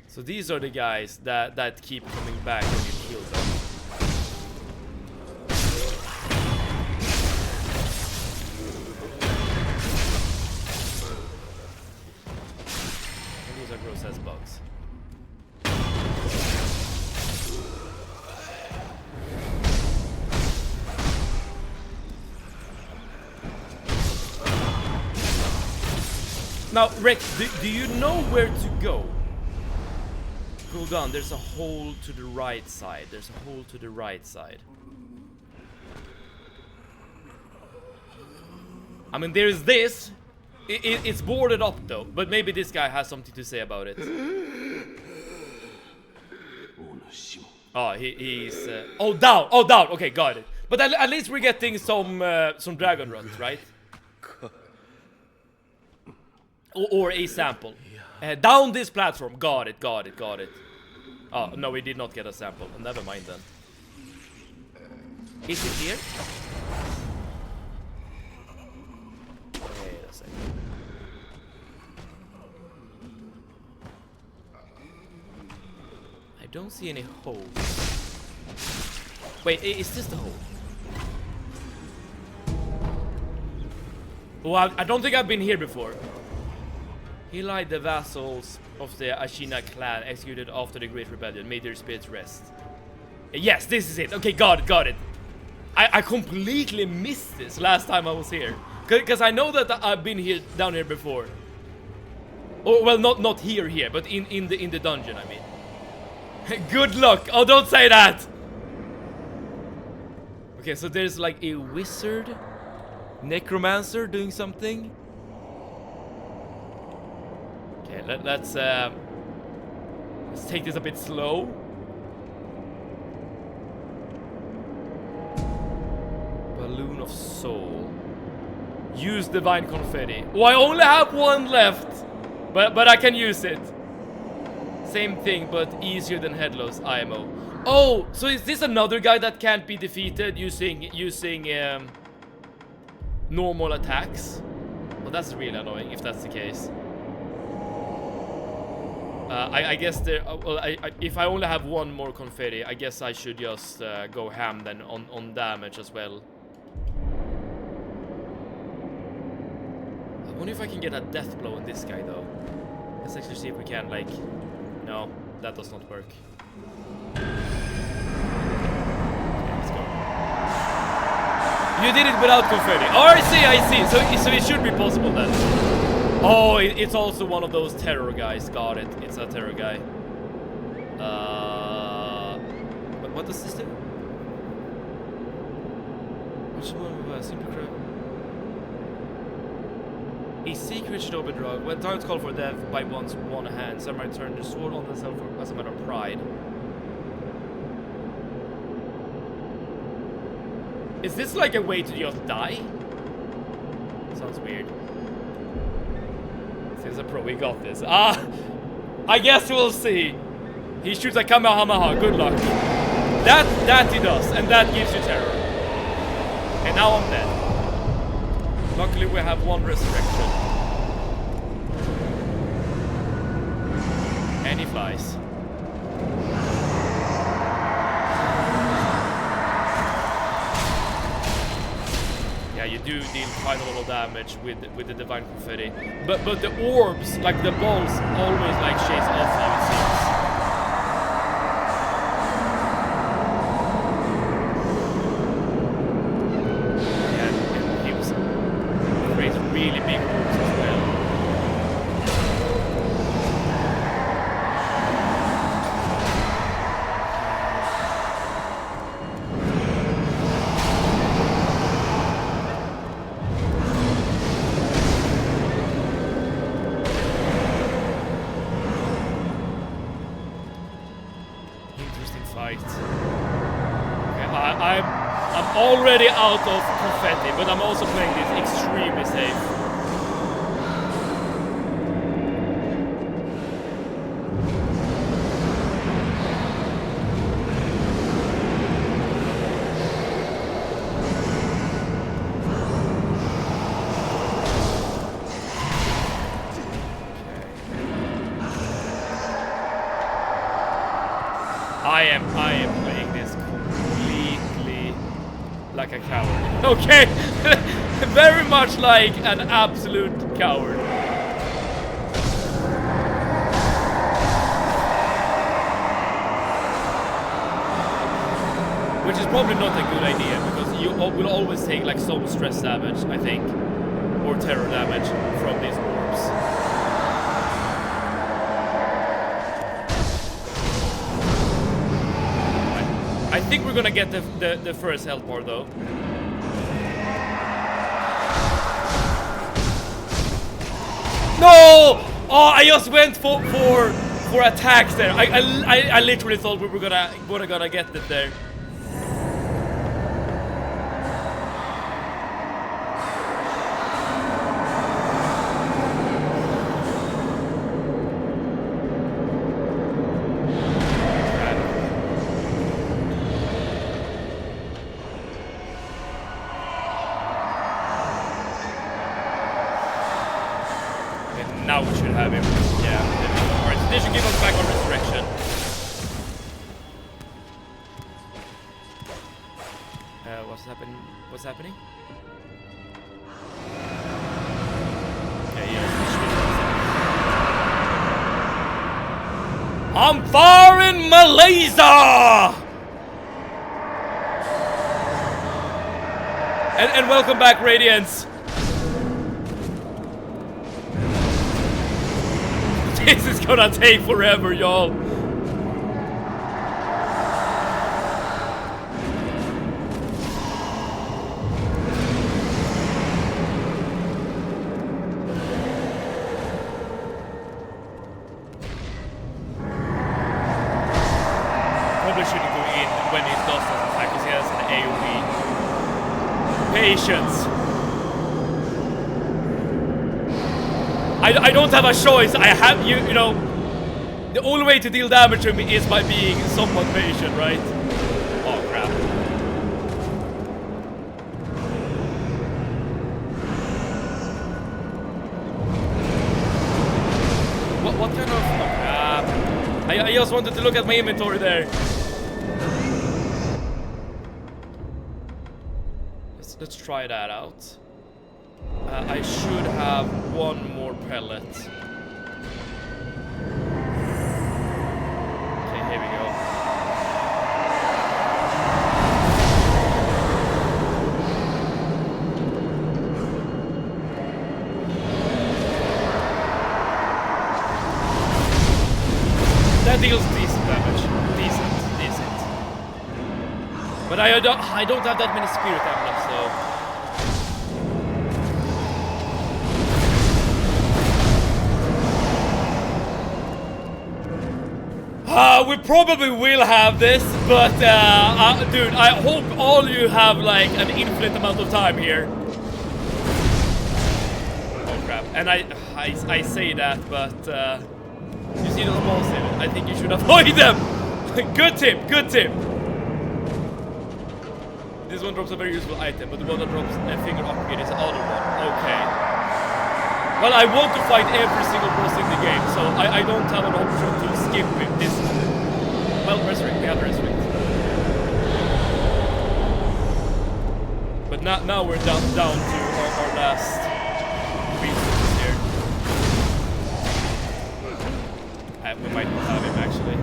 So these are the guys that keep coming back when you kill them. And these are gross as bugs. Now, Rex, do you know where to go? Hold on, there's a hole to the right side. I mean, there's this. It's boarded up though, but maybe this guy has something to say about it. Oh, he's oh down. Okay, got it. But at least we're getting some dragon runs, right? Or a sample. Down this platform. Got it. Oh, no, we did not get a sample. Never mind then. Is it here? Wait a second. I don't see any holes. Wait, is this the hole? Oh, I don't think I've been here before. He lied the vassals of the Ashina clan executed after the Great Rebellion. May their spirits rest. Yes, this is it. Okay, got it. I completely missed this last time I was here. Because I know that I've been here down here before. Oh, well, not here, but in the dungeon, I mean. Good luck. Oh, don't say that. Okay, so there's like a wizard Necromancer doing something. Okay, let's take this a bit slow. Balloon of Soul. Use Divine Confetti. Oh, I only have one left. But I can use it. Same thing, but easier than Headless IMO. Oh, so is this another guy that can't be defeated using normal attacks? Well, that's really annoying if that's the case. I guess there. Well, if I only have one more confetti, I guess I should just go ham then on damage as well. I wonder if I can get a death blow on this guy though. Let's actually see if we can. Like, no, that does not work. Okay, let's go. You did it without confetti. Oh, I see. So it should be possible then. Oh, it's also one of those terror guys. Got it. It's a terror guy. But what does this do? Which one was simply crap? A secret should open drug. When targets call for death by one's one hand, some might turn their sword on themselves as a matter of pride. Is this like a way to just die? Sounds weird. Since a pro, we got this. I guess we'll see. He shoots a Kamehameha. Good luck. That he does, and that gives you terror. And now I'm dead. Luckily, we have one resurrection. And he flies. Yeah, you do deal quite a lot of damage with the divine confetti. But the orbs, like the balls, always like chase off you, it seems. Really big orbs as well. Interesting fight. Okay, I'm already out of confetti, but I'm also playing this extremely safe. I am playing this completely like a coward. Okay, very much like an absolute coward. Which is probably not a good idea because you will always take like some stress damage, I think, or terror damage from these orbs. I think we're gonna get the first health bar though. No! Oh, I just went for attacks there. I literally thought we were gonna get it there. Now we should have him. Yeah. Alright, so they should give us back our resurrection. What's happening? Okay, I'm far in Malaysia! And welcome back, Radiance. This is gonna take forever, y'all. does not attack because he has an AoE. Patience. I don't have a choice. I have you know. The only way to deal damage to me is by being somewhat patient, right? Oh crap. What kind of... Oh crap. I just wanted to look at my inventory there. Let's try that out. I should have one more pellet. Okay, here we go. That deals decent damage. Decent. But I don't have that many spirit emblems, so... we probably will have this, but dude, I hope all you have like an infinite amount of time here. Oh crap! And I say that, but you see those balls here? I think you should avoid them. Good tip. This one drops a very useful item, but the one that drops a finger upgrade is the other one. Okay. Well, I want to fight every single boss in the game, so I don't have an option to skip it. This. Well, resurrect. We have resurrect. But now we're down to our last resources here. We might not have him actually.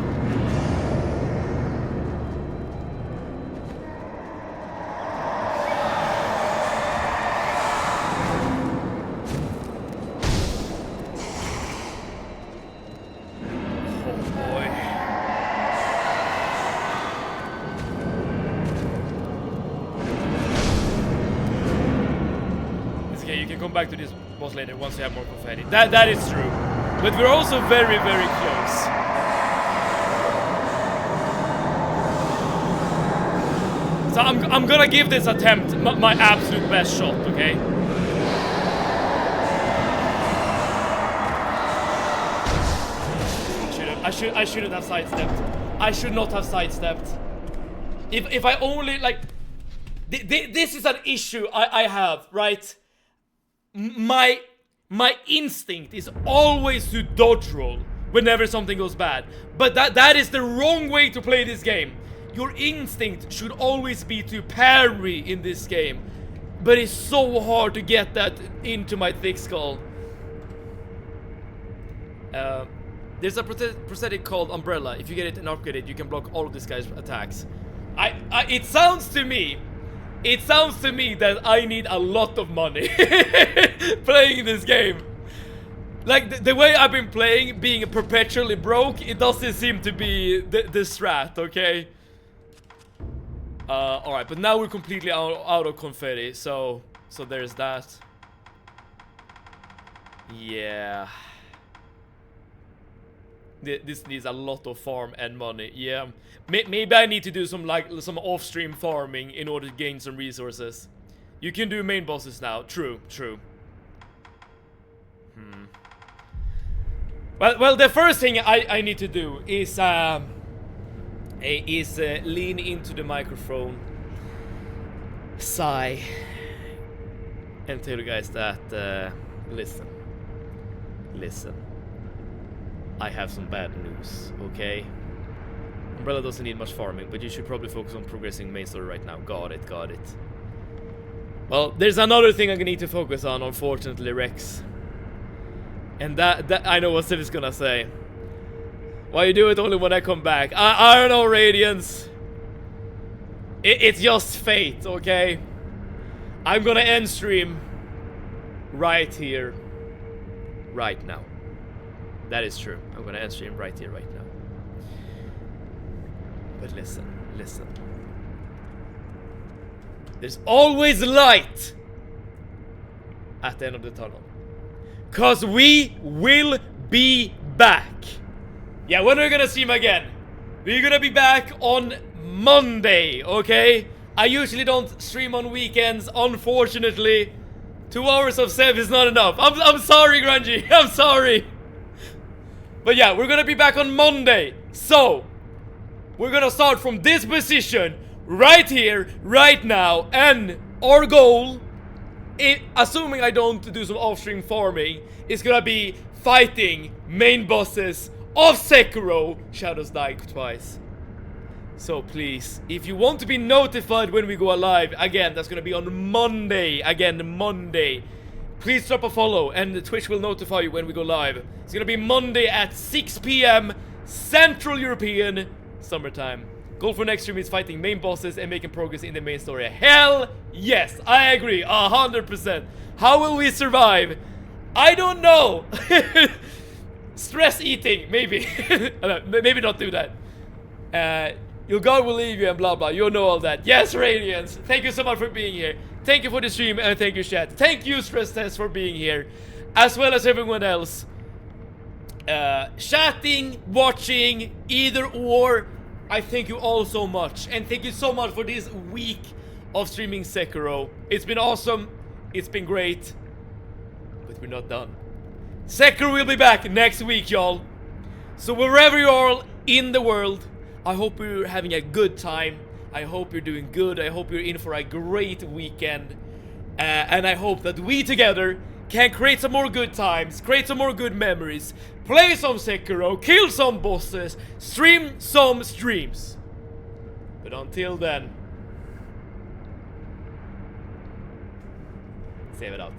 Back to this boss later once you have more confetti. That is true, but we're also very close. So I'm gonna give this attempt my absolute best shot. Okay. I shouldn't have sidestepped. I should not have sidestepped. If I only like, this is an issue I have, right? My instinct is always to dodge roll whenever something goes bad. But that is the wrong way to play this game. Your instinct should always be to parry in this game. But it's so hard to get that into my thick skull. There's a prosthetic called Umbrella. If you get it and upgrade it, you can block all of this guy's attacks. It sounds to me that I need a lot of money playing this game. Like, the way I've been playing, being perpetually broke, it doesn't seem to be the strat, okay? Alright, but now we're completely out of confetti, so there's that. Yeah. This needs a lot of farm and money. Yeah, maybe I need to do some off-stream farming in order to gain some resources. You can do main bosses now. True. Well, the first thing I need to do is lean into the microphone, sigh, and tell you guys that listen. I have some bad news, okay? Umbrella doesn't need much farming, but you should probably focus on progressing main story right now. Got it. Well, there's another thing I'm gonna need to focus on, unfortunately, Rex. And that I know what Civ is gonna say. Why you do it only when I come back? I don't know, Radiance. It's just fate, okay? I'm gonna end stream right here, right now. That is true. I'm gonna end stream right here, right now. But listen. There's always light at the end of the tunnel. 'Cause we will be back. Yeah, when are we gonna stream again? We're gonna be back on Monday, okay? I usually don't stream on weekends, unfortunately. 2 hours of Sev is not enough. I'm sorry, Grungy. I'm sorry. But yeah, we're gonna be back on Monday. So, we're gonna start from this position, right here, right now. And our goal, assuming I don't do some off-stream farming, is gonna be fighting main bosses of Sekiro. Shadows died twice. So please, if you want to be notified when we go live, again, that's gonna be on Monday. Again, Monday. Please drop a follow and Twitch will notify you when we go live. It's gonna be Monday at 6 p.m. Central European Summertime. Goal for next stream is fighting main bosses and making progress in the main story. Hell yes, I agree, 100%. How will we survive? I don't know. Stress eating, maybe. Maybe not do that. Your God will leave you and blah blah. You know all that. Yes, Radiance. Thank you so much for being here. Thank you for the stream and thank you, chat. Thank you, Stress Test, for being here, as well as everyone else. Chatting, watching, either or. I thank you all so much, and thank you so much for this week of streaming Sekiro. It's been awesome. It's been great, but we're not done. Sekiro will be back next week, y'all. So wherever you are in the world, I hope you're having a good time. I hope you're doing good. I hope you're in for a great weekend. And I hope that we together can create some more good times, create some more good memories, play some Sekiro, kill some bosses, stream some streams. But until then, save it out.